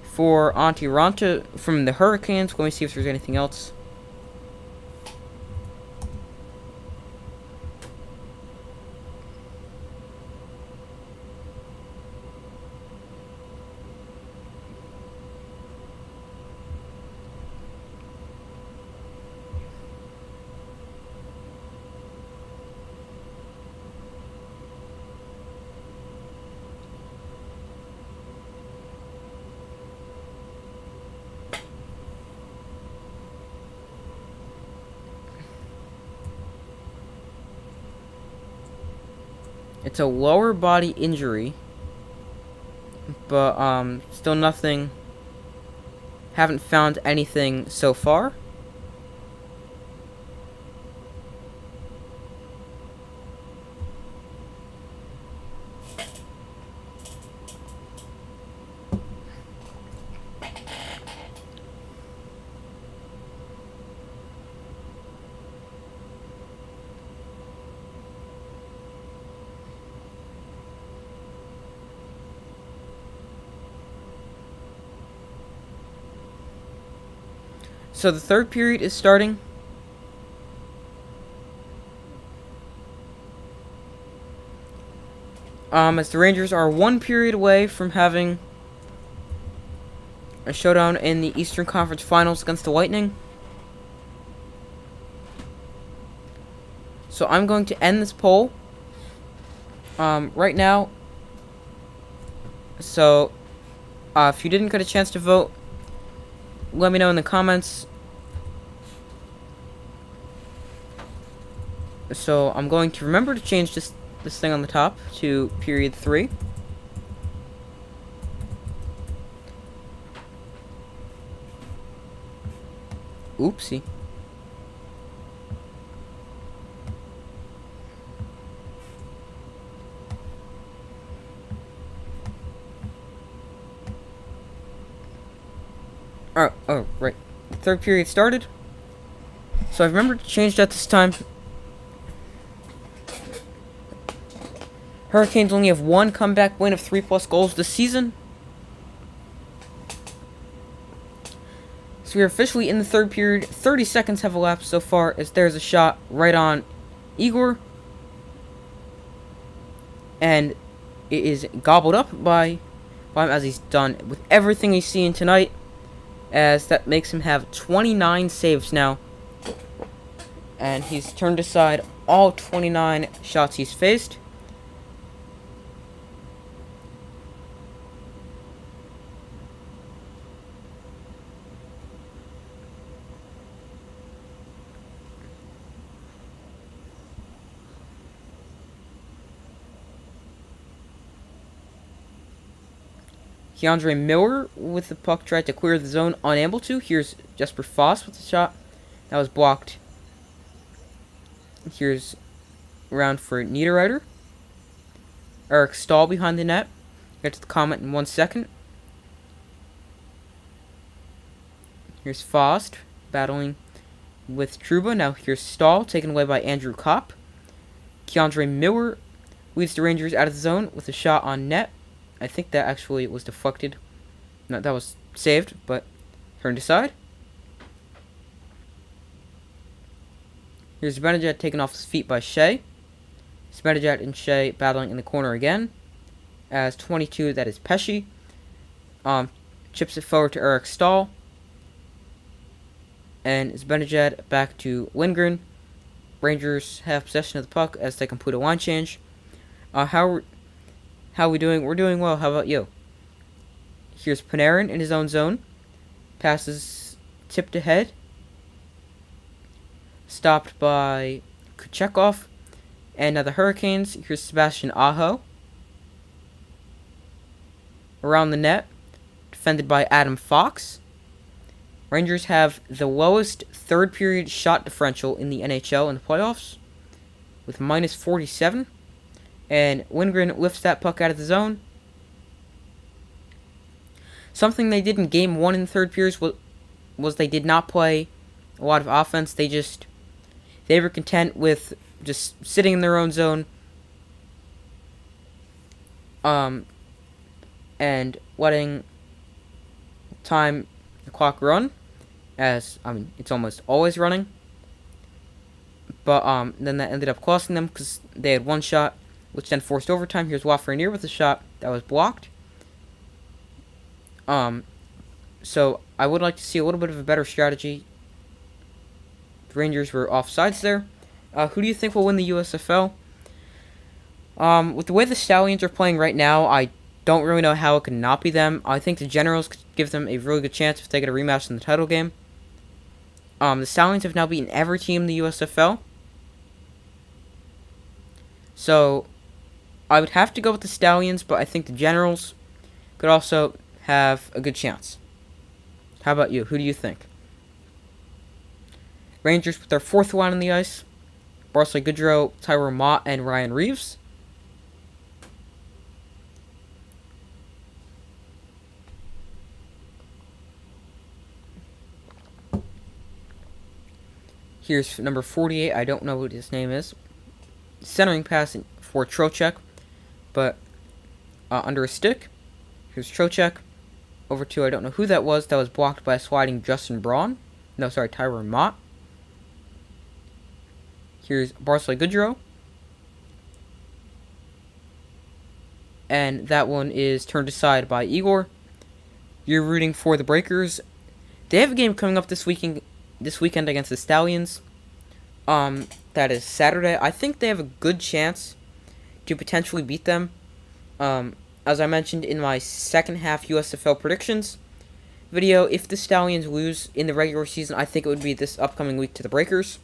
for Antti Ranta from the Hurricanes. Let me see if there's anything else. It's a lower body injury, but still nothing. Haven't found anything so far. So the third period is starting. As the Rangers are 1 period away from having a showdown in the Eastern Conference Finals against the Lightning. So I'm going to end this poll right now. So if you didn't get a chance to vote, let me know in the comments. So I'm going to remember to change this thing on the top to period 3. Oopsie. Oh, right. The third period started. So I've remembered to change that this time. Hurricanes only have 1 comeback win of 3+ goals this season. So we are officially in the third period. 30 seconds have elapsed so far as there's a shot right on Igor. And it is gobbled up by him as he's done with everything he's seen tonight. As that makes him have 29 saves now. And he's turned aside all 29 shots he's faced. Keandre Miller with the puck tried to clear the zone, unable to. Here's Jesper Foss with the shot. That was blocked. Here's round for Niederreiter. Eric Stahl behind the net. Get to the comment in 1 second. Here's Foss battling with Trouba. Now here's Stahl taken away by Andrew Kopp. Keandre Miller leads the Rangers out of the zone with a shot on net. I think that actually was deflected. No, that was saved, but turned aside. Here's Zibanejad taken off his feet by Shea. Zibanejad and Shea battling in the corner again. As 22, that is Pesce. Chips it forward to Eric Stahl. And Zibanejad back to Lindgren. Rangers have possession of the puck as they complete a line change. How are we doing? We're doing well. How about you? Here's Panarin in his own zone. Passes tipped ahead. Stopped by Kuchekov. And now the Hurricanes. Here's Sebastian Aho. Around the net. Defended by Adam Fox. Rangers have the lowest third period shot differential in the NHL in the playoffs. With minus 47. And Lindgren lifts that puck out of the zone. Something they did in Game 1 in the third period was they did not play a lot of offense. They were content with just sitting in their own zone. And letting the clock run. As, it's almost always running. But then that ended up costing them because they had 1 shot, which then forced overtime. Here's Lafreniere with a shot that was blocked. So I would like to see a little bit of a better strategy. The Rangers were offsides there. Who do you think will win the USFL? With the way the Stallions are playing right now, I don't really know how it could not be them. I think the Generals could give them a really good chance if they get a rematch in the title game. The Stallions have now beaten every team in the USFL. So I would have to go with the Stallions, but I think the Generals could also have a good chance. How about you? Who do you think? Rangers with their 4th line on the ice. Barclay Goodrow, Tyler Mott, and Ryan Reeves. Here's number 48. I don't know what his name is. Centering pass for Trocheck, but under a stick. Here's Trocheck. Over to, I don't know who that was. That was blocked by a sliding Justin Braun. No, sorry, Tyler Mott. Here's Barclay Goodrow. and that one is turned aside by Igor. You're rooting for the Breakers. They have a game coming up this weekend against the Stallions. That is Saturday. I think they have a good chance to potentially beat them. As I mentioned in my second half USFL predictions video, if the Stallions lose in the regular season, I think it would be this upcoming week to the Breakers.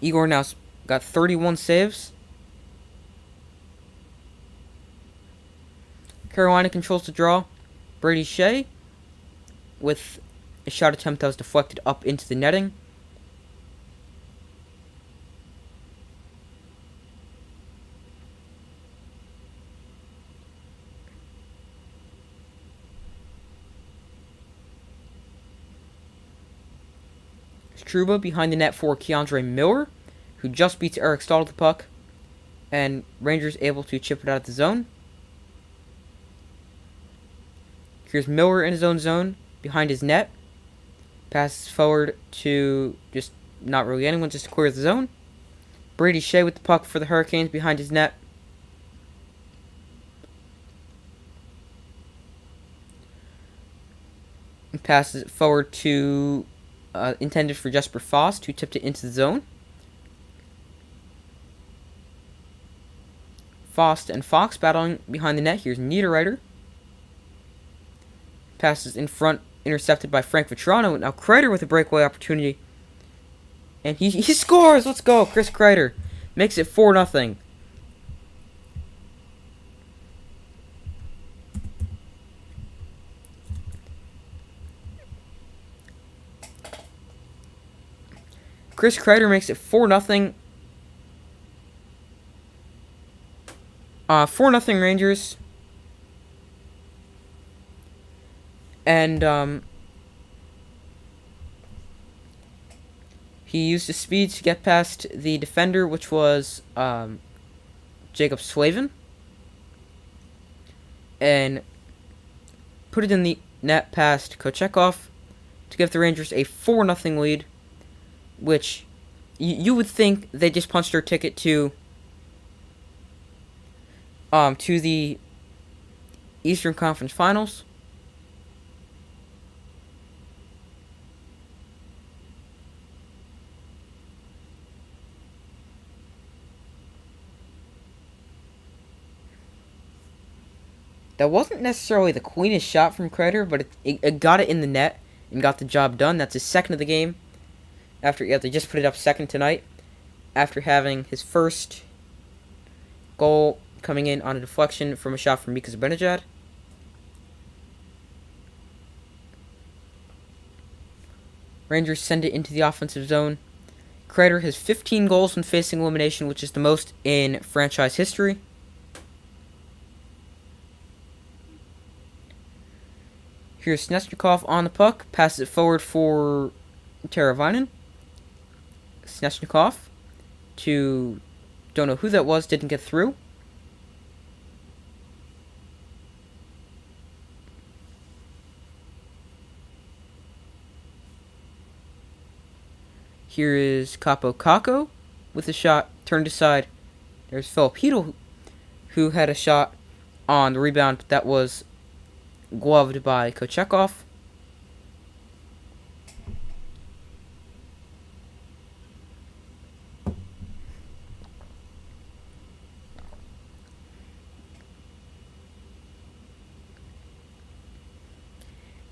Igor now got 31 saves. Carolina controls the draw. Brady Shea with a shot attempt that was deflected up into the netting. Struba behind the net for Keandre Miller, who just beats Eric Stahl to the puck, and Rangers able to chip it out of the zone. Here's Miller in his own zone, behind his net. Passes forward to just not really anyone, just to clear the zone. Brady Shea with the puck for the Hurricanes behind his net. And passes it forward to intended for Jesper Fost, who tipped it into the zone. Fost and Fox battling behind the net. Here's Niederreiter. Passes in front, intercepted by Frank Vetrano. Now Kreider with a breakaway opportunity. And he scores! Let's go! Chris Kreider makes it 4-0. Chris Kreider makes it 4-0. 4-0 Rangers. And he used his speed to get past the defender, which was Jacob Slavin, and put it in the net past Kochekov to give the Rangers a 4-0 lead, which you would think they just punched their ticket to the Eastern Conference Finals. That wasn't necessarily the cleanest shot from Kreider, but it got it in the net and got the job done. That's his second of the game. They just put it up second tonight, after having his first goal coming in on a deflection from a shot from Mika Zibanejad. Rangers send it into the offensive zone. Kreider has 15 goals when facing elimination, which is the most in franchise history. Here's Snezhnikov on the puck, passes it forward for Teravainen. Snezhnikov to, don't know who that was, didn't get through. Here is Capo Caco with a shot turned aside. There's Filipino who had a shot on the rebound, but that was gloved by Kochekov.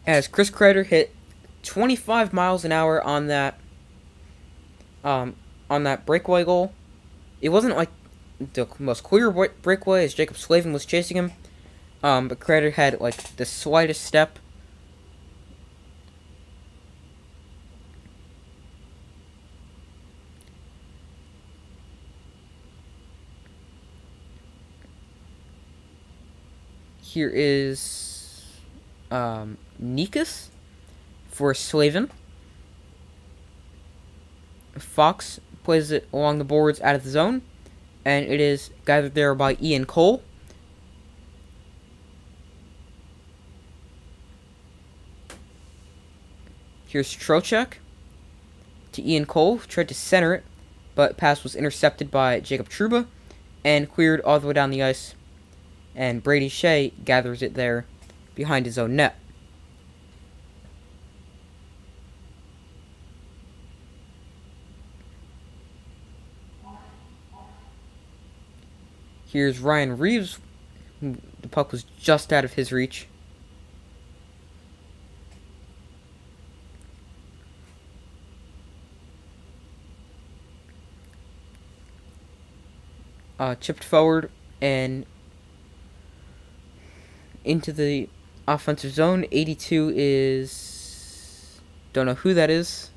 As Chris Kreider hit 25 miles an hour on that breakaway goal. It wasn't like the most clear breakaway as Jacob Slavin was chasing him. But Kreider had like the slightest step. Here is Nikas for Slavin. Fox plays it along the boards out of the zone, and it is gathered there by Ian Cole. Here's Trocheck to Ian Cole, who tried to center it, but pass was intercepted by Jacob Trouba and cleared all the way down the ice. And Brady Shea gathers it there behind his own net. Here's Ryan Reeves. The puck was just out of his reach. Chipped forward and into the offensive zone. 82 is... don't know who that is.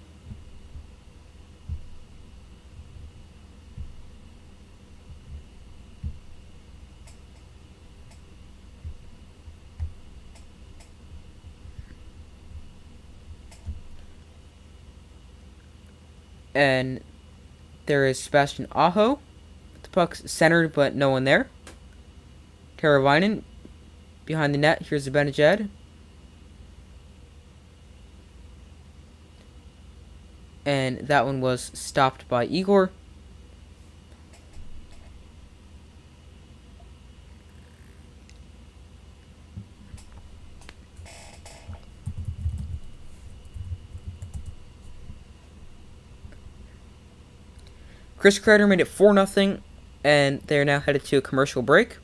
And there is Sebastian Aho. The puck's centered, but no one there. Karavainen behind the net. Here's Zibanejad. And that one was stopped by Igor. Chris Kreider made it 4-0, and they're now headed to a commercial break.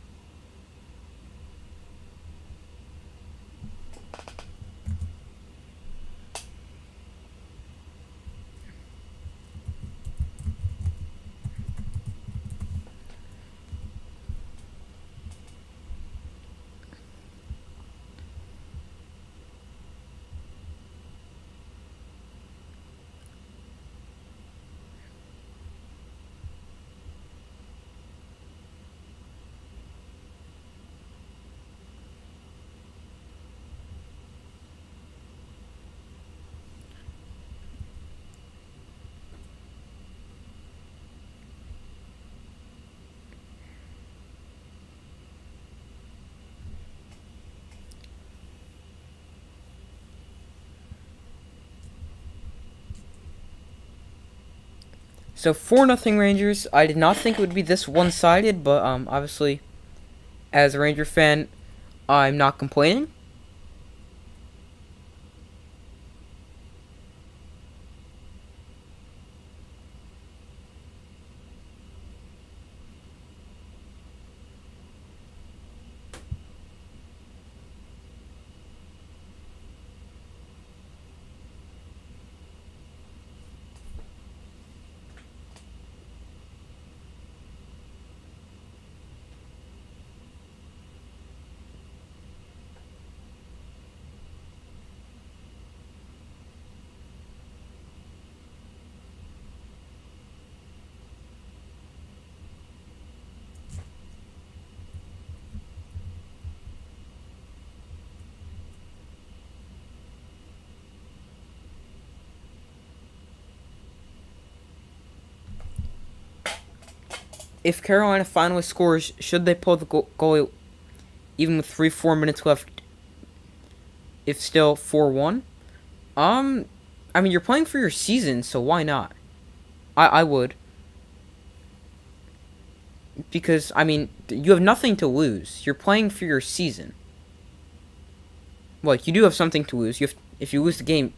So 4-0 Rangers. I did not think it would be this one-sided, but obviously, as a Ranger fan, I'm not complaining. If Carolina finally scores, should they pull the goalie even with 3-4 minutes left, if still 4-1? I mean, you're playing for your season, so why not? I would. Because, I mean, you have nothing to lose. You're playing for your season. Well, you do have something to lose. If you lose the game,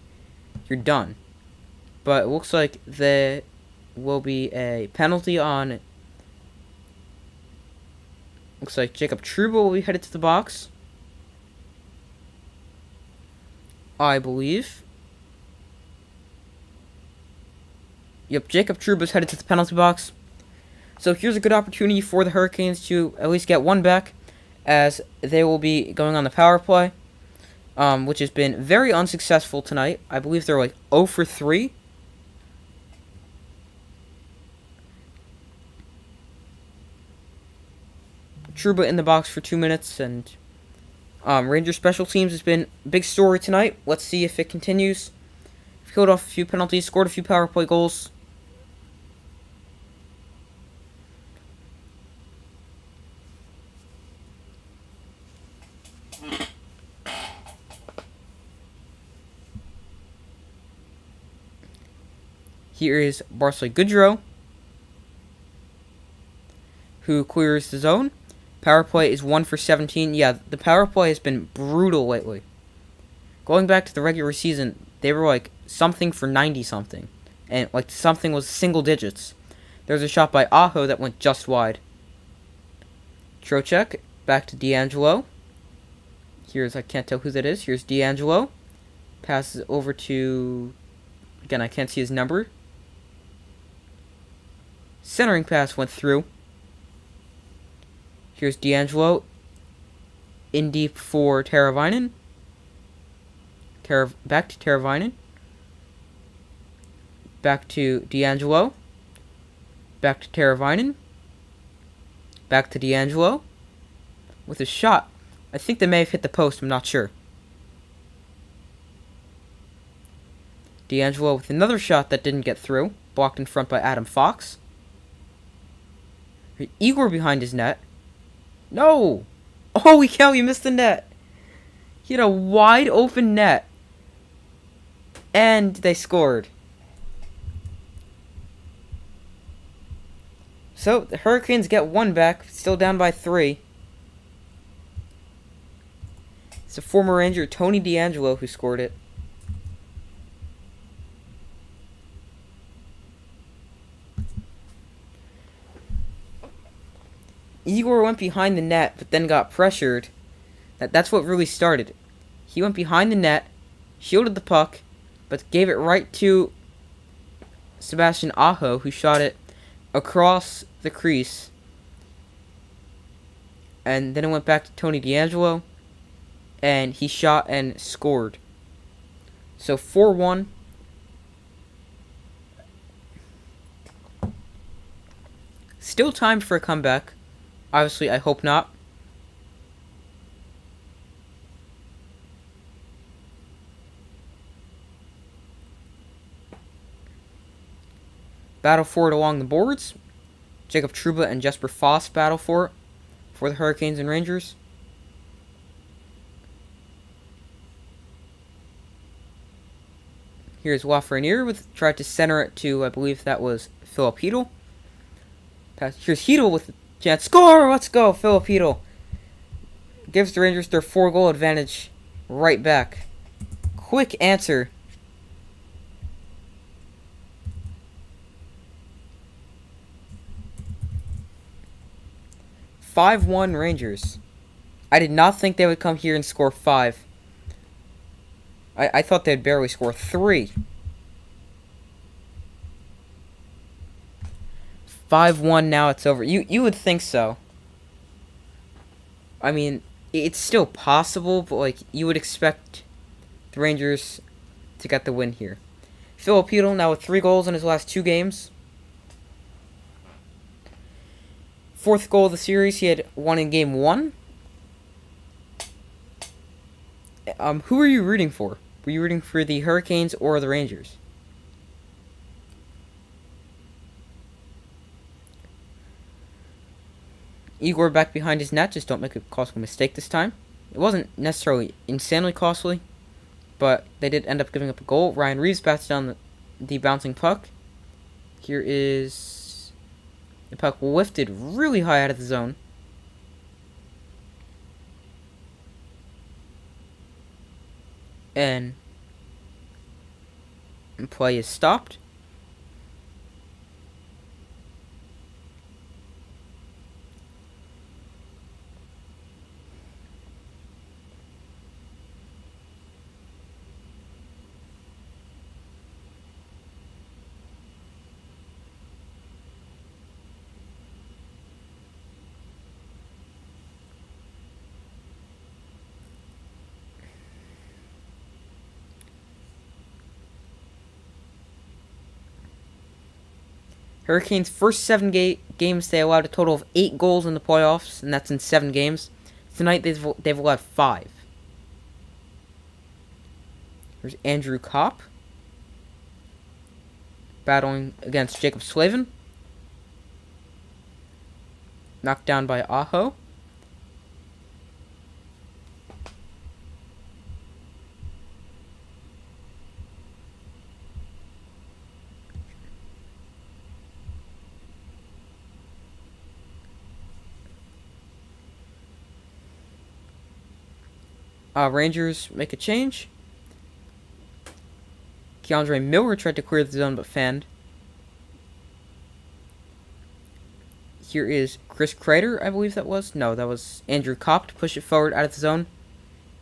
you're done. But it looks like there will be a penalty on... Looks like Jacob Trouba will be headed to the box, I believe. Yep, Jacob Trouba's headed to the penalty box. So here's a good opportunity for the Hurricanes to at least get one back, as they will be going on the power play, which has been very unsuccessful tonight. I believe they're like 0 for 3. Trouba in the box for 2 minutes, and Ranger special teams has been a big story tonight. Let's see if it continues. Killed off a few penalties, scored a few power play goals. Here is Barclay Goodrow, who clears the zone. Power play is 1 for 17. Yeah, the power play has been brutal lately. Going back to the regular season, they were like something for 90 something. And like something was single digits. There was a shot by Aho that went just wide. Trocheck, back to D'Angelo. I can't tell who that is. Here's D'Angelo. Passes over to, again, I can't see his number. Centering pass went through. Here's D'Angelo. In deep for Teravainen. Back to Teravainen. Back to D'Angelo. Back to Teravainen. Back to D'Angelo. With a shot. I think they may have hit the post, I'm not sure. D'Angelo with another shot that didn't get through. Blocked in front by Adam Fox. Igor behind his net. No! Holy cow, he missed the net. He had a wide open net. And they scored. So, the Hurricanes get 1 back. Still down by 3. It's a former Ranger, Tony D'Angelo, who scored it. Igor went behind the net, but then got pressured. That's what really started. He went behind the net, shielded the puck, but gave it right to Sebastian Aho, who shot it across the crease. And then it went back to Tony D'Angelo, and he shot and scored. So 4-1. Still time for a comeback. Obviously, I hope not. Battle for it along the boards. Jacob Trouba and Jesper Foss battle for it for the Hurricanes and Rangers. Here's Lafreniere tried to center it to, I believe that was Philip Hedl. Here's Hedl with a chance. Score! Let's go, Philip Hedl. Gives the Rangers their 4-goal advantage right back. Quick answer. (5-1) Rangers. I did not think they would come here and score 5. I thought they'd barely score 3. 5-1, now it's over. You would think so. I mean, it's still possible, but like you would expect the Rangers to get the win here. Philip Hedl now with 3 goals in his last 2 games. 4th goal of the series. He had 1 in game 1. Who are you rooting for? Were you rooting for the Hurricanes or the Rangers? Igor back behind his net. Just don't make a costly mistake this time. It wasn't necessarily insanely costly, but they did end up giving up a goal. Ryan Reeves bats down the bouncing puck. Here is the puck lifted really high out of the zone. And play is stopped. Hurricanes' first 7 games, they allowed a total of 8 goals in the playoffs, and that's in 7 games. Tonight, they've allowed 5. Here's Andrew Kopp battling against Jacob Slavin. Knocked down by Aho. Rangers make a change. Keandre Miller tried to clear the zone but fanned. Here is Chris Kreider, I believe that was. No, that was Andrew Kopp to push it forward out of the zone.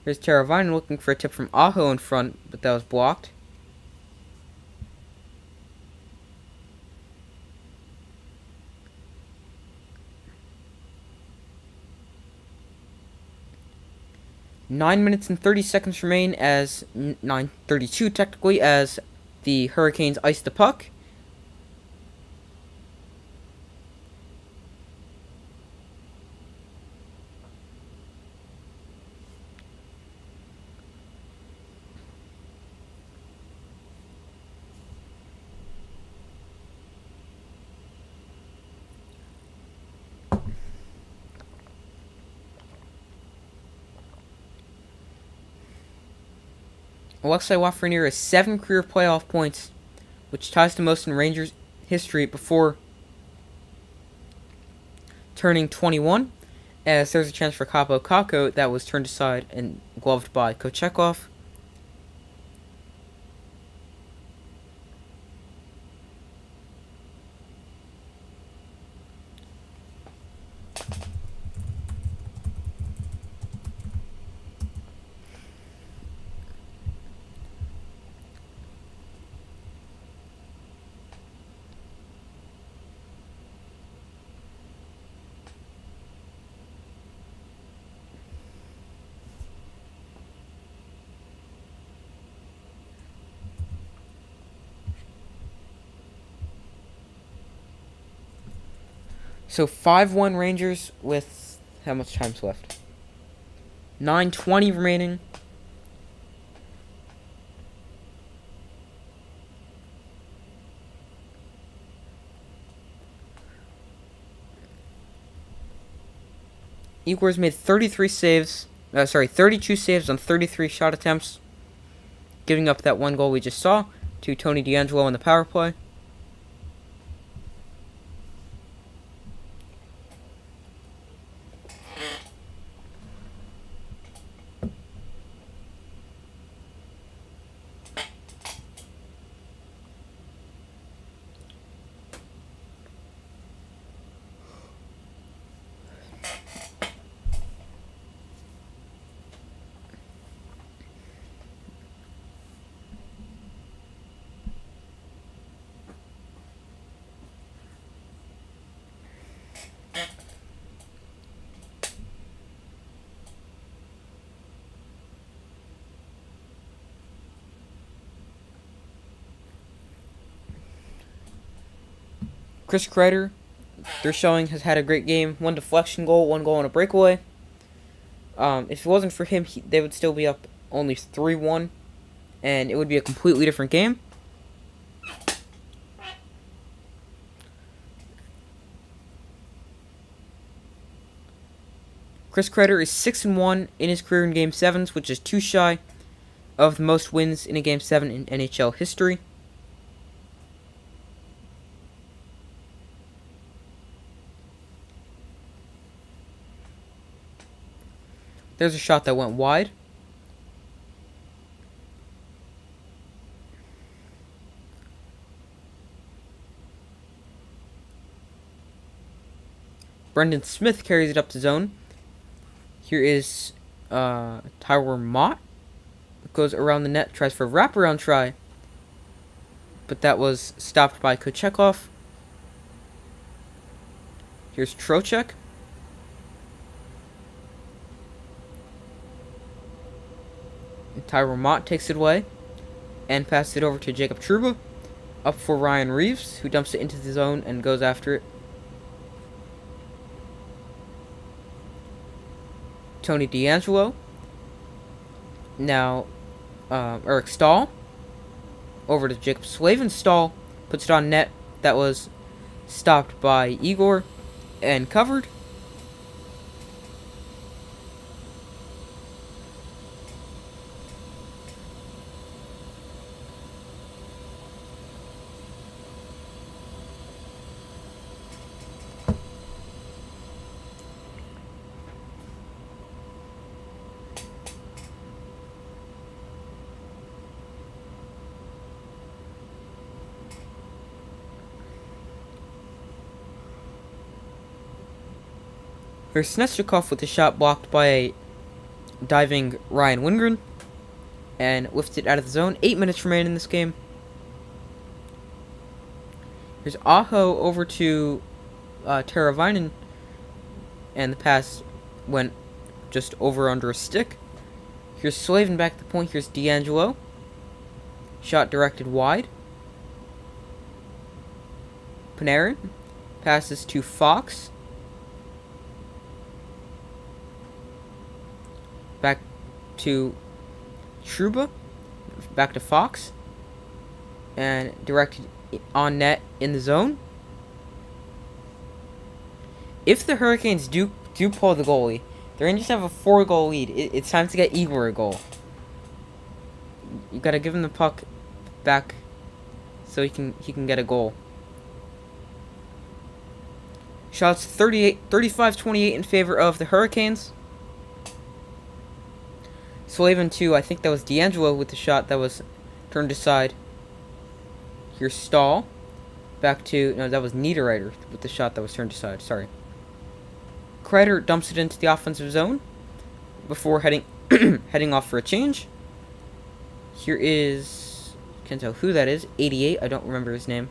Here's Teravainen looking for a tip from Aho in front, but that was blocked. Nine minutes and 30 seconds remain as 9:32 technically as the Hurricanes ice the puck. Alexei Lafreniere has 7 career playoff points, which ties the most in Rangers history before turning 21, as there's a chance for Kaapo Kakko that was turned aside and gloved by Kochekov. So 5-1 Rangers with how much time's left? 9:20 remaining. Igor's made 32 saves on 33 shot attempts, giving up that one goal we just saw to Tony DeAngelo on the power play. Chris Kreider, they're showing, has had a great game. 1 deflection goal, 1 goal on a breakaway. If it wasn't for him, they would still be up only 3-1, and it would be a completely different game. Chris Kreider is 6-1 in his career in Game 7s, which is 2 shy of the most wins in a Game 7 in NHL history. There's a shot that went wide. Brendan Smith carries it up the zone. Here is Tyler Mott. Goes around the net, tries for a wraparound try. But that was stopped by Kochekov. Here's Trocheck. Tyler Mott takes it away and passes it over to Jacob Trouba. Up for Ryan Reeves, who dumps it into the zone and goes after it. Tony DeAngelo. Now, Eric Stahl. Over to Jacob Slavin. Stahl puts it on net. That was stopped by Igor and covered. Here's Snezhnikov with a shot blocked by a diving Ryan Wingren and lifted out of the zone. 8 minutes remain in this game. Here's Aho over to Teravainen, and the pass went just over under a stick. Here's Slavin back at the point. Here's D'Angelo. Shot directed wide. Panarin passes to Fox. Back to Trouba. Back to Fox. And directed on net in the zone. If the Hurricanes do pull the goalie, the Rangers have a 4-goal lead. It's time to get Igor a goal. You gotta give him the puck back so he can get a goal. Shots 35-28 in favor of the Hurricanes. Slavin 2, I think that was D'Angelo with the shot that was turned aside. Here's Stahl. Back to, no, that was Niederreiter with the shot that was turned aside, sorry. Kreider dumps it into the offensive zone before heading off for a change. Here is, can't tell who that is, 88, I don't remember his name.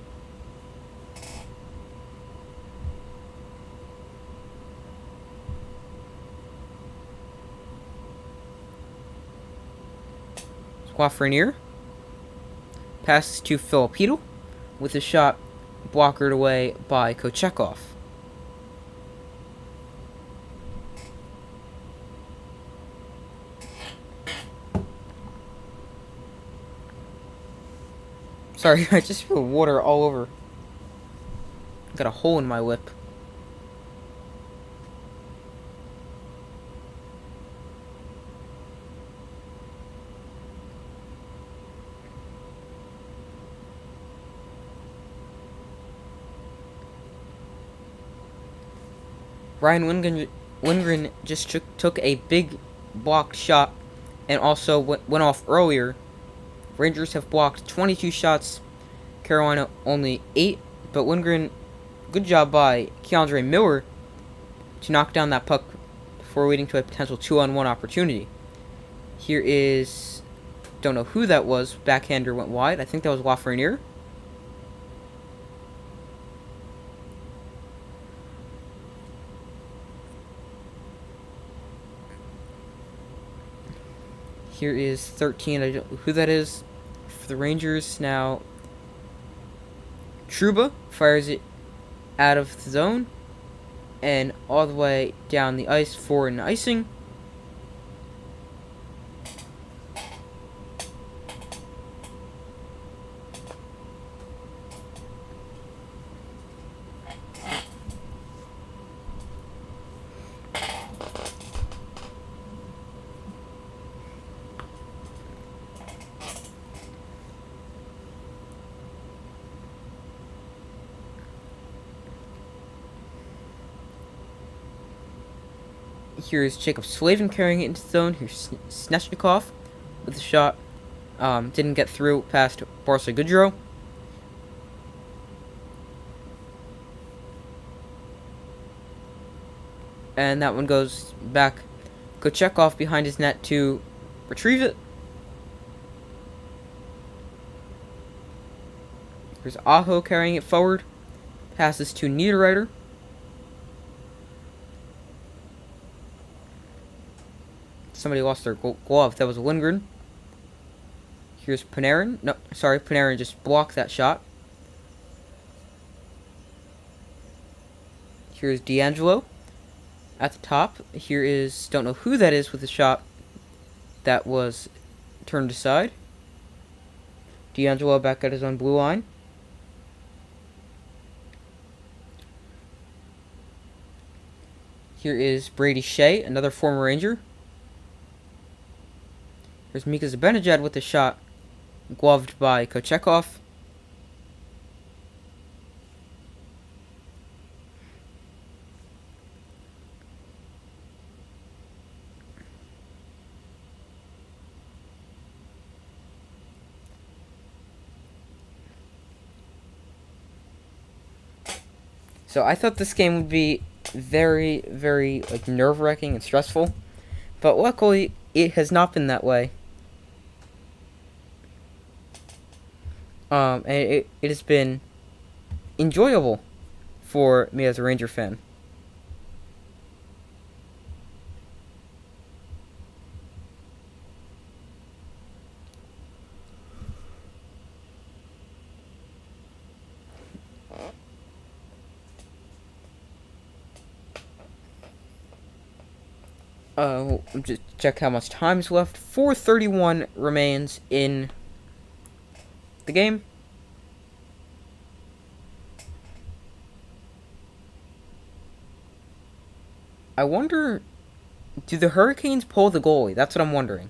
Lafreniere passes to Filipino with a shot blockered away by Kochekov. Sorry, I just feel water all over. Got a hole in my lip. Ryan Wingren just took a big blocked shot and also went off earlier. Rangers have blocked 22 shots, Carolina only 8, but Wingren, good job by Keandre Miller to knock down that puck before leading to a potential 2-on-1 opportunity. Here is, don't know who that was, backhander went wide, I think that was Lafreniere. Here is 13. I don't know who that is for the Rangers. Now, Trouba fires it out of the zone and all the way down the ice for an icing. Here's Jacob Slavin carrying it into the zone. Here's Snezhnikov with the shot. Didn't get through past Barca Goodrow. And that one goes back. Kochekov behind his net to retrieve it. Here's Aho carrying it forward. Passes to Niederreiter. Somebody lost their glove. That was Lindgren. Here's Panarin. No, sorry, Panarin just blocked that shot. Here's D'Angelo at the top. Here is, don't know who that is with the shot that was turned aside. D'Angelo back at his own blue line. Here is Brady Shea, another former Ranger. Here's Mika Zibanejad with the shot, gloved by Kochekov. So I thought this game would be very, very like nerve-wracking and stressful. But luckily, it has not been that way. And it has been enjoyable for me as a Ranger fan. Just check how much time is left. 4:31 remains in the game. I wonder, do the Hurricanes pull the goalie? That's what I'm wondering.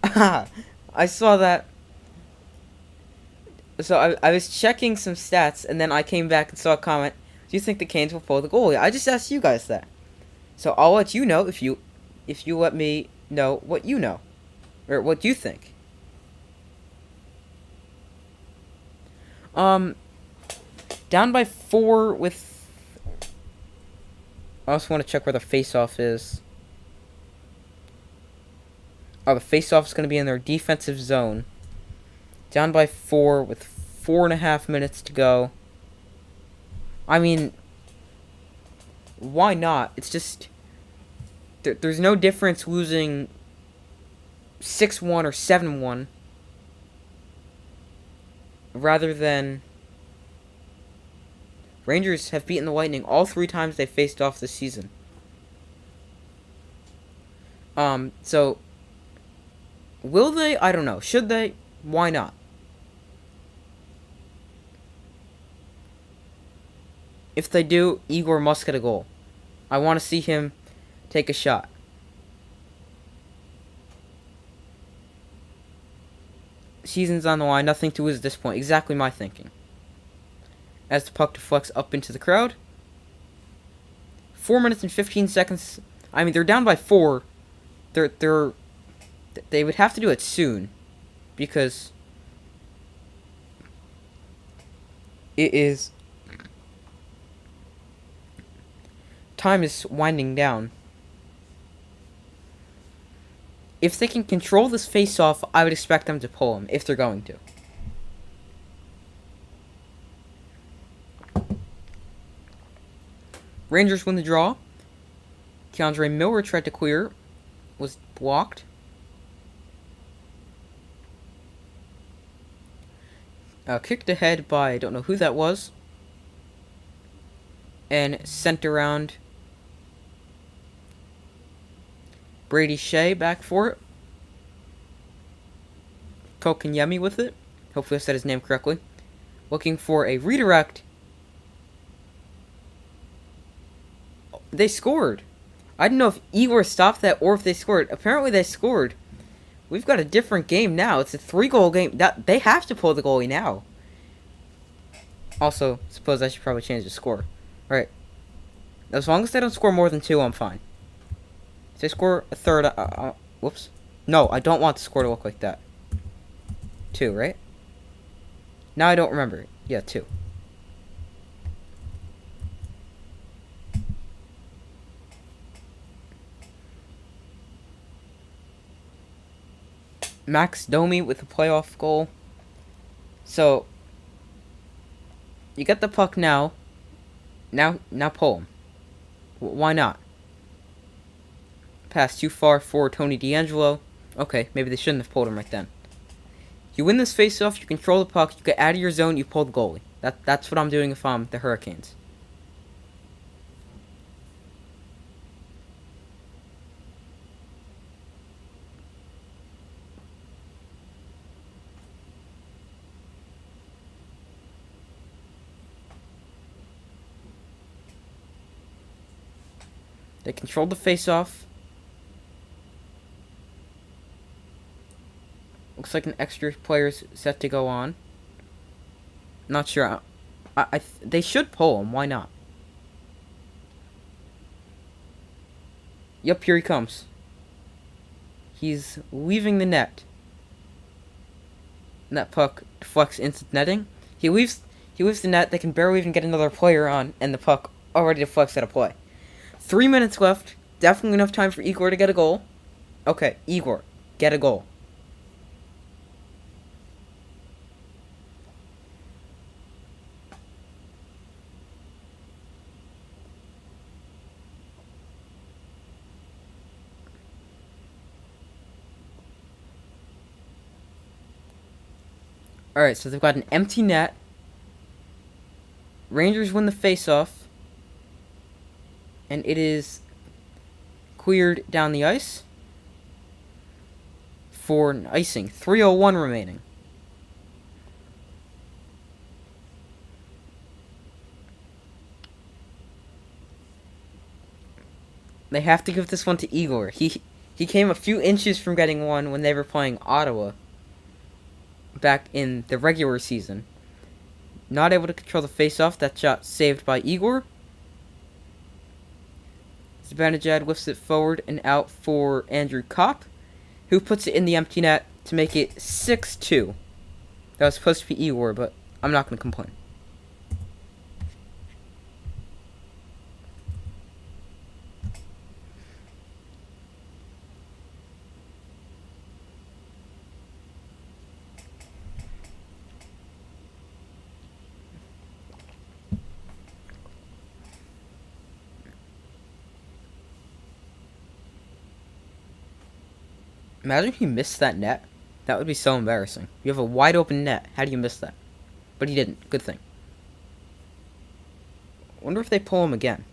I saw that. So I was checking some stats, and then I came back and saw a comment. Do you think the Canes will pull the goalie? I just asked you guys that. So I'll let you know if you let me know what you know. Or what you think. Down by 4 with... I also want to check where the face-off is. Oh, the face-off is going to be in their defensive zone. Down by 4 with 4.5 minutes to go. I mean, why not? It's just... There's no difference losing 6-1 or 7-1 rather than... Rangers have beaten the Lightning all 3 times they faced off this season. So... Will they? I don't know. Should they? Why not? If they do, Igor must get a goal. I want to see him take a shot. Season's on the line, nothing to lose at this point. Exactly my thinking. As the puck deflects up into the crowd. 4 minutes and 15 seconds. I mean, they're down by 4. They would have to do it soon, because it is... Time is winding down. If they can control this face-off, I would expect them to pull him, if they're going to. Rangers win the draw. Keandre Miller tried to clear. Was blocked. Kicked ahead by, I don't know who that was. And sent around. Brady Shea back for it. Kokanyemi with it. Hopefully I said his name correctly. Looking for a redirect. They scored. I don't know if Igor stopped that or if they scored. Apparently they scored. We've got a different game now. It's a 3-goal game. They have to pull the goalie now. Also, suppose I should probably change the score. Alright. As long as they don't score more than 2, I'm fine. If they score a third... whoops. No, I don't want the score to look like that. 2, right? Now I don't remember. Yeah, 2. Max Domi with a playoff goal. So, you get the puck now. Now pull him. Why not? Pass too far for Tony DeAngelo. Okay, maybe they shouldn't have pulled him right then. You win this face-off, you control the puck, you get out of your zone, you pull the goalie. That's what I'm doing if I'm the Hurricanes. They controlled the face-off. Looks like an extra player's set to go on. Not sure. They should pull him. Why not? Yep, here he comes. He's leaving the net. And that puck deflects into netting. He leaves He whiffs the net. They can barely even get another player on, and the puck already deflects out of play. 3 minutes left. Definitely enough time for Igor to get a goal. Okay, Igor, get a goal. Alright, so they've got an empty net. Rangers win the face-off. And it is cleared down the ice for an icing. 3:01 remaining. They have to give this one to Igor. He came a few inches from getting one when they were playing Ottawa back in the regular season. Not able to control the face-off. That shot saved by Igor. Zibanejad lifts it forward and out for Andrew Kopp, who puts it in the empty net to make it 6-2. That was supposed to be Igor, but I'm not going to complain. Imagine if he missed that net. That would be so embarrassing. You have a wide open net. How do you miss that? But he didn't. Good thing. Wonder if they pull him again.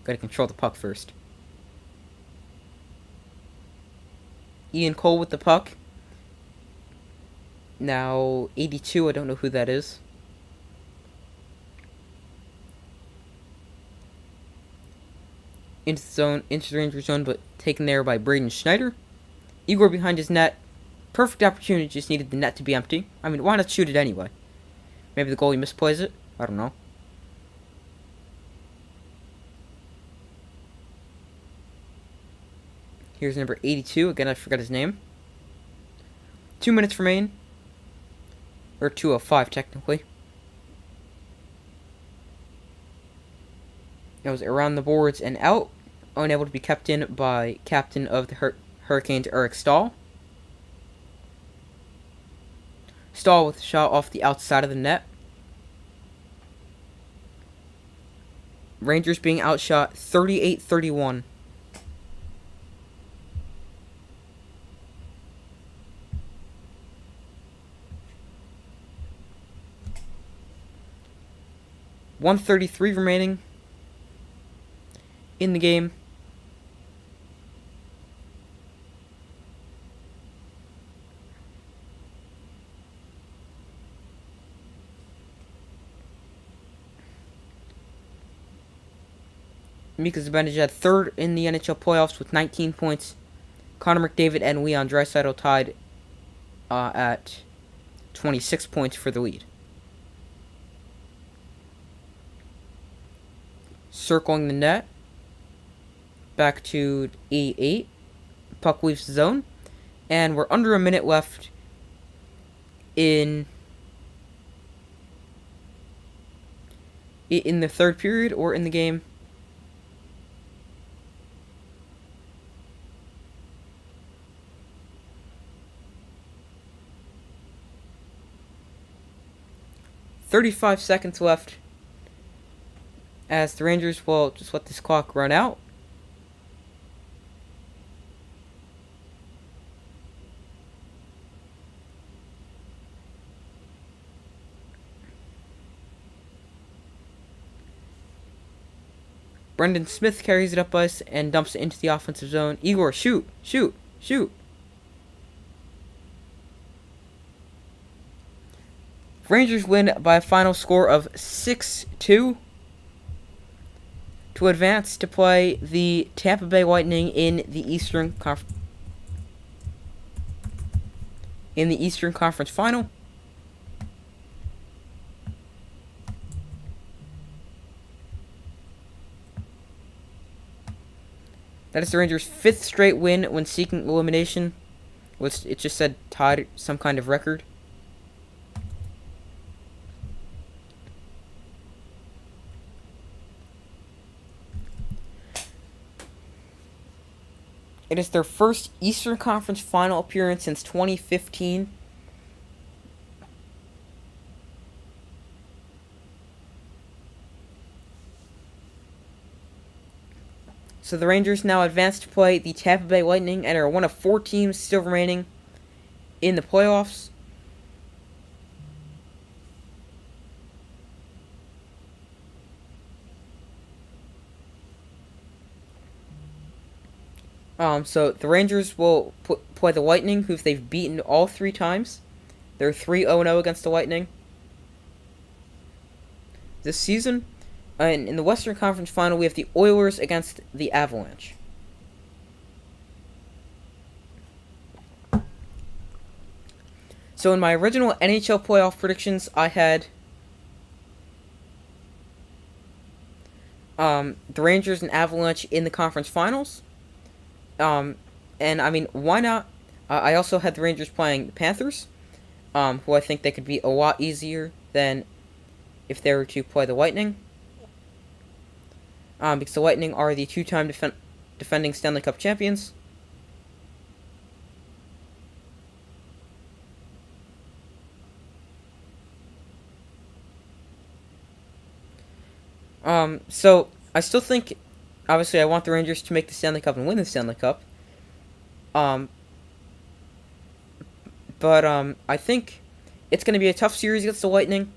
Gotta control the puck first. Ian Cole with the puck. Now 82. I don't know who that is. Into the zone, into the Ranger zone, but taken there by Braden Schneider. Igor behind his net. Perfect opportunity, just needed the net to be empty. I mean, why not shoot it anyway? Maybe the goalie misplays it? I don't know. Here's number 82. Again, I forgot his name. 2 minutes remain. Or 2:05, technically. It was around the boards and out. Unable to be kept in by captain of the Hurricanes, Eric Stahl. Stahl with a shot off the outside of the net. Rangers being outshot 38-31. .133 remaining in the game. Mika Zibanejad third in the NHL playoffs with 19 points. Connor McDavid and Leon Draisaitl tied at 26 points for the lead. Circling the net. Back to 88. Puck leaves the zone. And we're under a minute left in the third period or in the game. .35 seconds left as the Rangers will just let this clock run out. Brendan Smith carries it up ice and dumps it into the offensive zone. Igor, shoot, shoot, shoot. Rangers win by a final score of 6-2 to advance to play the Tampa Bay Lightning in the Eastern Conference Final. That is the Rangers' fifth straight win when seeking elimination. It just said tied some kind of record. It is their first Eastern Conference Final appearance since 2015. So the Rangers now advance to play the Tampa Bay Lightning and are one of 4 teams still remaining in the playoffs. So the Rangers will play the Lightning, who they've beaten all 3 times. They're 3-0-0 against the Lightning this season. And in the Western Conference Final, we have the Oilers against the Avalanche. So in my original NHL playoff predictions, I had the Rangers and Avalanche in the conference finals. And I mean, why not? I also had the Rangers playing the Panthers, who I think they could be a lot easier than if they were to play the Lightning. Because the Lightning are the 2-time defending Stanley Cup champions. So I still think, obviously, I want the Rangers to make the Stanley Cup and win the Stanley Cup. But I think it's going to be a tough series against the Lightning.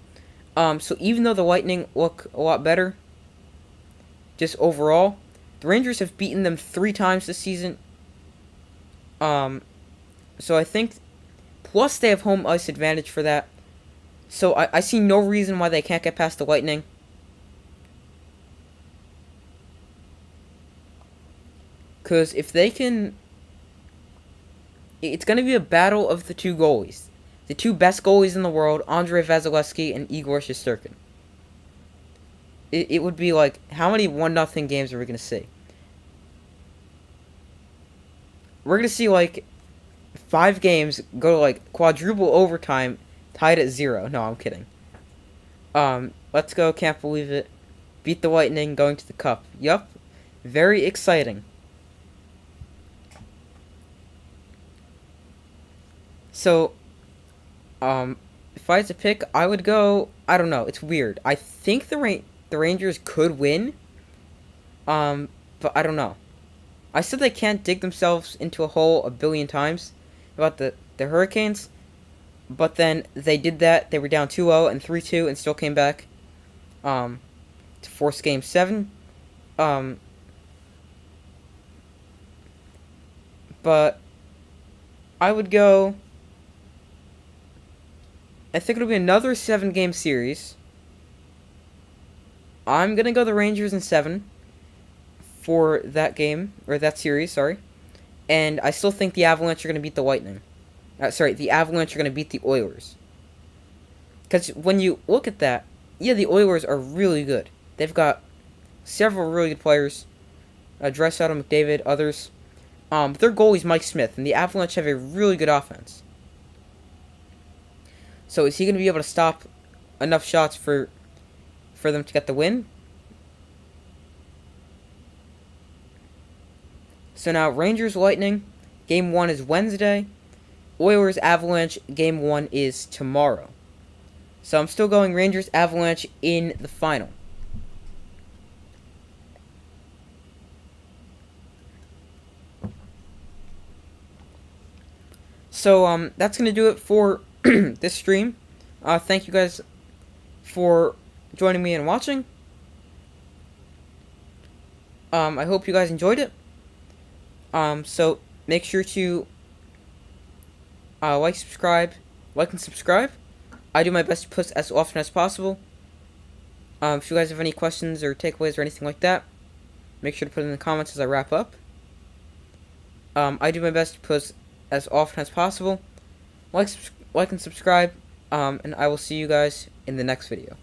So even though the Lightning look a lot better, just overall, the Rangers have beaten them 3 times this season. So I think, plus they have home ice advantage for that. So I see no reason why they can't get past the Lightning. Because if they can, it's going to be a battle of the 2 goalies. The 2 best goalies in the world, Andrei Vasilevsky and Igor Shesterkin. It would be like, how many 1-0 games are we going to see? We're going to see like 5 games go to like quadruple overtime, tied at 0. No, I'm kidding. Let's go, can't believe it. Beat the Lightning, going to the Cup. Yup, very exciting. So, if I had to pick, I would go, I don't know, it's weird. I think the Rangers could win, but I don't know. I said they can't dig themselves into a hole a billion times about the Hurricanes, but then they did that. They were down 2-0 and 3-2 and still came back to force Game 7. But I would go, I think it'll be another 7-game series. I'm going to go the Rangers in 7 for that game, or that series, sorry. And I still think the Avalanche are going to beat the Lightning. The Avalanche are going to beat the Oilers. Because when you look at that, yeah, the Oilers are really good. They've got several really good players. Draisaitl, McDavid, others. Their goalie's Mike Smith, and the Avalanche have a really good offense. So is he going to be able to stop enough shots for them to get the win? So now Rangers Lightning, Game 1 is Wednesday. Oilers Avalanche, Game 1 is tomorrow. So I'm still going Rangers Avalanche in the final. So that's going to do it for this stream. Thank you guys for joining me and watching. I hope you guys enjoyed it. So make sure to like and subscribe. I do my best to post as often as possible. If you guys have any questions or takeaways or anything like that, make sure to put it in the comments as I wrap up. I do my best to post as often as possible. Like and subscribe, and I will see you guys in the next video.